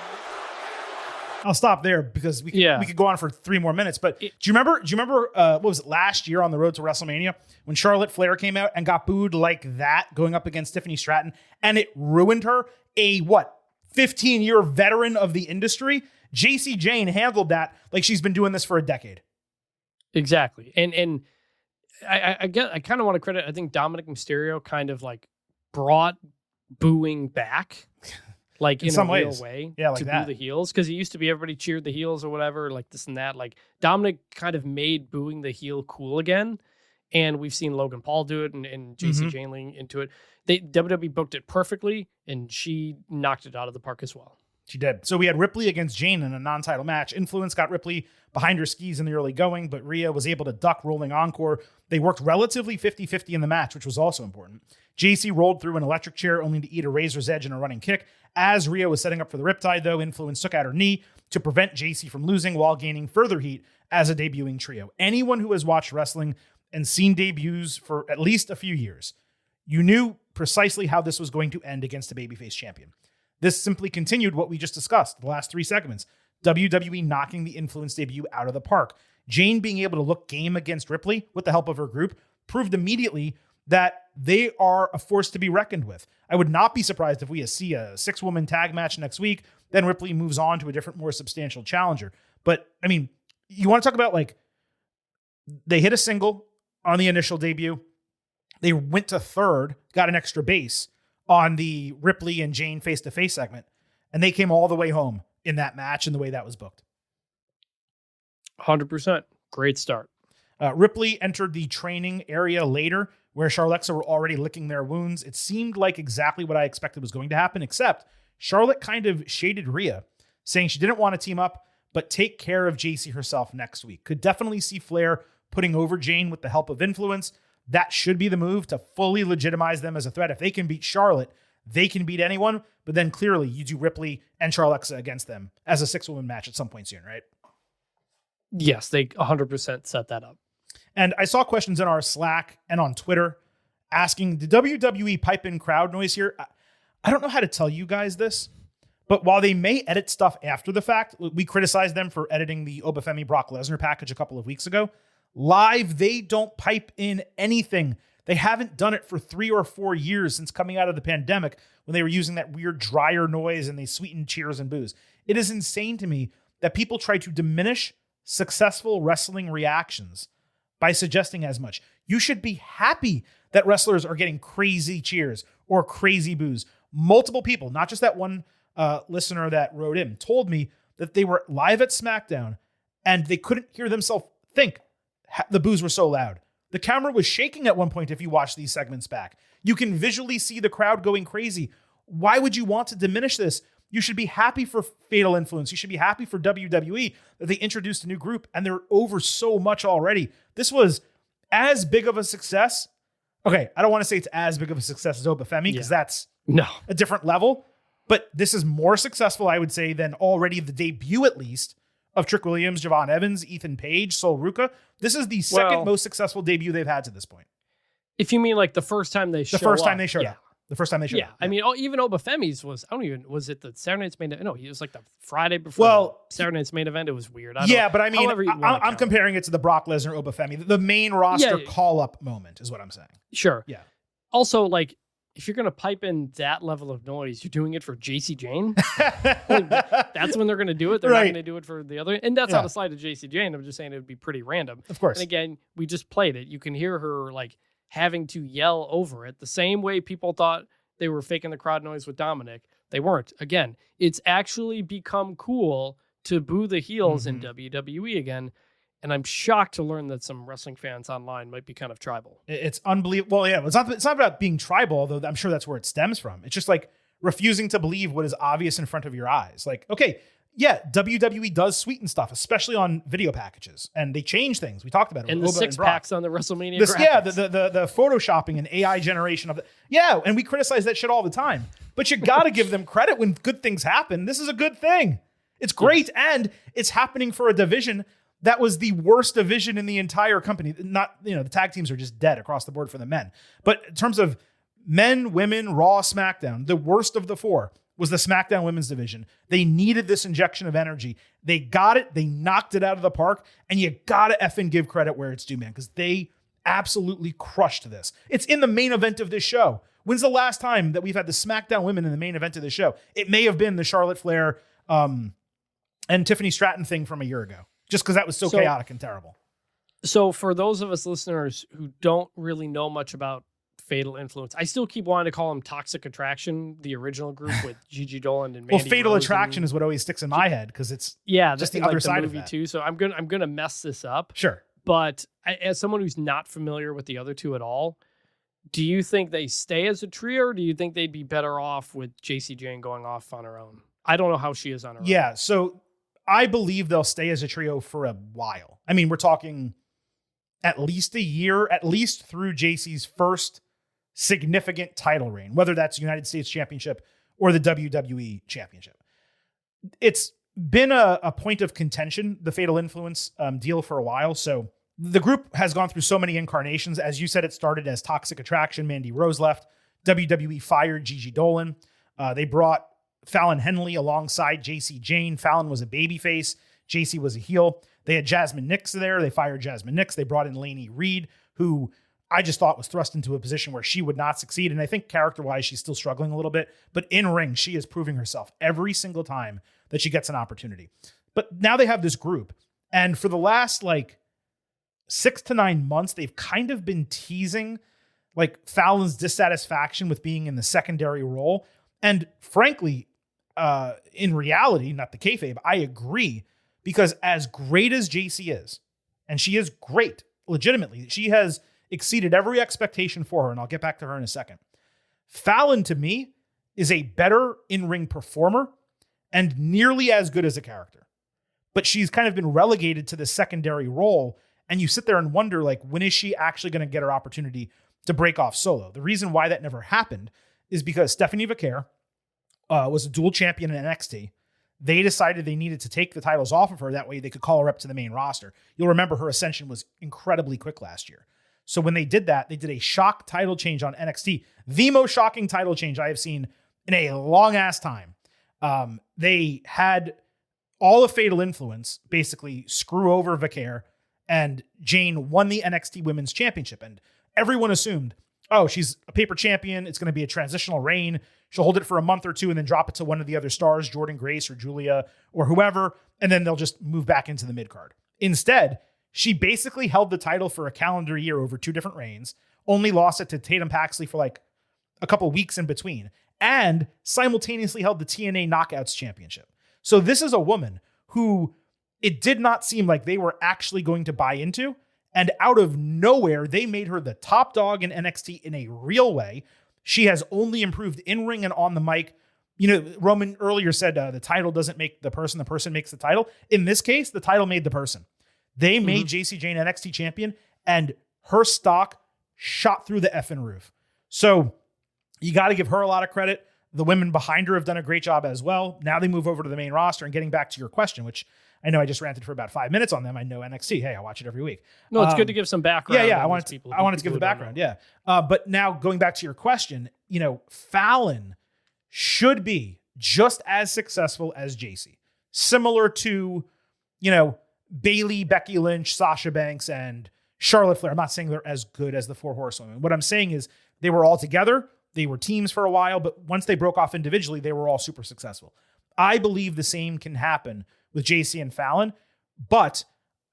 I'll stop there because we could go on for 3 more minutes. But do you remember what was it, last year on the road to WrestleMania when Charlotte Flair came out and got booed like that going up against Tiffany Stratton, and it ruined her? A 15-year veteran of the industry. JC Jane handled that like she's been doing this for a decade. Exactly. And I kind of want to credit, I think Dominic Mysterio kind of like brought booing back. Like in some a real ways. way like to that. boo the heels. Because it used to be everybody cheered the heels or whatever, like this and that. Like Dominic kind of made booing the heel cool again. And we've seen Logan Paul do it and JC Jane into it. WWE booked it perfectly and she knocked it out of the park as well. She did. So we had Ripley against Jane in a non-title match. Influence got Ripley behind her skis in the early going, but Rhea was able to duck rolling encore. They worked relatively 50-50 in the match, which was also important. JC rolled through an electric chair only to eat a razor's edge in a running kick. As Rhea was setting up for the Riptide, though, Influence took out her knee to prevent JC from losing while gaining further heat as a debuting trio. Anyone who has watched wrestling and seen debuts for at least a few years, you knew precisely how this was going to end against a babyface champion. This simply continued what we just discussed, the last 3 segments. WWE knocking the Influence debut out of the park. Jane being able to look game against Ripley with the help of her group proved immediately that they are a force to be reckoned with. I would not be surprised if we see a 6-woman tag match next week, then Ripley moves on to a different, more substantial challenger. But, I mean, you want to talk about, like, they hit a single on the initial debut. They went to third, got an extra base on the Ripley and Jane face-to-face segment, and they came all the way home in that match and the way that was booked. 100%. Great start. Ripley entered the training area later, where Charlotte were already licking their wounds. It seemed like exactly what I expected was going to happen, except Charlotte kind of shaded Rhea, saying she didn't want to team up, but take care of JC herself next week. Could definitely see Flair putting over Jane with the help of Influence. That should be the move to fully legitimize them as a threat. If they can beat Charlotte, they can beat anyone. But then clearly you do Ripley and Charlotte against them as a 6-woman match at some point soon, right? Yes, they 100% set that up. And I saw questions in our Slack and on Twitter asking, did WWE pipe in crowd noise here? I don't know how to tell you guys this, but while they may edit stuff after the fact, we criticized them for editing the Obafemi Brock Lesnar package a couple of weeks ago. Live, they don't pipe in anything. They haven't done it for 3 or 4 years since coming out of the pandemic when they were using that weird dryer noise and they sweetened cheers and boos. It is insane to me that people try to diminish successful wrestling reactions by suggesting as much. You should be happy that wrestlers are getting crazy cheers or crazy boos. Multiple people, not just that one listener that wrote in, told me that they were live at SmackDown and they couldn't hear themselves think. The boos were so loud. The camera was shaking at one point if you watch these segments back. You can visually see the crowd going crazy. Why would you want to diminish this? You should be happy for Fatal Influence. You should be happy for WWE that they introduced a new group and they're over so much already. This was as big of a success. Okay, I don't want to say it's as big of a success as Obafemi because that's a different level. But this is more successful, I would say, than already the debut, at least, of Trick Williams, Javon Evans, Ethan Page, Sol Ruka. This is the second most successful debut they've had to this point. If you mean like the first time they showed up. The first time they showed up. The first time they showed up. I mean, even Obafemi's was it the Saturday Night's main event? No, it was like the Friday before Saturday Night's main event. It was weird. But I mean, I'm comparing it to the Brock Lesnar Obafemi. The main roster call-up moment is what I'm saying. Sure. Yeah. Also, like, if you're going to pipe in that level of noise, you're doing it for JC Jane. That's when they're going to do it. They're not going to do it for the other. And that's not a slight of JC Jane. I'm just saying it would be pretty random. Of course. And again, we just played it. You can hear her like having to yell over it the same way people thought they were faking the crowd noise with Dominic. They weren't. Again, it's actually become cool to boo the heels in WWE again. And I'm shocked to learn that some wrestling fans online might be kind of tribal. It's unbelievable. Well, yeah, it's not about being tribal, although I'm sure that's where it stems from. It's just like refusing to believe what is obvious in front of your eyes. Like, okay, yeah, WWE does sweeten stuff, especially on video packages, and they change things. We talked about it. And the six packs on the WrestleMania graphics. Yeah, the photoshopping and AI generation of it. Yeah, and we criticize that shit all the time. But you got to give them credit when good things happen. This is a good thing. It's great, and it's happening for a division that was the worst division in the entire company. Not, the tag teams are just dead across the board for the men. But in terms of men, women, Raw, SmackDown, the worst of the 4 was the SmackDown women's division. They needed this injection of energy. They got it. They knocked it out of the park. And you got to effing give credit where it's due, man, because they absolutely crushed this. It's in the main event of this show. When's the last time that we've had the SmackDown women in the main event of this show? It may have been the Charlotte Flair and Tiffany Stratton thing from a year ago. Just because that was so chaotic and terrible. So for those of us listeners who don't really know much about Fatal Influence, I still keep wanting to call them Toxic Attraction, the original group with Gigi Dolan and Mandy Fatal Rose Attraction is what always sticks in my head because it's just the other side of that. Too. So I'm gonna mess this up. Sure. But as someone who's not familiar with the other two at all, do you think they stay as a trio, or do you think they'd be better off with JC Jane going off on her own? I don't know how she is on her own. Yeah, so I believe they'll stay as a trio for a while. I mean, we're talking at least a year, at least through JC's first significant title reign, whether that's United States Championship or the WWE Championship. It's been a point of contention, the Fatal Influence deal, for a while. So the group has gone through so many incarnations. As you said, it started as Toxic Attraction. Mandy Rose left. WWE fired Gigi Dolan. They brought Fallon Henley alongside JC Jane. Fallon was a babyface. JC was a heel. They had Jasmine Nix there. They fired Jasmine Nix. They brought in Lainey Reed, who I just thought was thrust into a position where she would not succeed. And I think character-wise, she's still struggling a little bit. But in ring, she is proving herself every single time that she gets an opportunity. But now they have this group. And for the last 6 to 9 months, they've kind of been teasing Fallon's dissatisfaction with being in the secondary role. And frankly, in reality, not the kayfabe, I agree, because as great as JC is, and she is great, legitimately, she has exceeded every expectation for her, and I'll get back to her in a second. Fallon, to me, is a better in-ring performer and nearly as good as a character. But she's kind of been relegated to the secondary role, and you sit there and wonder, when is she actually going to get her opportunity to break off solo? The reason why that never happened is because Stephanie Vaquer was a dual champion in NXT. They decided they needed to take the titles off of her. That way they could call her up to the main roster. You'll remember her ascension was incredibly quick last year. So when they did that, they did a shock title change on NXT. The most shocking title change I have seen in a long ass time. They had all of Fatal Influence basically screw over Vaquer, and Jane won the NXT Women's Championship. And everyone assumed, oh, she's a paper champion. It's going to be a transitional reign. She'll hold it for a month or two and then drop it to one of the other stars, Jordan Grace or Julia or whoever, and then they'll just move back into the mid-card. Instead, she basically held the title for a calendar year over 2 different reigns, only lost it to Tatum Paxley for a couple weeks in between, and simultaneously held the TNA Knockouts Championship. So this is a woman who it did not seem like they were actually going to buy into, and out of nowhere, they made her the top dog in NXT in a real way. She has only improved in ring and on the mic. Roman earlier said the title doesn't make the person makes the title. In this case, the title made the person. They made JC Jane NXT champion, and her stock shot through the effing roof. So you got to give her a lot of credit. The women behind her have done a great job as well. Now they move over to the main roster, and getting back to your question, which I know I just ranted for about 5 minutes on them. I know NXT. Hey, I watch it every week. No, it's good to give some background. Yeah. I wanted to give the background. Yeah. But now going back to your question, Fallon should be just as successful as JC, similar to, Bayley, Becky Lynch, Sasha Banks, and Charlotte Flair. I'm not saying they're as good as the 4 Horsewomen. What I'm saying is they were all together. They were teams for a while, but once they broke off individually, they were all super successful. I believe the same can happen with JC and Fallon, but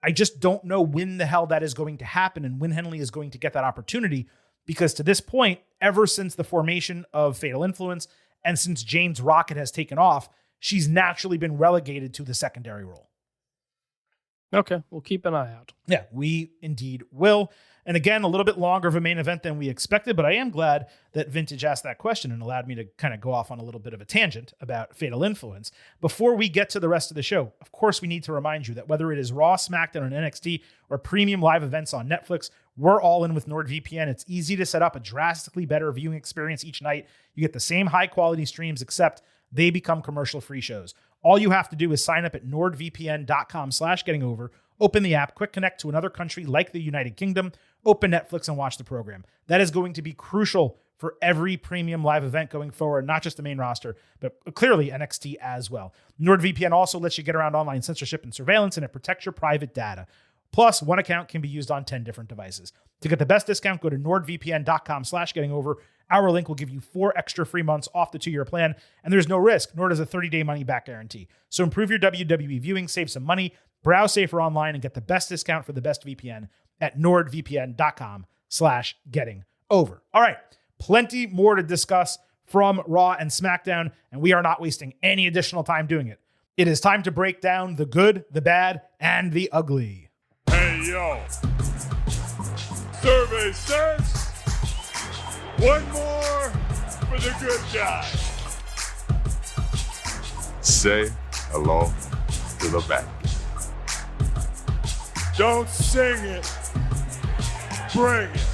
I just don't know when the hell that is going to happen and when Henley is going to get that opportunity, because to this point, ever since the formation of Fatal Influence and since Jane's rocket has taken off, she's naturally been relegated to the secondary role. Okay, we'll keep an eye out. Yeah, we indeed will. And again, a little bit longer of a main event than we expected, but I am glad that Vintage asked that question and allowed me to kind of go off on a little bit of a tangent about Fatal Influence. Before we get to the rest of the show, of course, we need to remind you that whether it is Raw, SmackDown, or NXT, or premium live events on Netflix, we're all in with NordVPN. It's easy to set up a drastically better viewing experience each night. You get the same high-quality streams, except they become commercial-free shows. All you have to do is sign up at nordvpn.com/gettingover, open the app, quick connect to another country like the United Kingdom, open Netflix and watch the program. That is going to be crucial for every premium live event going forward, not just the main roster, but clearly NXT as well. NordVPN also lets you get around online censorship and surveillance, and it protects your private data. Plus, one account can be used on 10 different devices. To get the best discount, go to nordvpn.com/gettingover. Our link will give you 4 extra free months off the 2-year plan, and there's no risk, nor does a 30-day money-back guarantee. So improve your WWE viewing, save some money, browse safer online, and get the best discount for the best VPN at nordvpn.com/gettingover. All right, plenty more to discuss from Raw and SmackDown, and we are not wasting any additional time doing it. It is time to break down the good, the bad, and the ugly. Hey, yo. Survey says 1 more for the good guy. say hello to the back. Don't sing it. Bring it.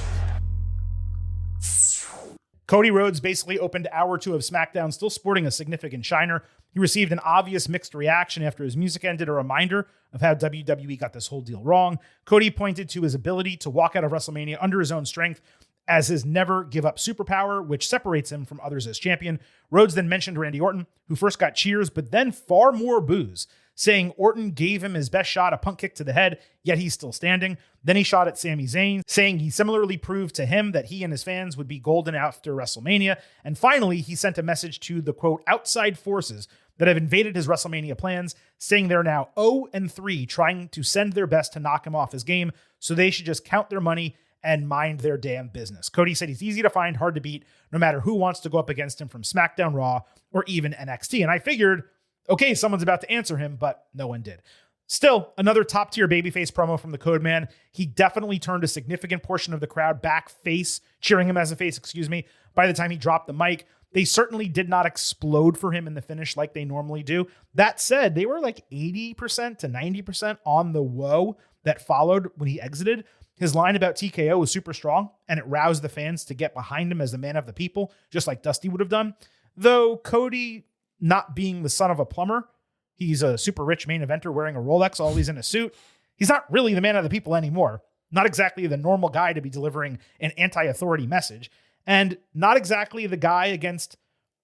Cody Rhodes basically opened hour 2 of SmackDown still sporting a significant shiner. He received an obvious mixed reaction after his music ended, a reminder of how WWE got this whole deal wrong. Cody pointed to his ability to walk out of WrestleMania under his own strength as his never give up superpower, which separates him from others as champion. Rhodes then mentioned Randy Orton, who first got cheers, but then far more boos, saying Orton gave him his best shot, a punt kick to the head, yet he's still standing. Then he shot at Sami Zayn, saying he similarly proved to him that he and his fans would be golden after WrestleMania. And finally, he sent a message to the, quote, outside forces that have invaded his WrestleMania plans, saying they're now 0-3, trying to send their best to knock him off his game, so they should just count their money and mind their damn business. Cody said he's easy to find, hard to beat, no matter who wants to go up against him from SmackDown, Raw, or even NXT. And I figured, okay, someone's about to answer him, but no one did. Still, another top-tier babyface promo from the Code Man. He definitely turned a significant portion of the crowd back face, cheering him as a face, by the time he dropped the mic. They certainly did not explode for him in the finish like they normally do. That said, they were like 80% to 90% on the woe that followed when he exited. His line about TKO was super strong, and it roused the fans to get behind him as the man of the people, just like Dusty would have done. Though Cody, not being the son of a plumber, he's a super rich main eventer wearing a Rolex, always in a suit. He's not really the man of the people anymore. Not exactly the normal guy to be delivering an anti-authority message, and not exactly the guy against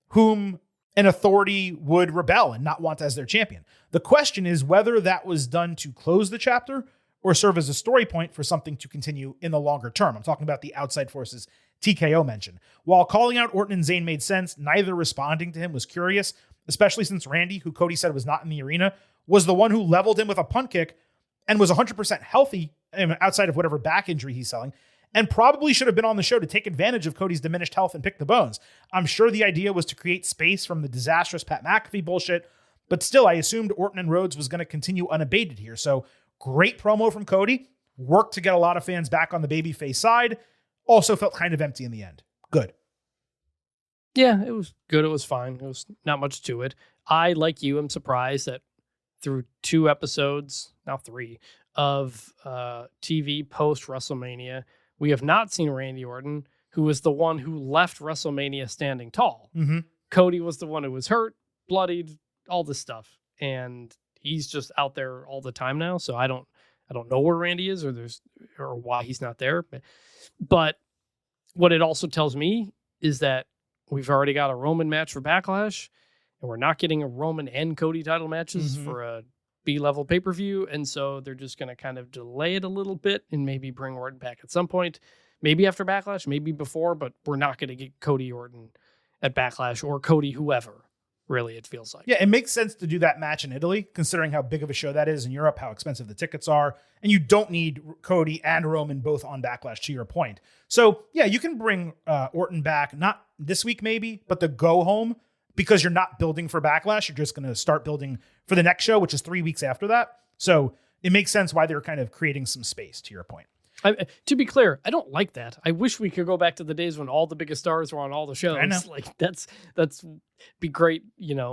whom an authority would rebel and not want as their champion. The question is whether that was done to close the chapter or serve as a story point for something to continue in the longer term. I'm talking about the outside forces TKO mentioned. While calling out Orton and Zayn made sense, neither responding to him was curious, especially since Randy, who Cody said was not in the arena, was the one who leveled him with a punt kick and was 100% healthy outside of whatever back injury he's selling, and probably should have been on the show to take advantage of Cody's diminished health and pick the bones. I'm sure the idea was to create space from the disastrous Pat McAfee bullshit, but still, I assumed Orton and Rhodes was going to continue unabated here. So great promo from Cody, worked to get a lot of fans back on the babyface side, also felt kind of empty in the end. Good. Yeah, it was good. It was fine. It was not much to it. I, like you, am surprised that through 2 episodes, now 3, of TV post-WrestleMania, we have not seen Randy Orton, who was the one who left WrestleMania standing tall. Mm-hmm. Cody was the one who was hurt, bloodied, all this stuff. And he's just out there all the time now. So I don't know where Randy is or why he's not there. But what it also tells me is that we've already got a Roman match for Backlash, and we're not getting a Roman and Cody title matches for a B-level pay-per-view. And so they're just going to kind of delay it a little bit and maybe bring Orton back at some point, maybe after Backlash, maybe before, but we're not going to get Cody Orton at Backlash or Cody whoever. Really, it feels like. Yeah, it makes sense to do that match in Italy, considering how big of a show that is in Europe, how expensive the tickets are, and you don't need Cody and Roman both on Backlash, to your point. So, yeah, you can bring Orton back, not this week maybe, but the go-home, because you're not building for Backlash. You're just going to start building for the next show, which is 3 weeks after that. So it makes sense why they're kind of creating some space, to your point. To be clear, I don't like that. I wish we could go back to the days when all the biggest stars were on all the shows. I know. Like that's be great,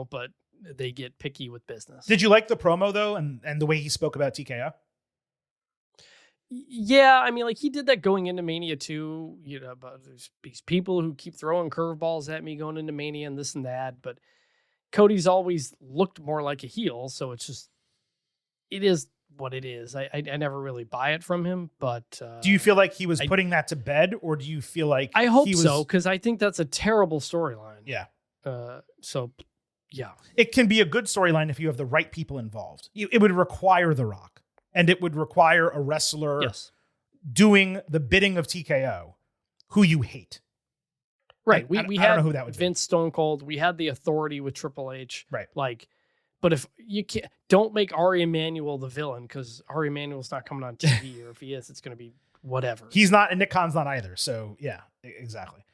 but they get picky with business. Did you like the promo though, and the way he spoke about TKO? Yeah, I mean, like he did that going into Mania too. About these people who keep throwing curveballs at me going into Mania and this and that. But Cody's always looked more like a heel, so it is what it is. I never really buy it from him, but do you feel like he was putting that to bed, or do you feel like I hope so, because I think that's a terrible storyline. Yeah. So yeah, it can be a good storyline if you have the right people involved. It would require The Rock, and it would require a wrestler doing the bidding of TKO, who you hate. Right. We I had don't know who that would Vince be. Stone Cold. We had the Authority with Triple H. Right. Like. But if you can't, don't make Ari Emanuel the villain, because Ari Emanuel's not coming on TV, or if he is, it's going to be whatever. He's not, and Nick Khan's not either. So yeah, exactly.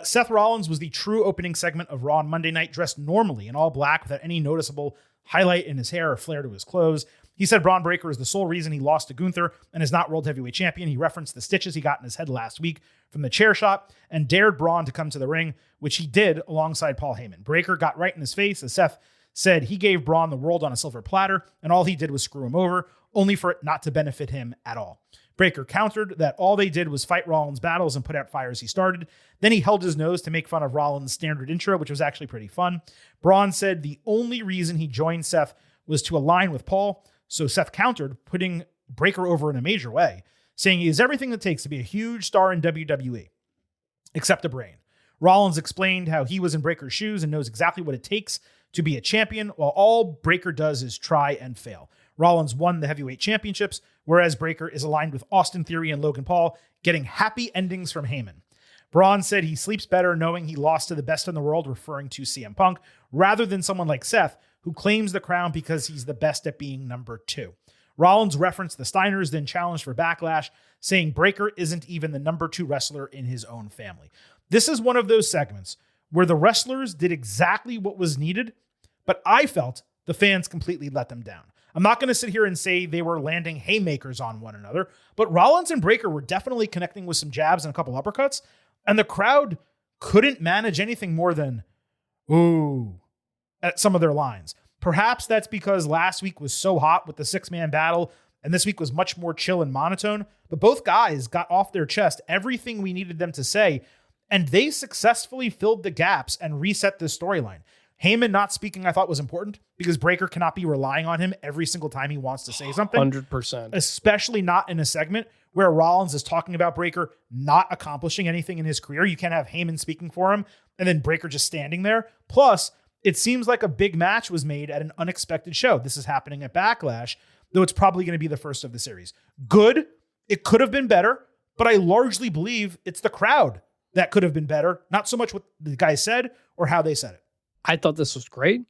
Seth Rollins was the true opening segment of Raw on Monday night, dressed normally in all black without any noticeable highlight in his hair or flare to his clothes. He said Braun Breaker is the sole reason he lost to Gunther and is not World Heavyweight Champion. He referenced the stitches he got in his head last week from the chair shot and dared Braun to come to the ring, which he did alongside Paul Heyman. Breaker got right in his face as Seth said he gave Braun the world on a silver platter, and all he did was screw him over, only for it not to benefit him at all. Breakker countered that all they did was fight Rollins' battles and put out fires he started. Then he held his nose to make fun of Rollins' standard intro, which was actually pretty fun. Braun said the only reason he joined Seth was to align with Paul, so Seth countered, putting Breakker over in a major way, saying he has everything it takes to be a huge star in WWE, except a brain. Rollins explained how he was in Breakker's shoes and knows exactly what it takes to be a champion, while all Breakker does is try and fail. Rollins won the heavyweight championships, whereas Breakker is aligned with Austin Theory and Logan Paul, getting happy endings from Heyman. Braun said he sleeps better knowing he lost to the best in the world, referring to CM Punk, rather than someone like Seth, who claims the crown because he's the best at being number 2. Rollins referenced the Steiners, then challenged for Backlash, saying Breakker isn't even the number 2 wrestler in his own family. This is one of those segments where the wrestlers did exactly what was needed, but I felt the fans completely let them down. I'm not going to sit here and say they were landing haymakers on one another, but Rollins and Breakker were definitely connecting with some jabs and a couple uppercuts, and the crowd couldn't manage anything more than, ooh, at some of their lines. Perhaps that's because last week was so hot with the 6-man battle, and this week was much more chill and monotone, but both guys got off their chest everything we needed them to say, and they successfully filled the gaps and reset this storyline. Heyman not speaking, I thought, was important because Breakker cannot be relying on him every single time he wants to say something. 100%. Especially not in a segment where Rollins is talking about Breakker not accomplishing anything in his career. You can't have Heyman speaking for him and then Breakker just standing there. Plus, it seems like a big match was made at an unexpected show. This is happening at Backlash, though it's probably going to be the first of the series. Good. It could have been better, but I largely believe it's the crowd that could have been better. Not so much what the guy said or how they said it. I thought this was great.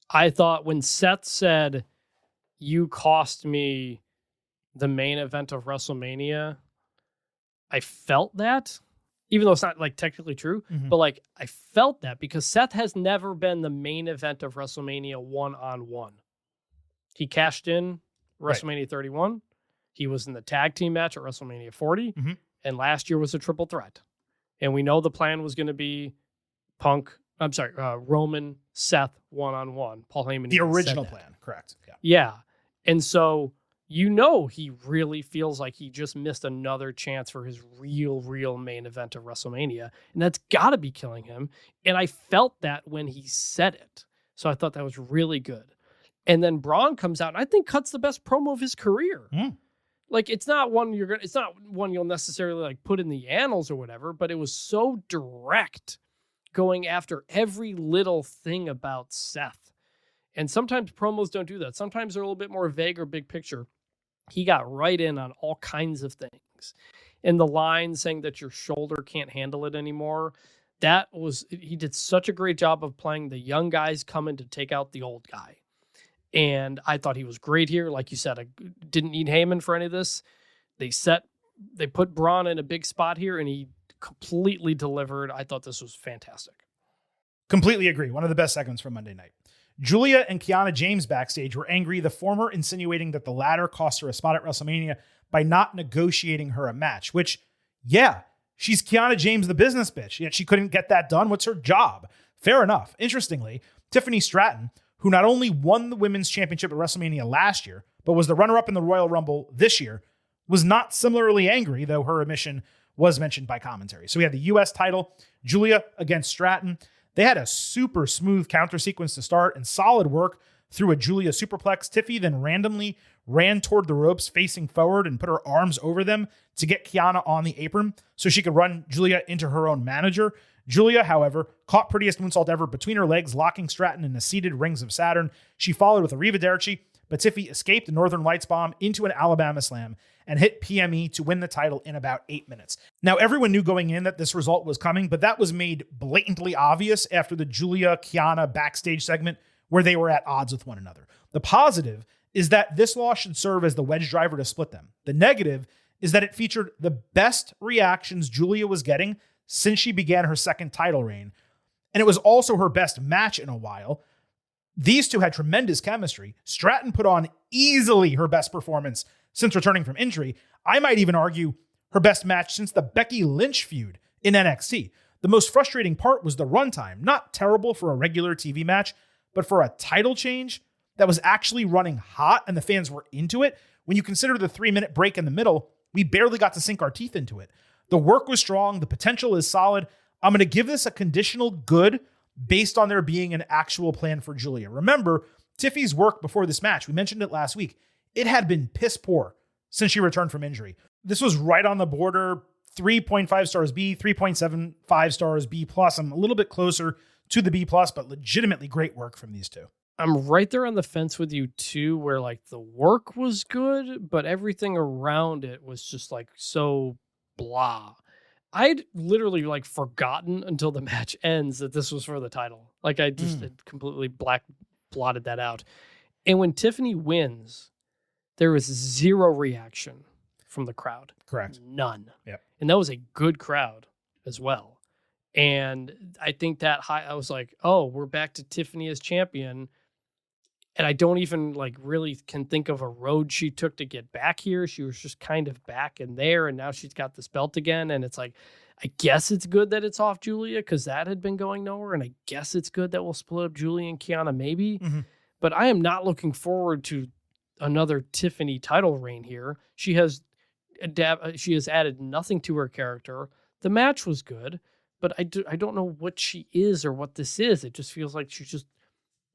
I thought when Seth said, "You cost me the main event of WrestleMania," I felt that, even though it's not like technically true, but like I felt that because Seth has never been the main event of WrestleMania one-on-one. He cashed in WrestleMania 31. He was in the tag team match at WrestleMania 40. And last year was a triple threat. And we know the plan was going to be Roman, Seth, one-on-one. Paul Heyman. The original plan, correct. Yeah. And so, he really feels like he just missed another chance for his real main event of WrestleMania. And that's got to be killing him. And I felt that when he said it. So I thought that was really good. And then Braun comes out and I think cuts the best promo of his career. Like it's not one you'll necessarily like put in the annals or whatever, but it was so direct, going after every little thing about Seth. And sometimes promos don't do that. Sometimes they're a little bit more vague or big picture. He got right in on all kinds of things. And the line saying that your shoulder can't handle it anymore, he did such a great job of playing the young guys coming to take out the old guy. And I thought he was great here. Like you said, I didn't need Heyman for any of this. They put Braun in a big spot here and he completely delivered. I thought this was fantastic. Completely agree. One of the best segments from Monday night. Julia and Kiana James backstage were angry, the former insinuating that the latter cost her a spot at WrestleMania by not negotiating her a match, which, yeah, she's Kiana James, the business bitch, yet she couldn't get that done. What's her job? Fair enough. Interestingly, Tiffany Stratton, who not only won the women's championship at WrestleMania last year, but was the runner-up in the Royal Rumble this year, was not similarly angry, though her omission was mentioned by commentary. So we had the U.S. title, Julia against Stratton. They had a super smooth counter sequence to start and solid work through a Julia superplex. Tiffy then randomly ran toward the ropes facing forward and put her arms over them to get Kiana on the apron so she could run Julia into her own manager. Julia, however, caught prettiest moonsault ever between her legs, locking Stratton in a seated Rings of Saturn. She followed with a Arrivederci, but Tiffy escaped a Northern Lights bomb into an Alabama Slam and hit PME to win the title in about 8 minutes. Now, everyone knew going in that this result was coming, but that was made blatantly obvious after the Julia-Kiana backstage segment where they were at odds with one another. The positive is that this loss should serve as the wedge driver to split them. The negative is that it featured the best reactions Julia was getting since she began her second title reign, and it was also her best match in a while. These two had tremendous chemistry. Stratton put on easily her best performance since returning from injury. I might even argue her best match since the Becky Lynch feud in NXT. The most frustrating part was the runtime. Not terrible for a regular TV match, But for a title change that was actually running hot and the fans were into it, when you consider the 3-minute break in the middle, we barely got to sink our teeth into it. The work was strong. The potential is solid. I'm going to give this a conditional good based on there being an actual plan for Julia. Remember, Tiffy's work before this match, we mentioned it last week, it had been piss poor since she returned from injury. This was right on the border, 3.5 stars B, 3.75 stars B+. I'm a little bit closer to the B+, but legitimately great work from these two. I'm right there on the fence with you too, where like the work was good, but everything around it was just like so blah. I'd literally like forgotten until the match ends that this was for the title. Like I just had completely blotted that out. And when Tiffany wins, there was zero reaction from the crowd. Correct. None. Yep. And that was a good crowd as well. And I think that I was like, oh, we're back to Tiffany as champion. And I don't even like really can think of a road she took to get back here. She was just kind of back in there, and now she's got this belt again. And it's like, I guess it's good that it's off Julia because that had been going nowhere. And I guess it's good that we'll split up Julia and Kiana maybe. Mm-hmm. But I am not looking forward to another Tiffany title reign here. She has added nothing to her character. The match was good, but I don't know what she is or what this is. It just feels like she's just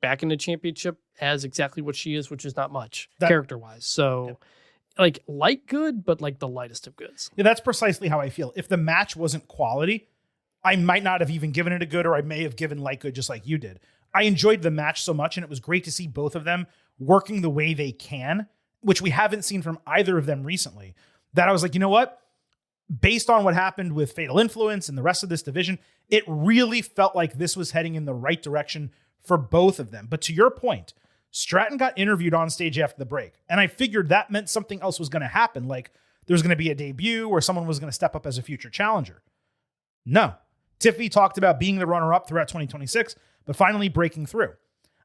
back in the championship as exactly what she is, which is not much character-wise. So, like, light good, but like the lightest of goods. Yeah, that's precisely how I feel. If the match wasn't quality, I might not have even given it a good, or I may have given light good just like you did. I enjoyed the match so much, and it was great to see both of them working the way they can, which we haven't seen from either of them recently, that I was like, you know what? Based on what happened with Fatal Influence and the rest of this division, it really felt like this was heading in the right direction for both of them. But to your point, Stratton got interviewed on stage after the break, and I figured that meant something else was going to happen, like there's going to be a debut or someone was going to step up as a future challenger. No. Tiffany talked about being the runner-up throughout 2026, but finally breaking through.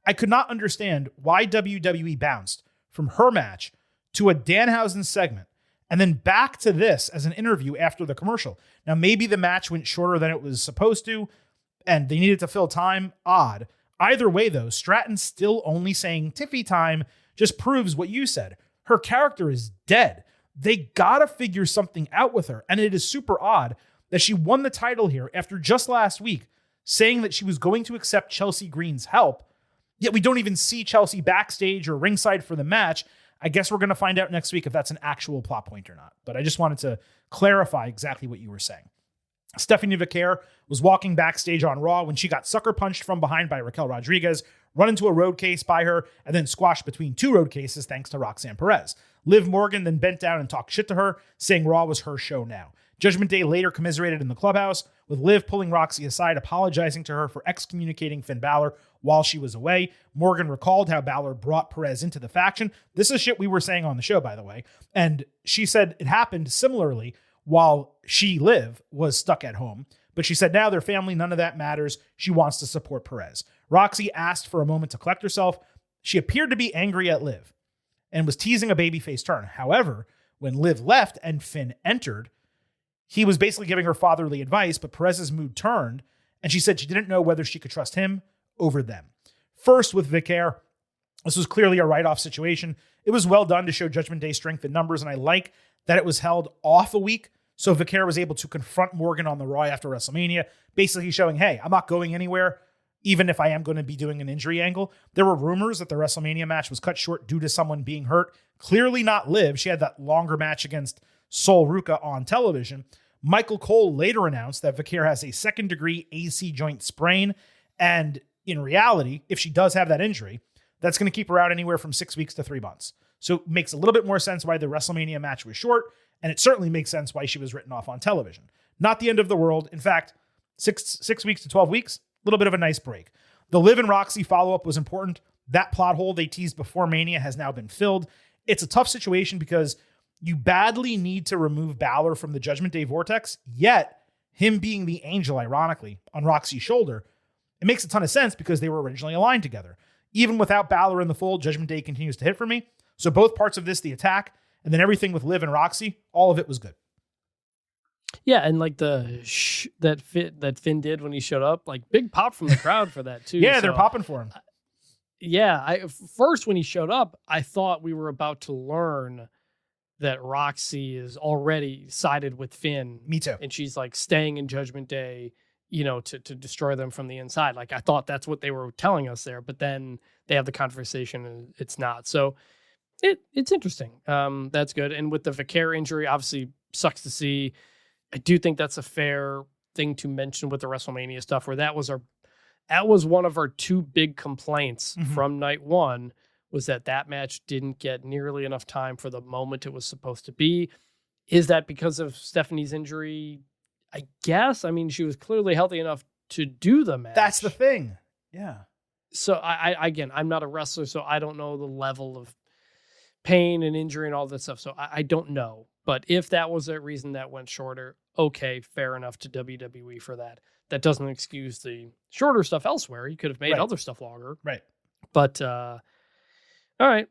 I could not understand why WWE bounced from her match to a Danhausen segment and then back to this as an interview after the commercial. Now, maybe the match went shorter than it was supposed to, and they needed to fill time. Odd. Either way, though, Stratton still only saying Tiffy time just proves what you said. Her character is dead. They gotta figure something out with her, and it is super odd that she won the title here after just last week saying that she was going to accept Chelsea Green's help, yet we don't even see Chelsea backstage or ringside for the match. I guess we're going to find out next week if that's an actual plot point or not, but I just wanted to clarify exactly what you were saying. Stephanie Vaquer was walking backstage on Raw when she got sucker punched from behind by Raquel Rodriguez, run into a road case by her, and then squashed between two road cases thanks to Roxanne Perez. Liv Morgan then bent down and talked shit to her, saying Raw was her show now. Judgment Day later commiserated in the clubhouse, with Liv pulling Roxy aside, apologizing to her for excommunicating Finn Balor while she was away. Morgan recalled how Balor brought Perez into the faction. This is shit we were saying on the show, by the way. And she said it happened similarly while she, Liv, was stuck at home. But she said now they're family, none of that matters. She wants to support Perez. Roxy asked for a moment to collect herself. She appeared to be angry at Liv and was teasing a babyface turn. However, when Liv left and Finn entered, he was basically giving her fatherly advice, but Perez's mood turned, and she said she didn't know whether she could trust him over them. First, with Vaquer, this was clearly a write-off situation. It was well done to show Judgment Day strength in numbers, and I like that it was held off a week, so Vaquer was able to confront Morgan on the Raw after WrestleMania, basically showing, hey, I'm not going anywhere, even if I am going to be doing an injury angle. There were rumors that the WrestleMania match was cut short due to someone being hurt. Clearly not Liv. She had that longer match against Sol Ruca on television. Michael Cole later announced that Vaquer has a second-degree AC joint sprain, and in reality, if she does have that injury, that's going to keep her out anywhere from 6 weeks to 3 months. So it makes a little bit more sense why the WrestleMania match was short, and it certainly makes sense why she was written off on television. Not the end of the world. In fact, 6 weeks to 12 weeks, a little bit of a nice break. The Liv and Roxy follow-up was important. That plot hole they teased before Mania has now been filled. It's a tough situation because you badly need to remove Balor from the Judgment Day vortex, yet him being the angel, ironically, on Roxy's shoulder, it makes a ton of sense because they were originally aligned together. Even without Balor in the fold, Judgment Day continues to hit for me. So both parts of this, the attack, and then everything with Liv and Roxy, all of it was good. Yeah, and like that Finn did when he showed up, like big pop from the crowd for that too. Yeah, so they're popping for him. Yeah, first when he showed up, I thought we were about to learn that Roxy is already sided with Finn. Me too. And she's like staying in Judgment Day, to destroy them from the inside. Like I thought that's what they were telling us there, but then they have the conversation and it's not. So it's interesting. That's good. And with the Vicaire injury, obviously sucks to see. I do think that's a fair thing to mention with the WrestleMania stuff, where that was one of our two big complaints from night one, was that match didn't get nearly enough time for the moment it was supposed to be. Is that because of Stephanie's injury? I guess. I mean, she was clearly healthy enough to do the match. That's the thing. Yeah. So again, I'm not a wrestler, so I don't know the level of pain and injury and all that stuff. So I don't know. But if that was a reason that went shorter, okay, fair enough to WWE for that. That doesn't excuse the shorter stuff elsewhere. You could have made other stuff longer. Right. But, all right.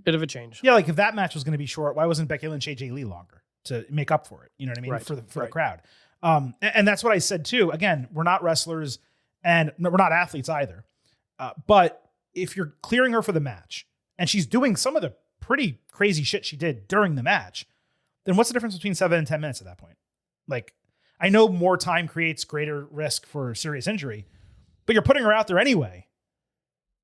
Bit of a change. Yeah, like if that match was going to be short, why wasn't Becky Lynch AJ Lee longer to make up for it? You know what I mean? Right. For the crowd. And that's what I said too. Again, we're not wrestlers and we're not athletes either. But if you're clearing her for the match and she's doing some of the pretty crazy shit she did during the match, then what's the difference between 7 and 10 minutes at that point? Like, I know more time creates greater risk for serious injury, but you're putting her out there anyway.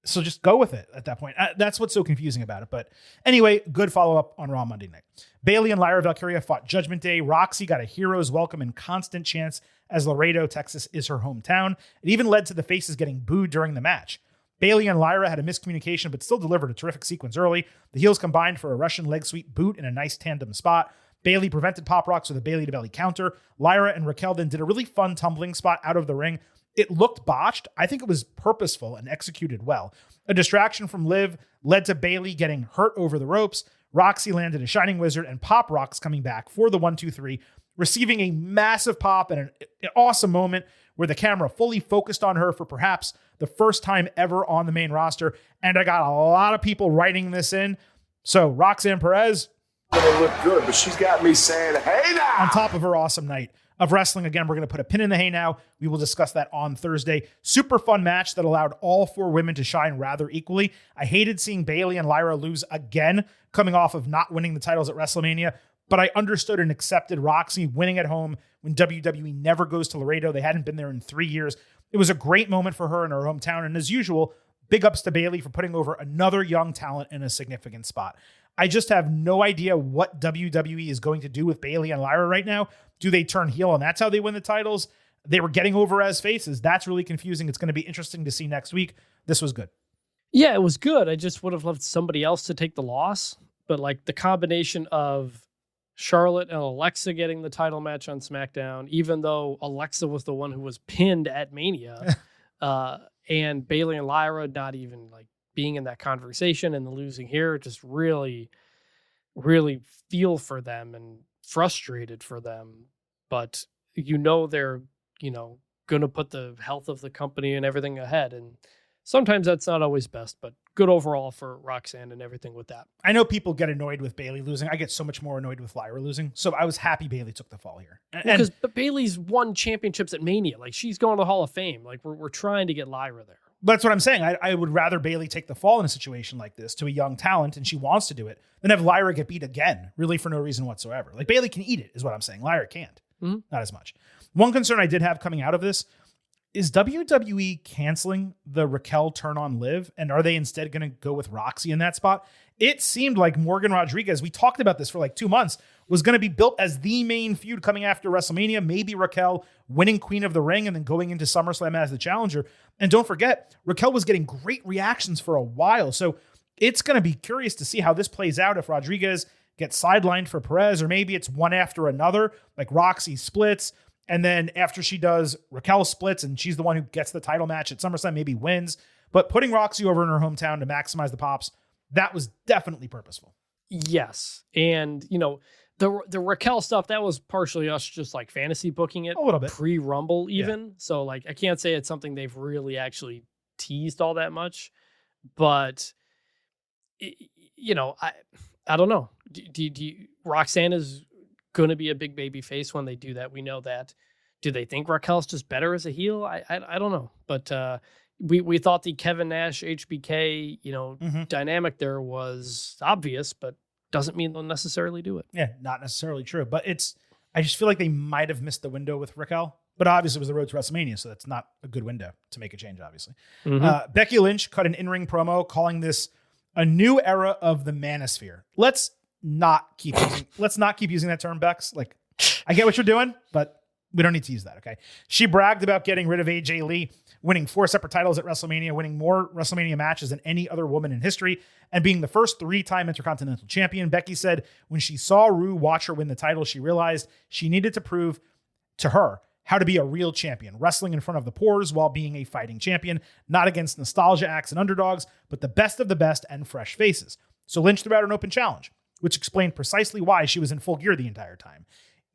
So just go with it at that point. That's what's so confusing about it. But anyway, good follow-up on Raw Monday night. Bayley and Lyra Valkyria fought Judgment Day. Roxy got a hero's welcome and constant chance as Laredo, Texas is her hometown. It even led to the faces getting booed during the match. Bayley and Lyra had a miscommunication, but still delivered a terrific sequence early. The heels combined for a Russian leg sweep boot in a nice tandem spot. Bayley prevented Pop Rocks with a Bayley to belly counter. Lyra and Raquel then did a really fun tumbling spot out of the ring. It looked botched. I think it was purposeful and executed well. A distraction from Liv led to Bayley getting hurt over the ropes. Roxy landed a Shining Wizard and Pop Rocks coming back for the 1-2-3, receiving a massive pop and an awesome moment where the camera fully focused on her for perhaps the first time ever on the main roster. And I got a lot of people writing this in. So Roxanne Perez, Gonna look good, but she's got me saying, hey now! on top of her awesome night of wrestling. Again, we're going to put a pin in the hay now. We will discuss that on Thursday. Super fun match that allowed all four women to shine rather equally. I hated seeing Bayley and Lyra lose again, coming off of not winning the titles at WrestleMania, but I understood and accepted Roxy winning at home when WWE never goes to Laredo. They hadn't been there in 3 years. It was a great moment for her in her hometown. And as usual, big ups to Bayley for putting over another young talent in a significant spot. I just have no idea what WWE is going to do with Bayley and Lyra right now. Do they turn heel and that's how they win the titles? They were getting over as faces. That's really confusing. It's going to be interesting to see next week. This was good. Yeah, it was good. I just would have loved somebody else to take the loss. But like the combination of Charlotte and Alexa getting the title match on SmackDown, even though Alexa was the one who was pinned at Mania, and Bayley and Lyra not even like being in that conversation and the losing here, just really, really feel for them and frustrated for them. But they're, going to put the health of the company and everything ahead. And sometimes that's not always best, but good overall for Roxanne and everything with that. I know people get annoyed with Bayley losing. I get so much more annoyed with Lyra losing. So I was happy Bayley took the fall here. Because Bayley's won championships at Mania. Like she's going to the Hall of Fame. Like we're trying to get Lyra there. That's what I'm saying. I would rather Bayley take the fall in a situation like this to a young talent, and she wants to do it, than have Lyra get beat again, really for no reason whatsoever. Like Bayley can eat it, is what I'm saying. Lyra can't. Mm-hmm. Not as much. One concern I did have coming out of this is WWE canceling the Raquel turn on Liv, and are they instead going to go with Roxy in that spot? It seemed like Morgan Rodriguez, we talked about this for like 2 months, was going to be built as the main feud coming after WrestleMania, maybe Raquel winning Queen of the Ring and then going into SummerSlam as the challenger. And don't forget, Raquel was getting great reactions for a while. So it's going to be curious to see how this plays out if Rodriguez gets sidelined for Perez, or maybe it's one after another, like Roxy splits. And then after she does, Raquel splits and she's the one who gets the title match at SummerSlam, maybe wins. But putting Roxy over in her hometown to maximize the pops, that was definitely purposeful. Yes. And, the Raquel stuff, that was partially us just like fantasy booking it A little bit. pre-Rumble even. Yeah. So like, I can't say it's something they've really actually teased all that much, but I don't know. Roxanne is going to be a big baby face when they do that. We know that. Do they think Raquel's just better as a heel? I don't know. But we thought the Kevin Nash HBK, dynamic there was obvious, but doesn't mean they'll necessarily do it. Yeah, not necessarily true. But I just feel like they might have missed the window with Raquel. But obviously it was the road to WrestleMania, so that's not a good window to make a change, obviously. Becky Lynch cut an in-ring promo calling this a new era of the manosphere. Let's not keep using that term, Bex. Like, I get what you're doing, but we don't need to use that, okay? She bragged about getting rid of AJ Lee, winning 4 separate titles at WrestleMania, winning more WrestleMania matches than any other woman in history, and being the first 3-time Intercontinental Champion. Becky said when she saw Rue watch her win the title, she realized she needed to prove to her how to be a real champion, wrestling in front of the pores while being a fighting champion, not against nostalgia acts and underdogs, but the best of the best and fresh faces. So Lynch threw out an open challenge, which explained precisely why she was in full gear the entire time.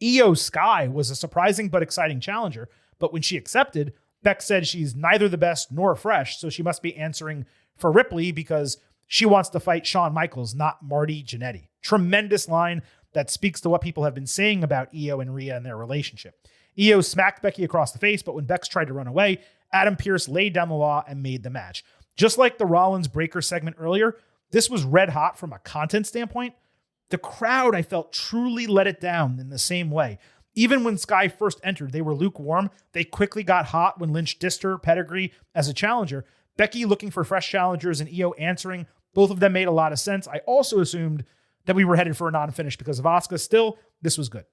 IYO SKY was a surprising but exciting challenger, but when she accepted, Beck said she's neither the best nor fresh, so she must be answering for Ripley because she wants to fight Shawn Michaels, not Marty Jannetty. Tremendous line that speaks to what people have been saying about IYO and Rhea and their relationship. IYO smacked Becky across the face, but when Bex tried to run away, Adam Pearce laid down the law and made the match. Just like the Rollins Breaker segment earlier, this was red hot from a content standpoint. The crowd, I felt, truly let it down in the same way. Even when Sky first entered, they were lukewarm. They quickly got hot when Lynch dissed her pedigree as a challenger. Becky looking for fresh challengers and IYO answering. Both of them made a lot of sense. I also assumed that we were headed for a non-finish because of Asuka. Still, this was good.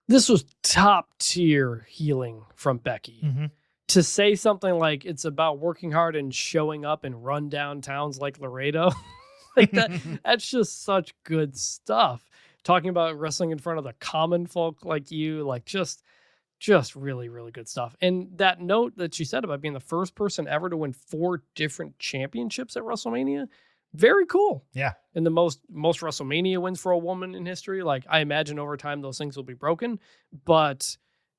This was top tier healing from Becky. To say something like it's about working hard and showing up in rundown towns like Laredo, like that's just such good stuff. Talking about wrestling in front of the common folk like you, like just really, really good stuff. And that note that she said about being the first person ever to win 4 different championships at WrestleMania, very cool. Yeah. And the most WrestleMania wins for a woman in history. Like, I imagine over time those things will be broken, but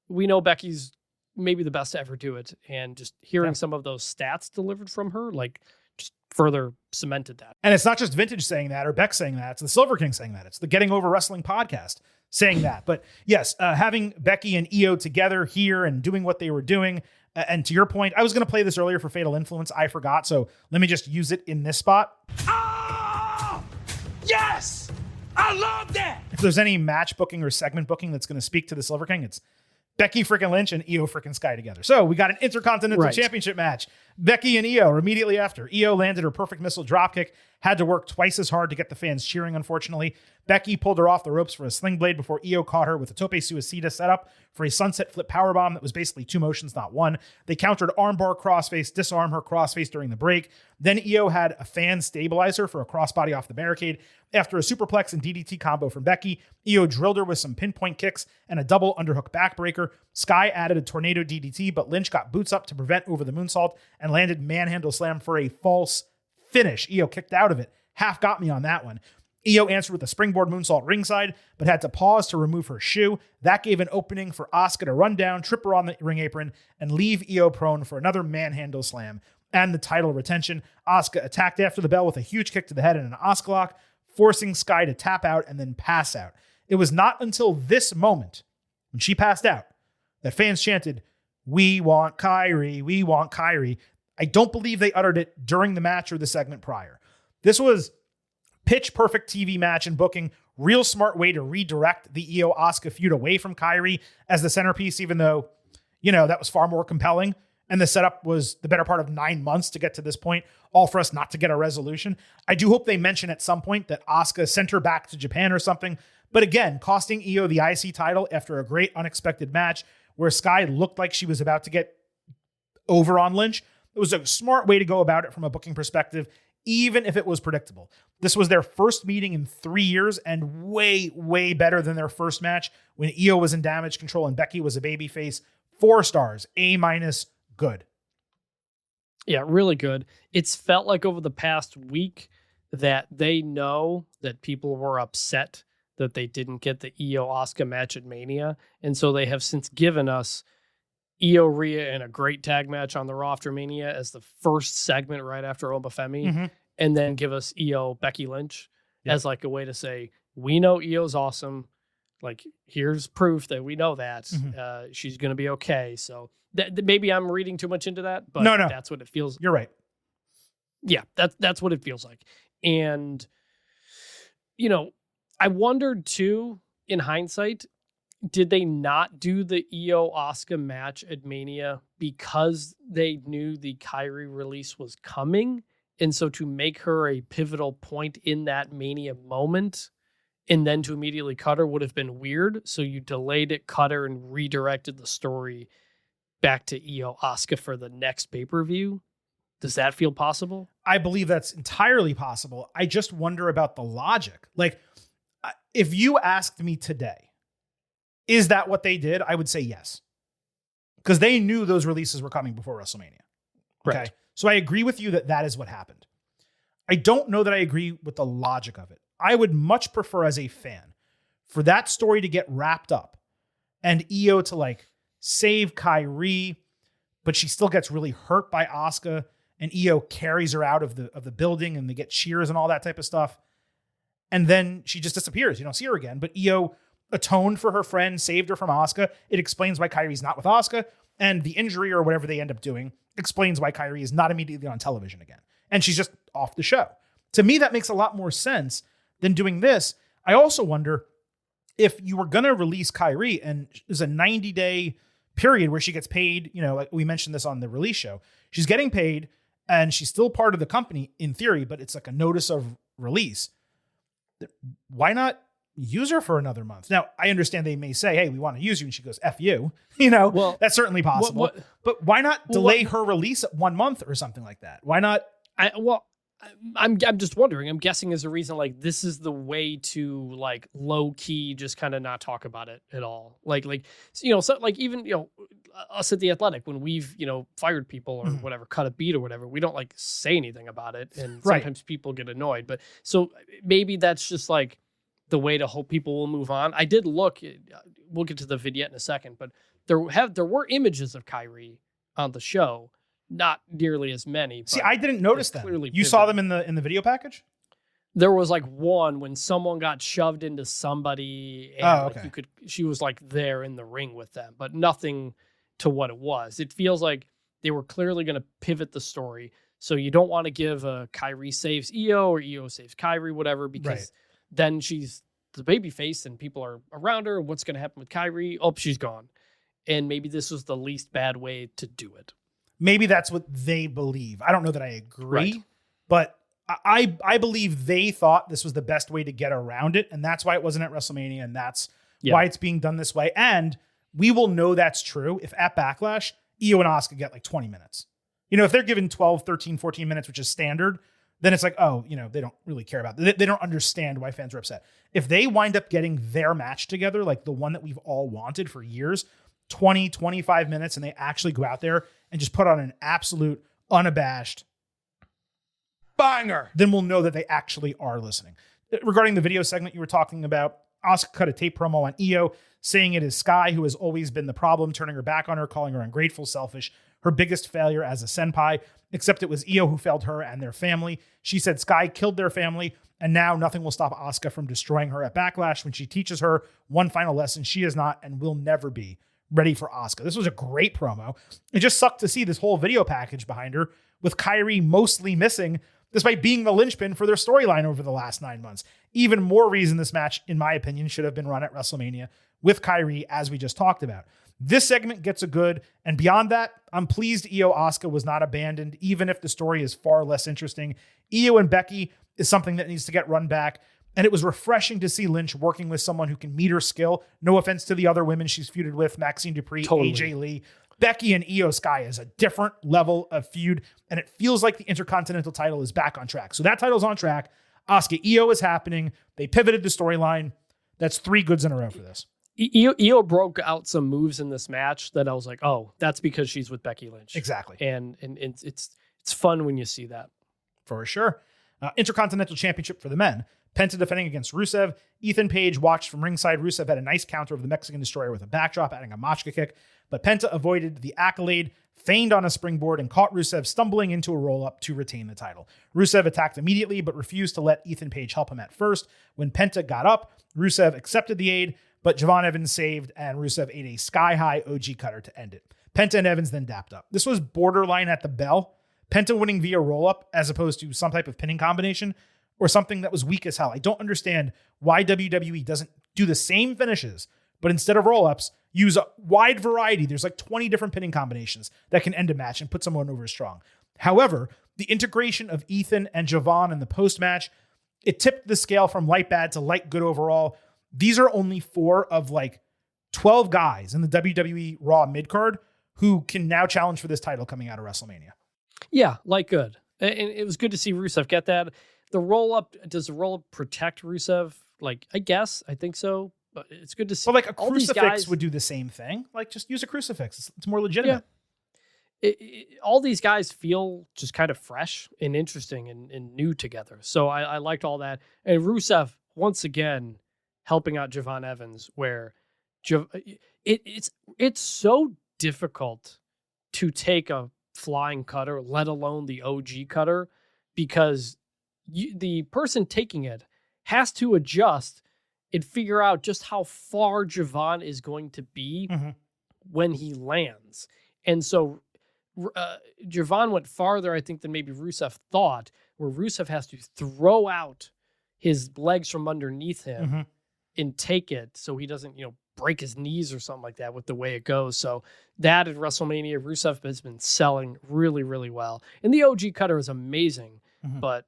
we know Becky's maybe the best to ever do it. And just hearing some of those stats delivered from her, like, just further cemented that. And it's not just Vintage saying that or Beck saying that. It's the Silver King saying that. It's the Getting Over Wrestling podcast saying that. But yes, having Becky and IYO together here and doing what they were doing. And to your point, I was going to play this earlier for Fatal Influence. I forgot. So let me just use it in this spot. Oh, yes! I love that! If there's any match booking or segment booking that's going to speak to the Silver King, it's Becky freaking Lynch and IYO freaking Sky together. So we got an Intercontinental Championship match. Becky and IYO immediately after. IYO landed her perfect missile dropkick, had to work twice as hard to get the fans cheering, unfortunately. Becky pulled her off the ropes for a sling blade before IYO caught her with a tope suicida setup for a sunset flip powerbomb that was basically 2 motions, not 1. They countered armbar crossface, disarm her crossface during the break. Then IYO had a fan stabilizer for a crossbody off the barricade. After a superplex and DDT combo from Becky, IYO drilled her with some pinpoint kicks and a double underhook backbreaker. Sky added a tornado DDT, but Lynch got boots up to prevent over the moonsault and landed manhandle slam for a false finish. IYO kicked out of it. Half got me on that one. IYO answered with a springboard moonsault ringside, but had to pause to remove her shoe. That gave an opening for Asuka to run down, trip her on the ring apron, and leave IYO prone for another manhandle slam and the title retention. Asuka attacked after the bell with a huge kick to the head and an Asuka lock, forcing Sky to tap out and then pass out. It was not until this moment, when she passed out, that fans chanted, "We want Kyrie, we want Kyrie." I don't believe they uttered it during the match or the segment prior. This was pitch perfect TV match and booking. Real smart way to redirect the IYO Asuka feud away from Kyrie as the centerpiece, even though, that was far more compelling. And the setup was the better part of 9 months to get to this point, all for us not to get a resolution. I do hope they mention at some point that Asuka sent her back to Japan or something. But again, costing IYO the IC title after a great unexpected match where Sky looked like she was about to get over on Lynch. It was a smart way to go about it from a booking perspective, even if it was predictable. This was their first meeting in 3 years and way, way better than their first match when IYO was in Damage Control and Becky was a babyface. 4 stars, A-, good. Yeah, really good. It's felt like over the past week that they know that people were upset that they didn't get the IYO Asuka match at Mania. And so they have since given us IYO Rhea in a great tag match on the Raw after Mania as the first segment right after Obafemi, and then give us IYO Becky Lynch as like a way to say, we know IYO's awesome. Like, here's proof that we know that she's going to be okay. So maybe I'm reading too much into that, but no, that's what it feels. You're right. Yeah, that's what it feels like. And, I wondered too, in hindsight, did they not do the IYO SKY match at Mania because they knew the Kairi release was coming? And so to make her a pivotal point in that Mania moment and then to immediately cut her would have been weird. So you delayed it, cut her, and redirected the story back to IYO SKY for the next pay-per-view. Does that feel possible? I believe that's entirely possible. I just wonder about the logic. Like, if you asked me today, is that what they did? I would say yes. Because they knew those releases were coming before WrestleMania. Okay. Right. So I agree with you that that is what happened. I don't know that I agree with the logic of it. I would much prefer as a fan for that story to get wrapped up and IYO to like save Kairi, but she still gets really hurt by Asuka and IYO carries her out of the building and they get cheers and all that type of stuff. And then she just disappears. You don't see her again, but IYO atoned for her friend, saved her from Asuka. It explains why Kairi's not with Asuka, and the injury or whatever they end up doing explains why Kairi is not immediately on television again. And she's just off the show. To me, that makes a lot more sense than doing this. I also wonder if you were going to release Kairi and there's a 90-day period where she gets paid, like we mentioned this on the release show. She's getting paid and she's still part of the company in theory, but it's like a notice of release. Why not use her for another month? Now, I understand they may say, hey, we want to use you. And she goes, F you. Well, that's certainly possible. But why not delay her release 1 month or something like that? Why not? I'm just wondering. I'm guessing as a reason like this is the way to like low key just kind of not talk about it at all. So like even us at the Athletic when we've fired people or whatever, cut a beat or whatever, we don't like say anything about it, and sometimes people get annoyed. But so maybe that's just like the way to hope people will move on. I did look. We'll get to the vignette in a second, but there were images of Kairi on the show. Not nearly as many. See, I didn't notice them. You saw them in the video package? There was like one when someone got shoved into somebody and she was like there in the ring with them, but nothing to what it was. It feels like they were clearly going to pivot the story. So you don't want to give a Kairi saves IYO or IYO saves Kairi, whatever, because then she's the baby face and people are around her. What's going to happen with Kairi? Oh, she's gone. And maybe this was the least bad way to do it. Maybe that's what they believe. I don't know that I agree, but I believe they thought this was the best way to get around it. And that's why it wasn't at WrestleMania. And that's why it's being done this way. And we will know that's true if at Backlash, IYO and Asuka get like 20 minutes. If they're given 12, 13, 14 minutes, which is standard, then it's like, they don't really care about it. They don't understand why fans are upset. If they wind up getting their match together, like the one that we've all wanted for years, 20, 25 minutes, and they actually go out there and just put on an absolute unabashed banger, then we'll know that they actually are listening. Regarding the video segment you were talking about, Asuka cut a tape promo on IYO saying it is Sky who has always been the problem, turning her back on her, calling her ungrateful, selfish, her biggest failure as a senpai, except it was IYO who failed her and their family. She said Sky killed their family, and now nothing will stop Asuka from destroying her at Backlash when she teaches her one final lesson she is not and will never be ready for Asuka. This was a great promo. It just sucked to see this whole video package behind her with Kairi mostly missing, despite being the linchpin for their storyline over the last 9 months. Even more reason this match, in my opinion, should have been run at WrestleMania with Kairi, as we just talked about. This segment gets a good, and beyond that, I'm pleased IYO Asuka was not abandoned, even if the story is far less interesting. IYO and Becky is something that needs to get run back. And it was refreshing to see Lynch working with someone who can meet her skill. No offense to the other women she's feuded with, Maxine Dupree, AJ Lee. Becky and IYO SKY is a different level of feud, and it feels like the Intercontinental title is back on track. So that title's on track. Asuka IYO is happening. They pivoted the storyline. That's 3 goods in a row for this. IYO broke out some moves in this match that I was like, oh, that's because she's with Becky Lynch. Exactly. And it's fun when you see that. For sure. Intercontinental Championship for the men. Penta defending against Rusev. Ethan Page watched from ringside. Rusev had a nice counter of the Mexican Destroyer with a backdrop, adding a Machka kick. But Penta avoided the accolade, feigned on a springboard, and caught Rusev stumbling into a roll-up to retain the title. Rusev attacked immediately, but refused to let Ethan Page help him at first. When Penta got up, Rusev accepted the aid, but Javon Evans saved, and Rusev ate a sky-high OG cutter to end it. Penta and Evans then dapped up. This was borderline at the bell. Penta winning via roll-up as opposed to some type of pinning combination or something that was weak as hell. I don't understand why WWE doesn't do the same finishes, but instead of roll-ups, use a wide variety. There's like 20 different pinning combinations that can end a match and put someone over strong. However, the integration of Ethan and Javon in the post-match, it tipped the scale from light bad to light good overall. These are only 4 of like 12 guys in the WWE Raw mid-card who can now challenge for this title coming out of WrestleMania. Yeah, like good. And it was good to see Rusev get that. The roll-up, does the roll-up protect Rusev? Like, I think so. But it's good to see. But like a all these crucifix guys, would do the same thing. Like, just use a crucifix. It's more legitimate. Yeah. All these guys feel just kind of fresh and interesting and new together. So I liked all that. And Rusev, once again, helping out Javon Evans, where it's so difficult to take a flying cutter, let alone the OG cutter, because the person taking it has to adjust and figure out just how far Javon is going to be when he lands. And so Javon went farther, I think, than maybe Rusev thought, where Rusev has to throw out his legs from underneath him and take it so he doesn't, break his knees or something like that with the way it goes. So that at WrestleMania, Rusev has been selling really, really well. And the OG cutter is amazing, but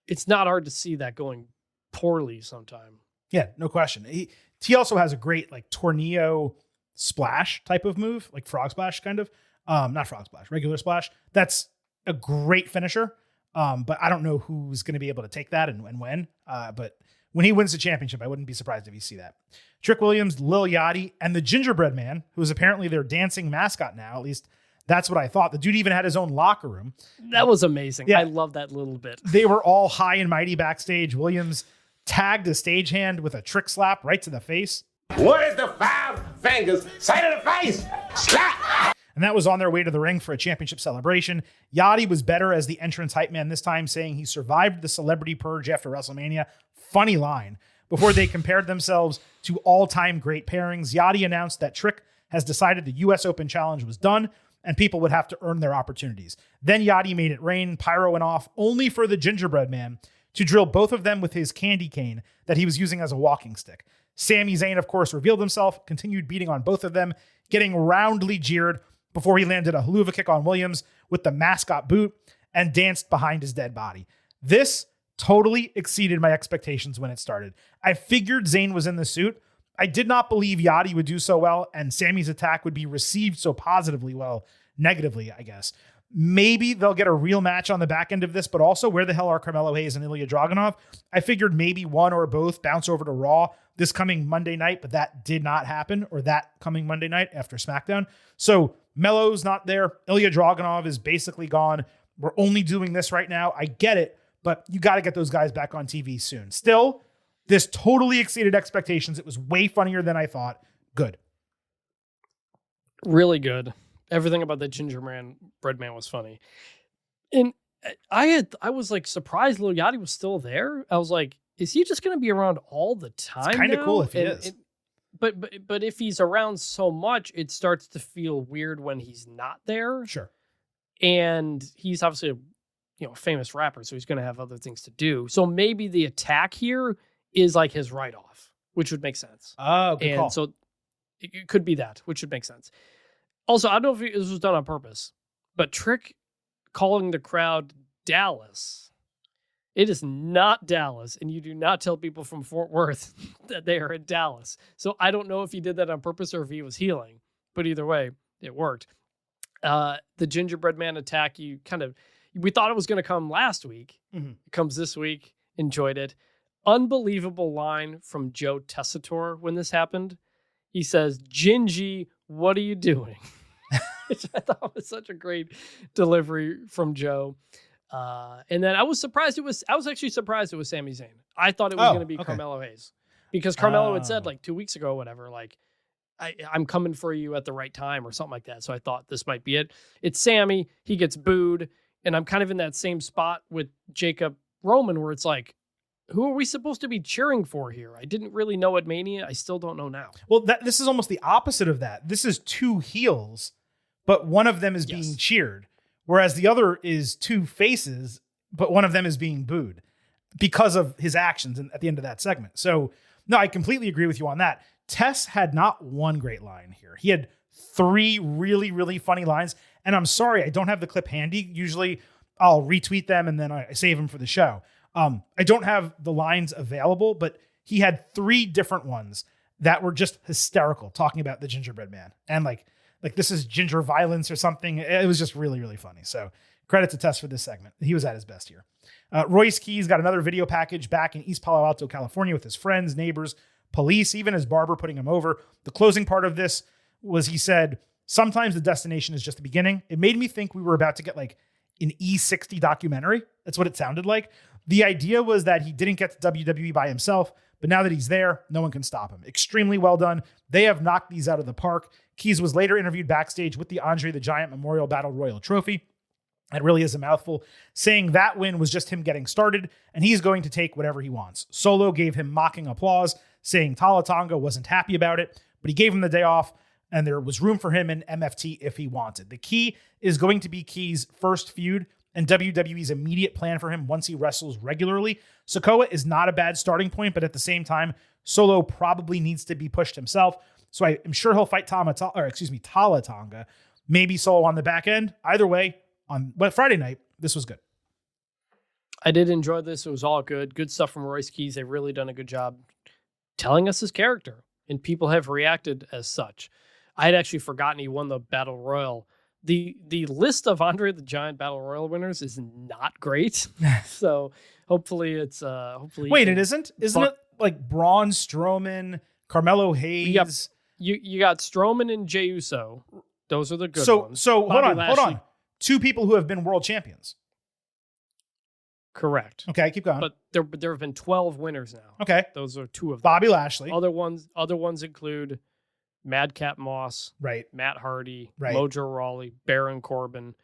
it's not hard to see that going poorly sometime. Yeah, no question. He also has a great like tornado splash type of move, like frog splash kind of. Not frog splash, regular splash. That's a great finisher. But I don't know who's going to be able to take that and when. But when he wins the championship, I wouldn't be surprised if you see that. Trick Williams, Lil Yachty, and the Gingerbread Man, who is apparently their dancing mascot now. At least that's what I thought. The dude even had his own locker room. That was amazing. Yeah. I love that little bit. They were all high and mighty backstage. Williams tagged a stagehand with a trick slap right to the face. What is the 5 fingers say to the face? Slap! And that was on their way to the ring for a championship celebration. Yachty was better as the entrance hype man this time, saying he survived the celebrity purge after WrestleMania. Funny line. Before they compared themselves to all-time great pairings, Yachty announced that Trick has decided the U.S. Open Challenge was done and people would have to earn their opportunities. Then Yachty made it rain, pyro went off, only for the Gingerbread Man to drill both of them with his candy cane that he was using as a walking stick. Sami Zayn, of course, revealed himself, continued beating on both of them, getting roundly jeered before he landed a haluva kick on Williams with the mascot boot and danced behind his dead body. This totally exceeded my expectations when it started. I figured Zayn was in the suit. I did not believe Yachty would do so well and Sami's attack would be received so positively, well, negatively, I guess. Maybe they'll get a real match on the back end of this, but also where the hell are Carmelo Hayes and Ilya Dragunov? I figured maybe one or both bounce over to Raw this coming Monday night, but that did not happen, or that coming Monday night after SmackDown. So Melo's not there. Ilya Dragunov is basically gone. We're only doing this right now. I get it, but you got to get those guys back on TV soon. Still, this totally exceeded expectations. It was way funnier than I thought. Good. Really good. Everything about the Gingerbread Man was funny. And I was like surprised Lil Yachty was still there. I was like, is he just going to be around all the time? It's kind of cool if he is. But if he's around so much, it starts to feel weird when he's not there. Sure. And he's obviously a famous rapper, so he's going to have other things to do. So maybe the attack here is like his write-off, which would make sense. Oh, good call. So it could be that, which would make sense. Also, I don't know if this was done on purpose, but Trick calling the crowd Dallas. It is not Dallas, and you do not tell people from Fort Worth that they are in Dallas. So I don't know if he did that on purpose or if he was healing, but either way, it worked. The Gingerbread Man attack, we thought it was going to come last week. Mm-hmm. It comes this week. Enjoyed it. Unbelievable line from Joe Tessitore when this happened. He says, "Gingy, what are you doing?" Which I thought was such a great delivery from Joe. And then I was actually surprised it was Sami Zayn. I thought it was going to be Carmelo Hayes, because Carmelo had said like 2 weeks ago, or whatever, like, I'm coming for you at the right time or something like that. So I thought this might be it. It's Sami. He gets booed. And I'm kind of in that same spot with Jacob Roman, where it's like, who are we supposed to be cheering for here? I didn't really know at Mania. I still don't know now. Well, this is almost the opposite of that. This is two heels, but one of them is being cheered, whereas the other is two faces, but one of them is being booed because of his actions at the end of that segment. So, no, I completely agree with you on that. Tess had not one great line here. He had 3 really, really funny lines. And I'm sorry, I don't have the clip handy. Usually I'll retweet them and then I save them for the show. I don't have the lines available, but he had 3 different ones that were just hysterical, talking about the gingerbread man. And like this is ginger violence or something. It was just really, really funny. So credit to Tess for this segment. He was at his best here. Royce Keys got another video package back in East Palo Alto, California with his friends, neighbors, police, even his barber putting him over. The closing part of this was he said, sometimes the destination is just the beginning. It made me think we were about to get like an E60 documentary. That's what it sounded like. The idea was that he didn't get to WWE by himself, but now that he's there, no one can stop him. Extremely well done. They have knocked these out of the park. Keys was later interviewed backstage with the Andre the Giant Memorial Battle Royal trophy. That really is a mouthful, saying that win was just him getting started and he's going to take whatever he wants. Solo gave him mocking applause, saying Tala Tonga wasn't happy about it, but he gave him the day off and there was room for him in MFT if he wanted. The key is going to be Keys' first feud and WWE's immediate plan for him once he wrestles regularly. Sikoa is not a bad starting point, but at the same time, Solo probably needs to be pushed himself. So I am sure he'll fight Tala Tonga, maybe Solo on the back end. Either way, on Friday night, this was good. I did enjoy this. It was all good. Good stuff from Royce Keys. They've really done a good job telling us his character, and people have reacted as such. I had actually forgotten he won the Battle Royal. The list of Andre the Giant Battle Royal winners is not great. So hopefully it's Wait, it isn't? Isn't it like Braun Strowman, Carmelo Hayes? You got Strowman and Jey Uso. Those are the good ones. So hold on. 2 people who have been world champions. Correct. Okay, keep going. But there have been 12 winners now. Okay. Those are 2 of them. Bobby Lashley. Other ones include Madcap Moss, right? Matt Hardy, right? Mojo Rawley, Baron Corbin,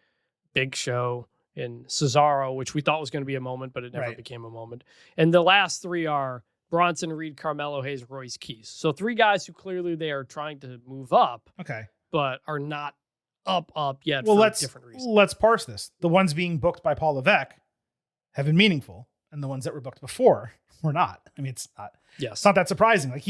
Big Show, and Cesaro, which we thought was going to be a moment, but it never became a moment. And the last 3 are Bronson Reed, Carmelo Hayes, Royce Keys. So 3 guys who clearly they are trying to move up, but are not up yet for different reasons. Let's parse this. The ones being booked by Paul Levesque have been meaningful, and the ones that were booked before were not. I mean, it's not that surprising. Like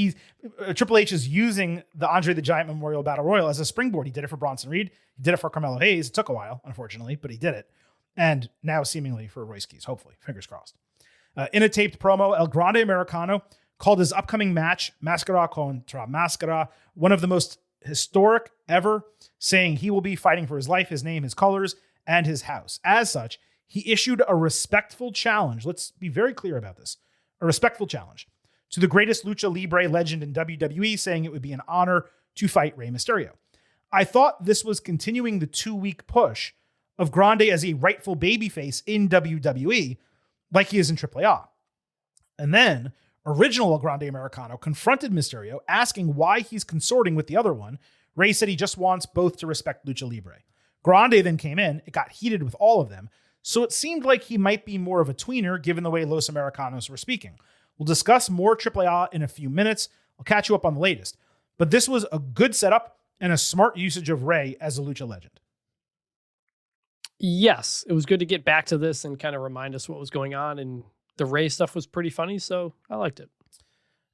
Triple H is using the Andre the Giant Memorial Battle Royal as a springboard. He did it for Bronson Reed. He did it for Carmelo Hayes. It took a while, unfortunately, but he did it. And now seemingly for Royce Keys, hopefully, fingers crossed. In a taped promo, El Grande Americano called his upcoming match, Mascara contra Mascara, one of the most historic ever, saying he will be fighting for his life, his name, his colors, and his house. As such, he issued a respectful challenge. Let's be very clear about this. A respectful challenge to the greatest lucha libre legend in WWE, saying it would be an honor to fight Rey Mysterio. I thought this was continuing the 2-week push of Grande as a rightful babyface in WWE, like he is in AAA. And then original El Grande Americano confronted Mysterio, asking why he's consorting with the other one. Rey said he just wants both to respect lucha libre. Grande then came in. It got heated with all of them. So it seemed like he might be more of a tweener given the way Los Americanos were speaking. We'll discuss more AAA in a few minutes. I'll catch you up on the latest. But this was a good setup and a smart usage of Rey as a lucha legend. Yes, it was good to get back to this and kind of remind us what was going on. And the Rey stuff was pretty funny, so I liked it.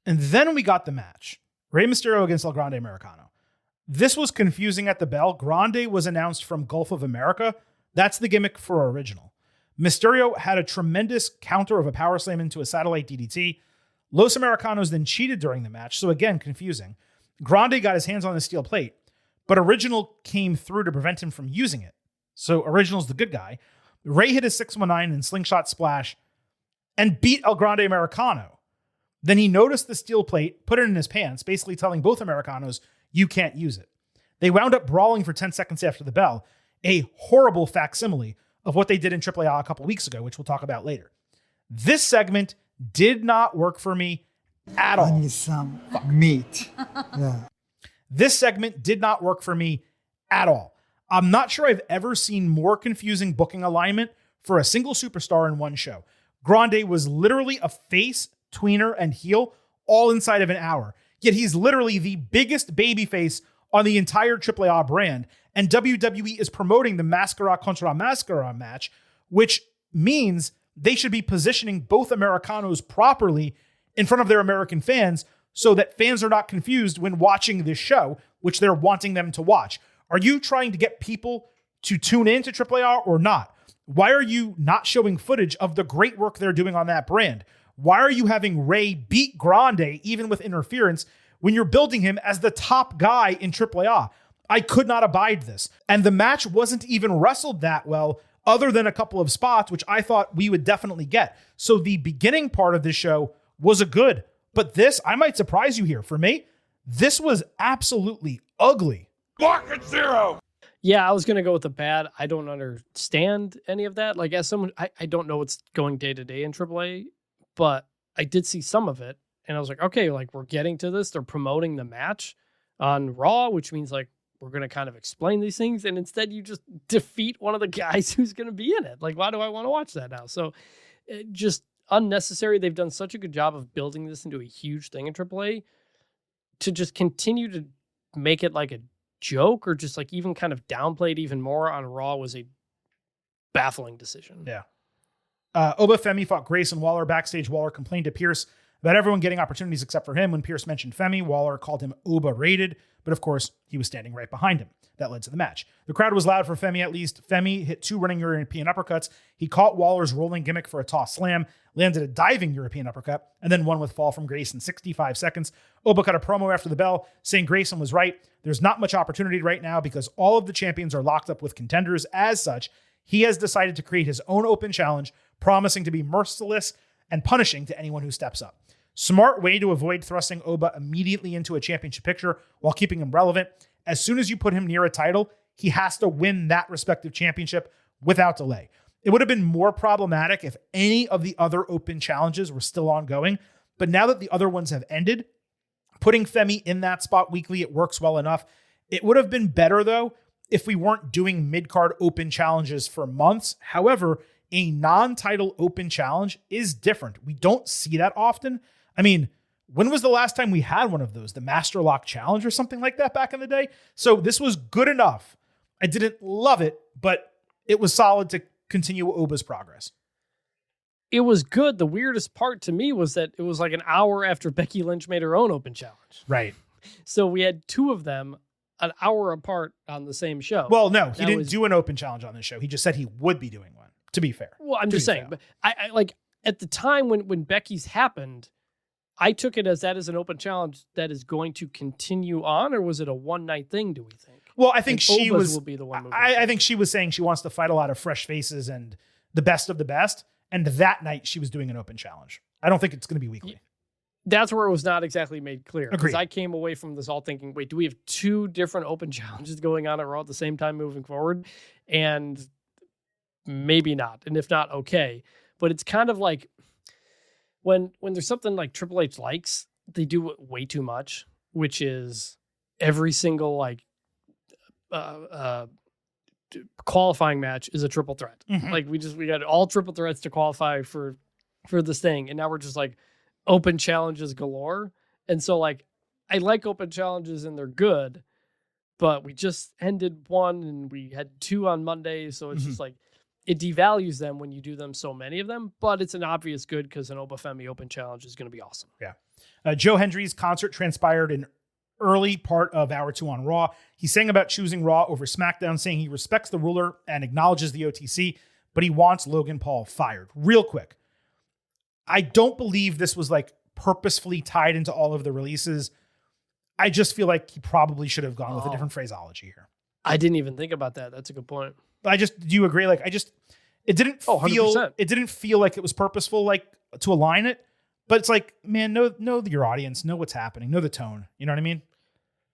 And then we got the match. Rey Mysterio against El Grande Americano. This was confusing at the bell. Grande was announced from Gulf of America. That's the gimmick for original. Mysterio had a tremendous counter of a power slam into a satellite DDT. Los Americanos then cheated during the match, so again, confusing. Grande got his hands on the steel plate, but Original came through to prevent him from using it. So Original's the good guy. Rey hit a 619 and slingshot splash and beat El Grande Americano. Then he noticed the steel plate, put it in his pants, basically telling both Americanos, you can't use it. They wound up brawling for 10 seconds after the bell, a horrible facsimile of what they did in AAA a couple weeks ago, which we'll talk about later. This segment did not work for me at all. I need some meat. Yeah. This segment did not work for me at all. I'm not sure I've ever seen more confusing booking alignment for a single superstar in one show. Grande was literally a face, tweener, and heel all inside of an hour. Yet he's literally the biggest babyface on the entire AAA brand. And WWE is promoting the Mascara contra Mascara match, which means they should be positioning both Americanos properly in front of their American fans so that fans are not confused when watching this show, which they're wanting them to watch. Are you trying to get people to tune in to AAA or not? Why are you not showing footage of the great work they're doing on that brand? Why are you having Ray beat Grande even with interference when you're building him as the top guy in AAA? I could not abide this. And the match wasn't even wrestled that well, other than a couple of spots, which I thought we would definitely get. So the beginning part of this show was a good, but this, I might surprise you here. For me, this was absolutely ugly. Market zero. Yeah, I was going to go with the bad. I don't understand any of that. Like, as someone, I don't know what's going day to day in AAA, but I did see some of it. And I was like, okay, like, we're getting to this. They're promoting the match on Raw, which means, like, we're going to kind of explain these things. And instead, you just defeat one of the guys who's going to be in it. Like, why do I want to watch that now? So, just unnecessary. They've done such a good job of building this into a huge thing in AAA. To just continue to make it like a joke or just like even kind of downplayed even more on Raw was a baffling decision. Yeah. Oba Femi fought Grayson Waller backstage. Waller complained to Pierce about everyone getting opportunities except for him. When Pierce mentioned Femi, Waller called him overrated, but of course he was standing right behind him. That led to the match. The crowd was loud for Femi at least. Femi hit 2 running European uppercuts. He caught Waller's rolling gimmick for a toss slam, landed a diving European uppercut, and then won with fall from Grayson 65 seconds. Oba cut a promo after the bell saying Grayson was right. There's not much opportunity right now because all of the champions are locked up with contenders. As such, he has decided to create his own open challenge, promising to be merciless and punishing to anyone who steps up. Smart way to avoid thrusting Oba immediately into a championship picture while keeping him relevant. As soon as you put him near a title, he has to win that respective championship without delay. It would have been more problematic if any of the other open challenges were still ongoing. But now that the other ones have ended, putting Femi in that spot weekly, it works well enough. It would have been better, though, if we weren't doing mid-card open challenges for months. However, a non-title open challenge is different. We don't see that often. I mean, when was the last time we had one of those? The Master Lock Challenge or something like that back in the day? So this was good enough. I didn't love it, but it was solid to continue Oba's progress. It was good. The weirdest part to me was that it was like an hour after Becky Lynch made her own open challenge. Right. So we had 2 of them an hour apart on the same show. Well, no, he didn't do an open challenge on this show. He just said he would be doing one, to be fair. Well, I'm just saying, but I like at the time when Becky's happened, I took it as that is an open challenge that is going to continue on, or was it a one-night thing, do we think? Well, I think she Oba's was. Will be the one I think she was saying she wants to fight a lot of fresh faces and the best of the best. And that night she was doing an open challenge. I don't think it's going to be weekly. That's where it was not exactly made clear. Because Agreed. I came away from this all thinking, wait, do we have 2 different open challenges going on at Raw at the same time moving forward? And maybe not. And if not, okay. But it's kind of like when there's something like Triple H likes, they do it way too much, which is every single like qualifying match is a triple threat. Mm-hmm. Like we got all triple threats to qualify for this thing, and now we're just like open challenges galore. And so like I like open challenges and they're good, but we just ended one and we had 2 on Monday, so it's just like it devalues them when you do them, so many of them. But it's an obvious good because an Obafemi open challenge is going to be awesome. Yeah. Joe Hendry's concert transpired in early part of hour 2 on Raw. He sang about choosing Raw over SmackDown, saying he respects the ruler and acknowledges the OTC, but he wants Logan Paul fired. Real quick, I don't believe this was like purposefully tied into all of the releases. I just feel like he probably should have gone with a different phraseology here. I didn't even think about that. That's a good point. Do you agree? Like, it didn't feel, 100%. It didn't feel like it was purposeful, like to align it, but it's like, man, know your audience, know what's happening, know the tone. You know what I mean?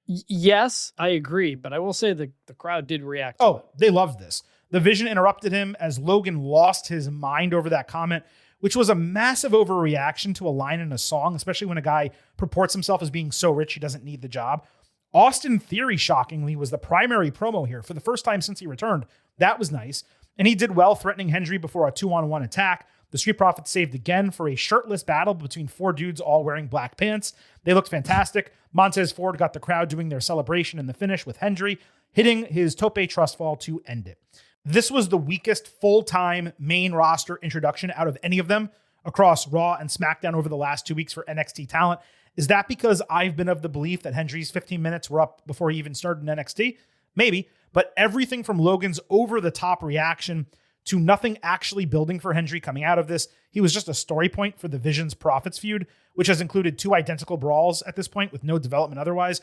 Yes, I agree, but I will say the crowd did react. They loved this. The Vision interrupted him as Logan lost his mind over that comment, which was a massive overreaction to a line in a song, especially when a guy purports himself as being so rich he doesn't need the job. Austin Theory, shockingly, was the primary promo here for the first time since he returned. That was nice. And he did well, threatening Hendry before a 2-on-1 attack. The Street Profits saved again for a shirtless battle between 4 dudes all wearing black pants. They looked fantastic. Montez Ford got the crowd doing their celebration in the finish with Hendry hitting his tope trust fall to end it. This was the weakest full-time main roster introduction out of any of them across Raw and SmackDown over the last 2 weeks for NXT talent. Is that because I've been of the belief that Hendry's 15 minutes were up before he even started in NXT? Maybe, but everything from Logan's over-the-top reaction to nothing actually building for Hendry coming out of this, he was just a story point for the Visions Profits feud, which has included 2 identical brawls at this point with no development otherwise.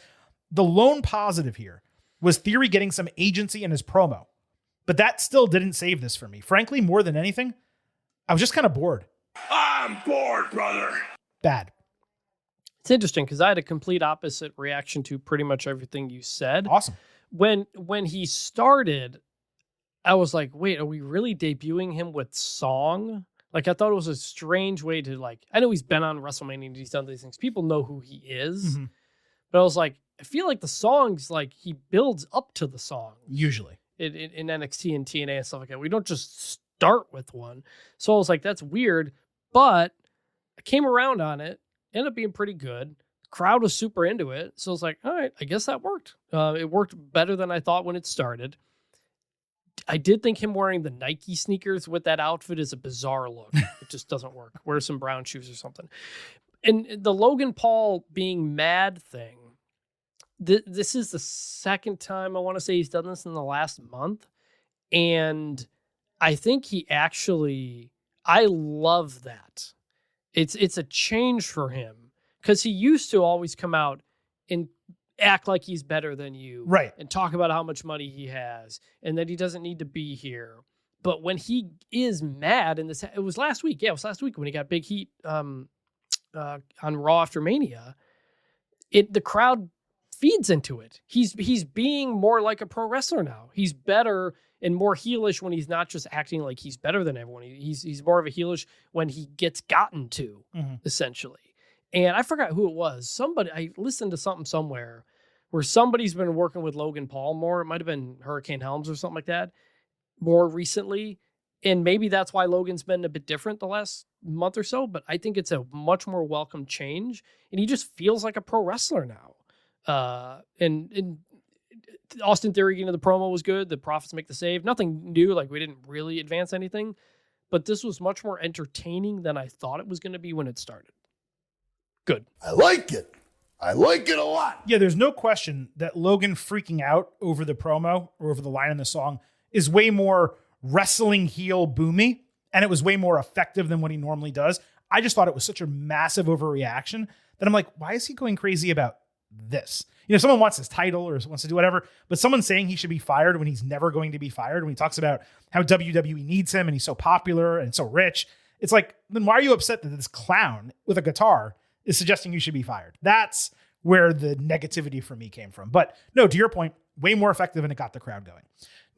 The lone positive here was Theory getting some agency in his promo, but that still didn't save this for me. Frankly, more than anything, I was just kind of bored. I'm bored, brother. Bad. It's interesting because I had a complete opposite reaction to pretty much everything you said. Awesome. When he started, I was like, wait, are we really debuting him with song? Like, I thought it was a strange way to, like, I know he's been on WrestleMania and he's done these things. People know who he is. Mm-hmm. But I was like, I feel like the songs, like, he builds up to the song. Usually. In NXT and TNA and stuff like that. We don't just start with one. So I was like, that's weird. But I came around on it. Ended up being pretty good. Crowd was super into it. So I was like, all right, I guess that worked. It worked better than I thought when it started. I did think him wearing the Nike sneakers with that outfit is a bizarre look. It just doesn't work. Wear some brown shoes or something. And the Logan Paul being mad thing, this is the second time I want to say he's done this in the last month. And I think I love that. It's a change for him because he used to always come out and act like he's better than you. Right. And talk about how much money he has and that he doesn't need to be here. But when he is mad, and it was last week. Yeah, it was last week when he got big heat on Raw after Mania. The crowd feeds into it. He's being more like a pro wrestler now. He's better and more heelish when he's not just acting like he's better than everyone. He's more of a heelish when he gets gotten to, essentially. And I forgot who it was. I listened to something somewhere where somebody's been working with Logan Paul more. It might have been Hurricane Helms or something like that more recently. And maybe that's why Logan's been a bit different the last month or so. But I think it's a much more welcome change. And he just feels like a pro wrestler now. And Austin Theory, the promo was good. The Profits make the save. Nothing new. Like, we didn't really advance anything. But this was much more entertaining than I thought it was going to be when it started. Good. I like it. I like it a lot. Yeah, there's no question that Logan freaking out over the promo or over the line in the song is way more wrestling heel boomy, and it was way more effective than what he normally does. I just thought it was such a massive overreaction that I'm like, why is he going crazy about this? Someone wants his title or wants to do whatever, but someone saying he should be fired when he's never going to be fired, when he talks about how WWE needs him and he's so popular and so rich, it's like, then why are you upset that this clown with a guitar is suggesting you should be fired? That's where the negativity for me came from. But no, to your point, way more effective, and it got the crowd going.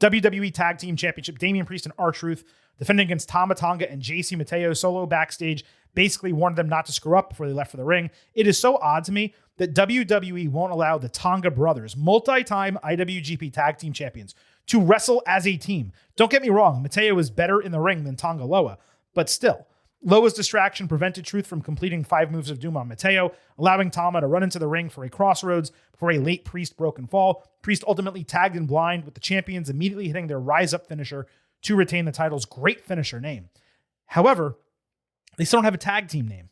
WWE Tag Team Championship, Damian Priest and R-Truth defending against Tama Tonga and JC Mateo. Solo backstage basically warned them not to screw up before they left for the ring. It is so odd to me that WWE won't allow the Tonga brothers, multi-time IWGP Tag Team Champions, to wrestle as a team. Don't get me wrong, Mateo is better in the ring than Tonga Loa, but still, Loa's distraction prevented Truth from completing 5 moves of doom on Mateo, allowing Tama to run into the ring for a crossroads before a late Priest broken fall. Priest ultimately tagged in blind, with the champions immediately hitting their Rise Up finisher to retain the title's great finisher name. However, they still don't have a tag team name,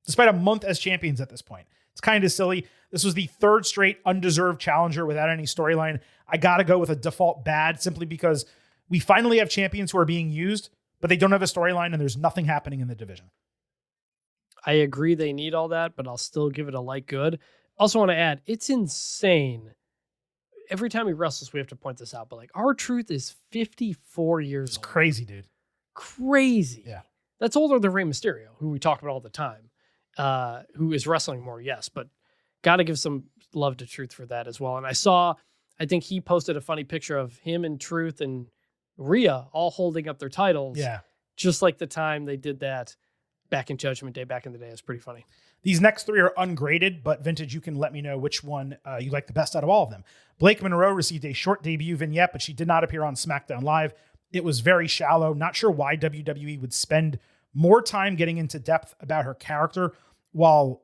despite a month as champions at this point. It's kind of silly. This was the 3rd straight undeserved challenger without any storyline. I got to go with a default bad simply because we finally have champions who are being used, but they don't have a storyline and there's nothing happening in the division. I agree they need all that, but I'll still give it a like good. Also want to add, it's insane. Every time he wrestles, we have to point this out, but like, R-Truth is 54 years old. It's crazy, dude. Crazy. Yeah. That's older than Rey Mysterio, who we talk about all the time, who is wrestling more, yes, but got to give some love to Truth for that as well. And I think he posted a funny picture of him and Truth and Rhea all holding up their titles. Yeah. Just like the time they did that back in Judgment Day, back in the day. It's pretty funny. These next 3 are ungraded, but Vintage, you can let me know which one you like the best out of all of them. Blake Monroe received a short debut vignette, but she did not appear on SmackDown Live. It was very shallow. Not sure why WWE would spend more time getting into depth about her character while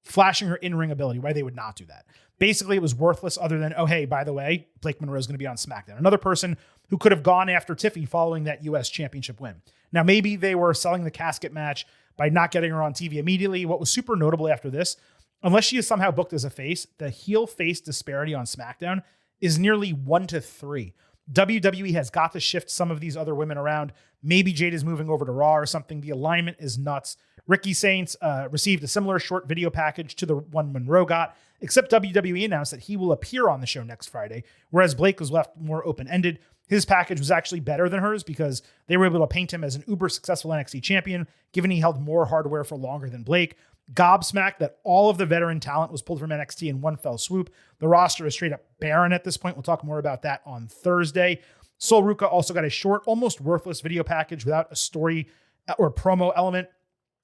flashing her in-ring ability. Why they would not do that. Basically, it was worthless other than, oh, hey, by the way, Blake Monroe is going to be on SmackDown. Another person who could have gone after Tiffy following that U.S. Championship win. Now, maybe they were selling the casket match by not getting her on TV immediately. What was super notable after this, unless she is somehow booked as a face, the heel-face disparity on SmackDown is nearly 1-3. WWE has got to shift some of these other women around. Maybe Jade is moving over to Raw or something. The alignment is nuts. Ricky Saints received a similar short video package to the one Monroe got, except WWE announced that he will appear on the show next Friday, whereas Blake was left more open-ended. His package was actually better than hers because they were able to paint him as an uber successful NXT champion, given he held more hardware for longer than Blake. Gobsmacked that all of the veteran talent was pulled from NXT in one fell swoop. The roster is straight up barren at this point. We'll talk more about that on Thursday. Sol Ruca also got a short, almost worthless video package without a story or promo element,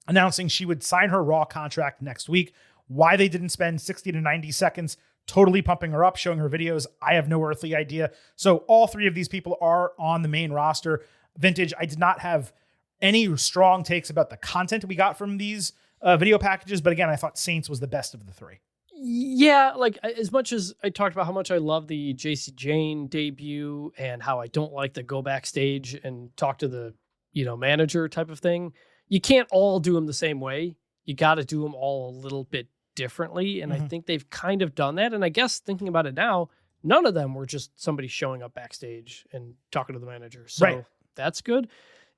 announcing she would sign her Raw contract next week. Why they didn't spend 60 to 90 seconds totally pumping her up, showing her videos, I have no earthly idea. So all three of these people are on the main roster. Vintage, I did not have any strong takes about the content we got from these video packages, but again, I thought Saints was the best of the three. Yeah, like as much as I talked about how much I love the JC Jane debut and how I don't like the go backstage and talk to the, manager type of thing, you can't all do them the same way. You got to do them all a little bit differently. And I think they've kind of done that. And I guess thinking about it now, none of them were just somebody showing up backstage and talking to the manager. So that's good.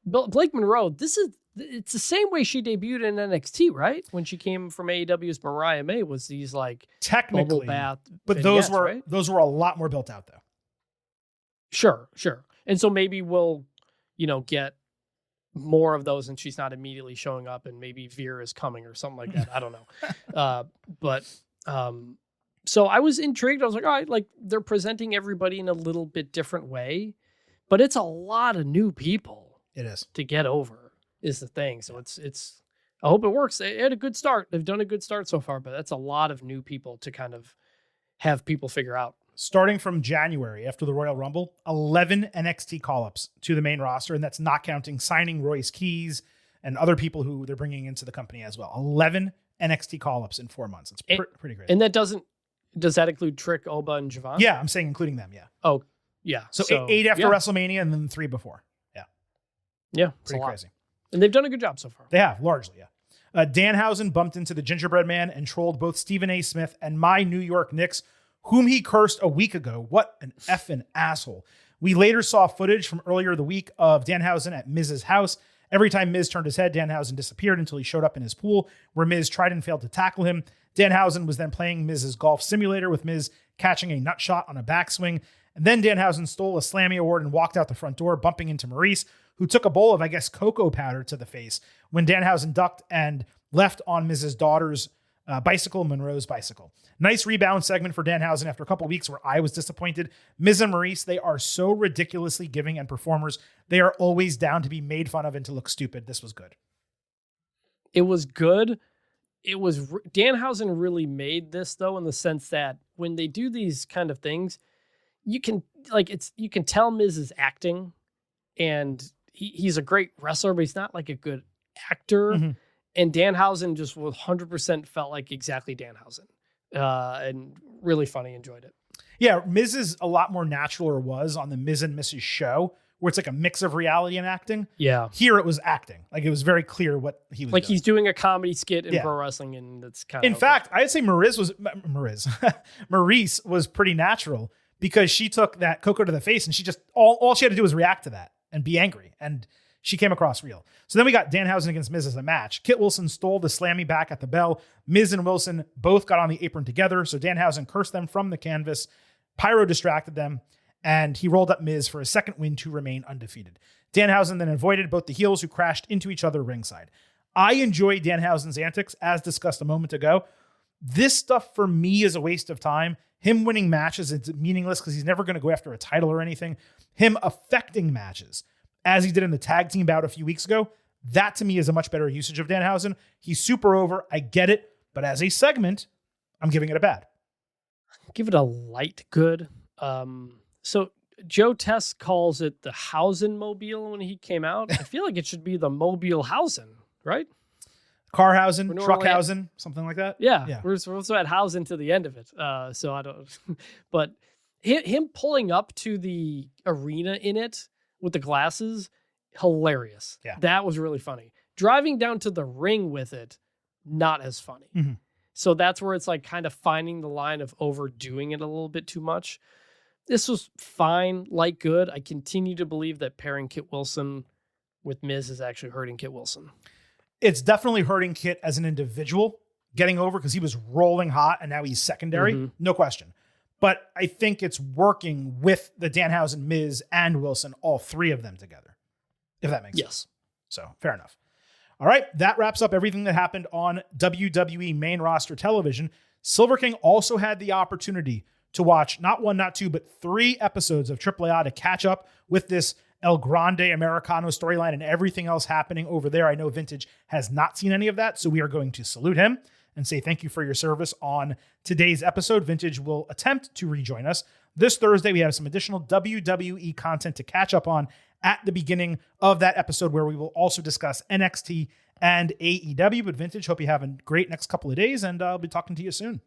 But Blake Monroe, it's the same way she debuted in NXT, right? When she came from AEW's Mariah May, was these like technically bubble bath but vignettes, those were a lot more built out though. Sure. And so maybe we'll, get more of those and she's not immediately showing up and maybe Veer is coming or something like that. I don't know. So I was intrigued. I was like, all right, like they're presenting everybody in a little bit different way, but it's a lot of new people. It is to get over is the thing. So it's, I hope it works. They had a good start. They've done a good start so far, but that's a lot of new people to kind of have people figure out. Starting from January after the Royal Rumble, 11 NXT call-ups to the main roster. And that's not counting signing Royce Keys and other people who they're bringing into the company as well. 11 NXT call-ups in 4 months. It's pretty great. And does that include Trick, Oba, and Javon? Yeah, I'm saying including them. Yeah. Oh, yeah. So 8 after WrestleMania and then 3 before. Yeah, pretty crazy. And they've done a good job so far. They have, largely, yeah. Danhausen bumped into the Gingerbread Man and trolled both Stephen A. Smith and my New York Knicks, whom he cursed a week ago. What an effing asshole. We later saw footage from earlier the week of Danhausen at Miz's house. Every time Miz turned his head, Danhausen disappeared until he showed up in his pool, where Miz tried and failed to tackle him. Danhausen was then playing Miz's golf simulator, with Miz catching a nut shot on a backswing. And then Danhausen stole a Slammy Award and walked out the front door, bumping into Maurice, who took a bowl of, I guess, cocoa powder to the face when Danhausen ducked and left on Mrs. Daughter's bicycle, Monroe's bicycle. Nice rebound segment for Danhausen after a couple weeks where I was disappointed. Miz and Maurice, they are so ridiculously giving and performers. They are always down to be made fun of and to look stupid. This was good. It was good. Danhausen really made this, though, in the sense that when they do these kind of things, you can tell Miz is acting, and he's a great wrestler, but he's not like a good actor. Mm-hmm. And Danhausen just 100% felt like exactly Danhausen, and really funny. Enjoyed it. Yeah, Miz is a lot more natural, or was, on the Miz and Mrs. show, where it's like a mix of reality and acting. Yeah. Here it was acting. Like it was very clear what he was like doing. He's doing a comedy skit in pro wrestling, and that's kind of... In fact, I'd say Maurice was pretty natural, because she took that cocoa to the face and she just, all she had to do was react to that and be angry. And she came across real. So then we got Danhausen against Miz as a match. Kit Wilson stole the Slammy back at the bell. Miz and Wilson both got on the apron together, so Danhausen cursed them from the canvas. Pyro distracted them, and he rolled up Miz for a second win to remain undefeated. Danhausen then avoided both the heels, who crashed into each other ringside. I enjoy Danhausen's antics, as discussed a moment ago. This stuff for me is a waste of time. Him winning matches, it's meaningless because he's never going to go after a title or anything. Him affecting matches, as he did in the tag team bout a few weeks ago, that to me is a much better usage of Danhausen. He's super over. I get it. But as a segment, I'm giving it a bad. Give it a light good. So Joe Test calls it the Hausen Mobile when he came out. I feel like it should be the Mobile Hausen, right? Carhausen, Truckhausen, something like that. Yeah. We're supposed to add Hausen to the end of it. So I don't, but him pulling up to the arena in it with the glasses, hilarious. Yeah. That was really funny. Driving down to the ring with it, not as funny. Mm-hmm. So that's where it's like kind of finding the line of overdoing it a little bit too much. This was fine, like good. I continue to believe that pairing Kit Wilson with Miz is actually hurting Kit Wilson. It's definitely hurting Kit as an individual getting over because he was rolling hot and now he's secondary. Mm-hmm. No question. But I think it's working with the Danhausen, Miz, and Wilson, all three of them together, if that makes sense. So fair enough. All right, that wraps up everything that happened on WWE main roster television. Silver King also had the opportunity to watch not one, not two, but 3 episodes of AAA to catch up with this El Grande Americano storyline and everything else happening over there. I know Vintage has not seen any of that, so we are going to salute him and say thank you for your service on today's episode. Vintage will attempt to rejoin us. This Thursday, we have some additional WWE content to catch up on at the beginning of that episode where we will also discuss NXT and AEW. But Vintage, hope you have a great next couple of days, and I'll be talking to you soon.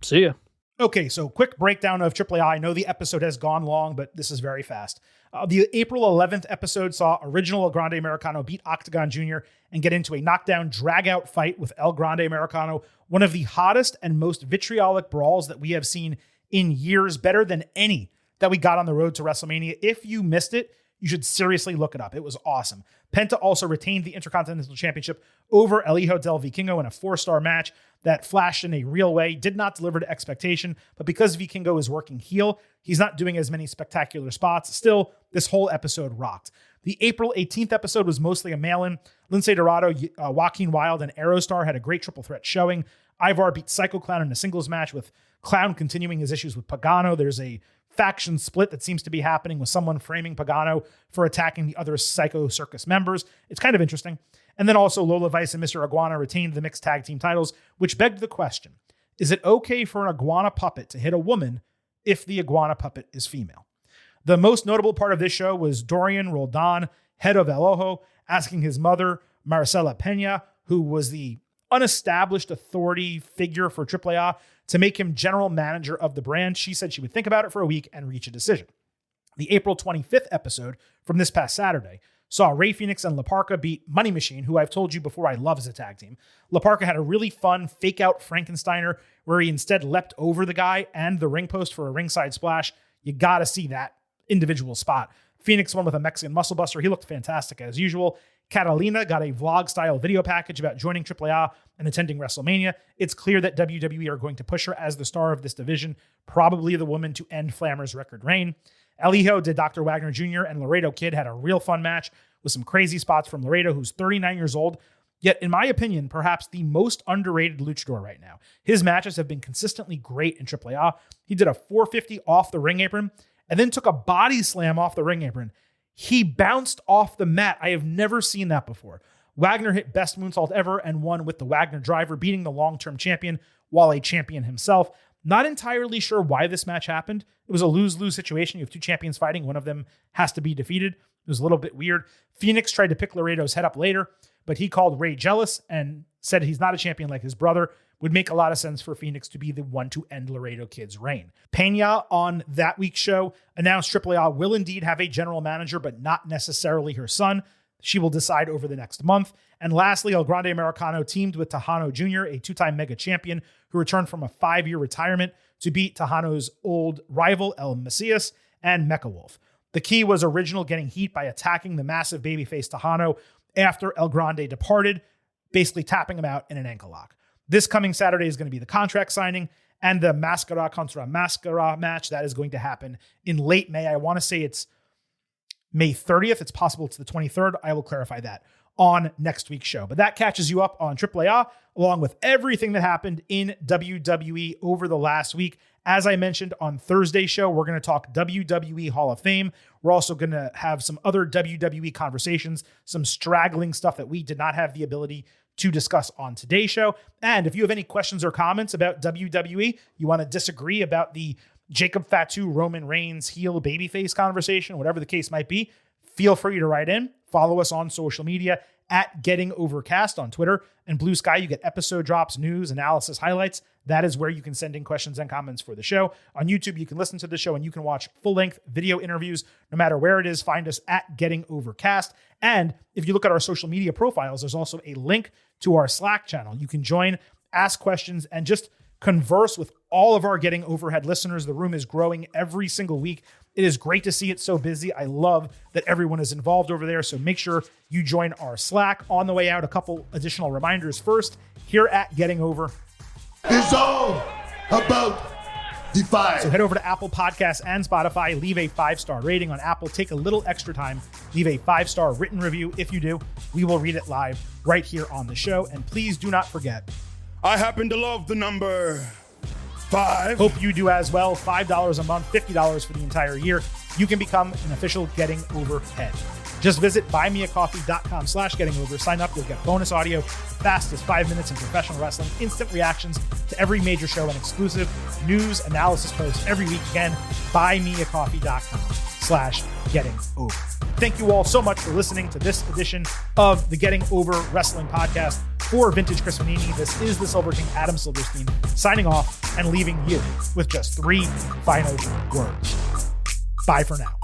See ya. Okay, so quick breakdown of AAA. I know the episode has gone long, but this is very fast. The April 11th episode saw original El Grande Americano beat Octagon Jr. and get into a knockdown, drag-out fight with El Grande Americano, one of the hottest and most vitriolic brawls that we have seen in years, better than any that we got on the road to WrestleMania. If you missed it, you should seriously look it up. It was awesome. Penta also retained the Intercontinental Championship over El Hijo del Vikingo in a 4-star match that flashed in a real way, did not deliver to expectation, but because Vikingo is working heel, he's not doing as many spectacular spots. Still, this whole episode rocked. The April 18th episode was mostly a mail-in. Lince Dorado, Joaquin Wilde, and Aerostar had a great triple threat showing. Ivar beat Psycho Clown in a singles match with Clown continuing his issues with Pagano. There's a faction split that seems to be happening with someone framing Pagano for attacking the other Psycho Circus members. It's kind of interesting. And then also Lola Vice and Mr. Iguana retained the mixed tag team titles, which begged the question, is it okay for an iguana puppet to hit a woman if the iguana puppet is female? The most notable part of this show was Dorian Roldan, head of El Ojo, asking his mother, Marcela Pena, who was the unestablished authority figure for AAA, to make him general manager of the brand. She said she would think about it for a week and reach a decision. The April 25th episode from this past Saturday saw Rey Fenix and La Parka beat Money Machine, who I've told you before I love as a tag team. La Parka had a really fun fake-out Frankensteiner where he instead leapt over the guy and the ring post for a ringside splash. You got to see that individual spot. Phoenix won with a Mexican muscle buster. He looked fantastic as usual. Catalina got a vlog-style video package about joining AAA and attending WrestleMania. It's clear that WWE are going to push her as the star of this division, probably the woman to end Flammer's record reign. El Hijo did Dr. Wagner Jr. and Laredo Kid had a real fun match with some crazy spots from Laredo, who's 39 years old, yet in my opinion, perhaps the most underrated luchador right now. His matches have been consistently great in AAA. He did a 450 off the ring apron and then took a body slam off the ring apron. He bounced off the mat. I have never seen that before. Wagner hit best moonsault ever and won with the Wagner driver, beating the long-term champion while a champion himself. Not entirely sure why this match happened. It was a lose-lose situation. You have 2 champions fighting. One of them has to be defeated. It was a little bit weird. Phoenix tried to pick Laredo's head up later, but he called Ray jealous and said he's not a champion like his brother. Would make a lot of sense for Phoenix to be the one to end Laredo Kid's reign. Pena on that week's show announced AAA will indeed have a general manager, but not necessarily her son. She will decide over the next month. And lastly, El Grande Americano teamed with Tejano Jr., a 2-time mega champion who returned from a 5-year retirement to beat Tejano's old rival El Mesias and Mecha Wolf. The key was original getting heat by attacking the massive babyface Tejano after El Grande departed, basically tapping him out in an ankle lock. This coming Saturday is going to be the contract signing and the Mascara contra Mascara match that is going to happen in late May. I want to say it's May 30th. It's possible it's the 23rd. I will clarify that on next week's show. But that catches you up on AAA, along with everything that happened in WWE over the last week. As I mentioned on Thursday's show, we're going to talk WWE Hall of Fame. We're also going to have some other WWE conversations, some straggling stuff that we did not have the ability to discuss on today's show. And if you have any questions or comments about WWE, you want to disagree about the Jacob Fatu, Roman Reigns, heel, babyface conversation, whatever the case might be, feel free to write in. Follow us on social media at Getting Overcast on Twitter. And Blue Sky, you get episode drops, news, analysis, highlights. That is where you can send in questions and comments for the show. On YouTube, you can listen to the show and you can watch full-length video interviews. No matter where it is, find us at Getting Overcast. And if you look at our social media profiles, there's also a link to our Slack channel. You can join, ask questions, and just converse with all of our Getting Overhead listeners. The room is growing every single week. It is great to see it so busy. I love that everyone is involved over there. So make sure you join our Slack. On the way out, a couple additional reminders. First, here at Getting Over, It's all about the five. so head over to Apple Podcasts and Spotify. Leave a 5-star rating on Apple. Take a little extra time. Leave a 5-star written review. If you do, we will read it live right here on the show. And please do not forget, I happen to love the number 5. hope you do as well. $5 a month, $50 for the entire year. You can become an official Getting Over head. Just visit buymeacoffee.com/gettingover. Sign up. You'll get bonus audio, the fastest 5 minutes in professional wrestling, instant reactions to every major show, and exclusive news analysis posts every week. Again, buymeacoffee.com/gettingover. Thank you all so much for listening to this edition of the Getting Over Wrestling Podcast. For Vintage Chris Manini, this is the Silver King, Adam Silverstein, signing off and leaving you with just 3 final words. Bye for now.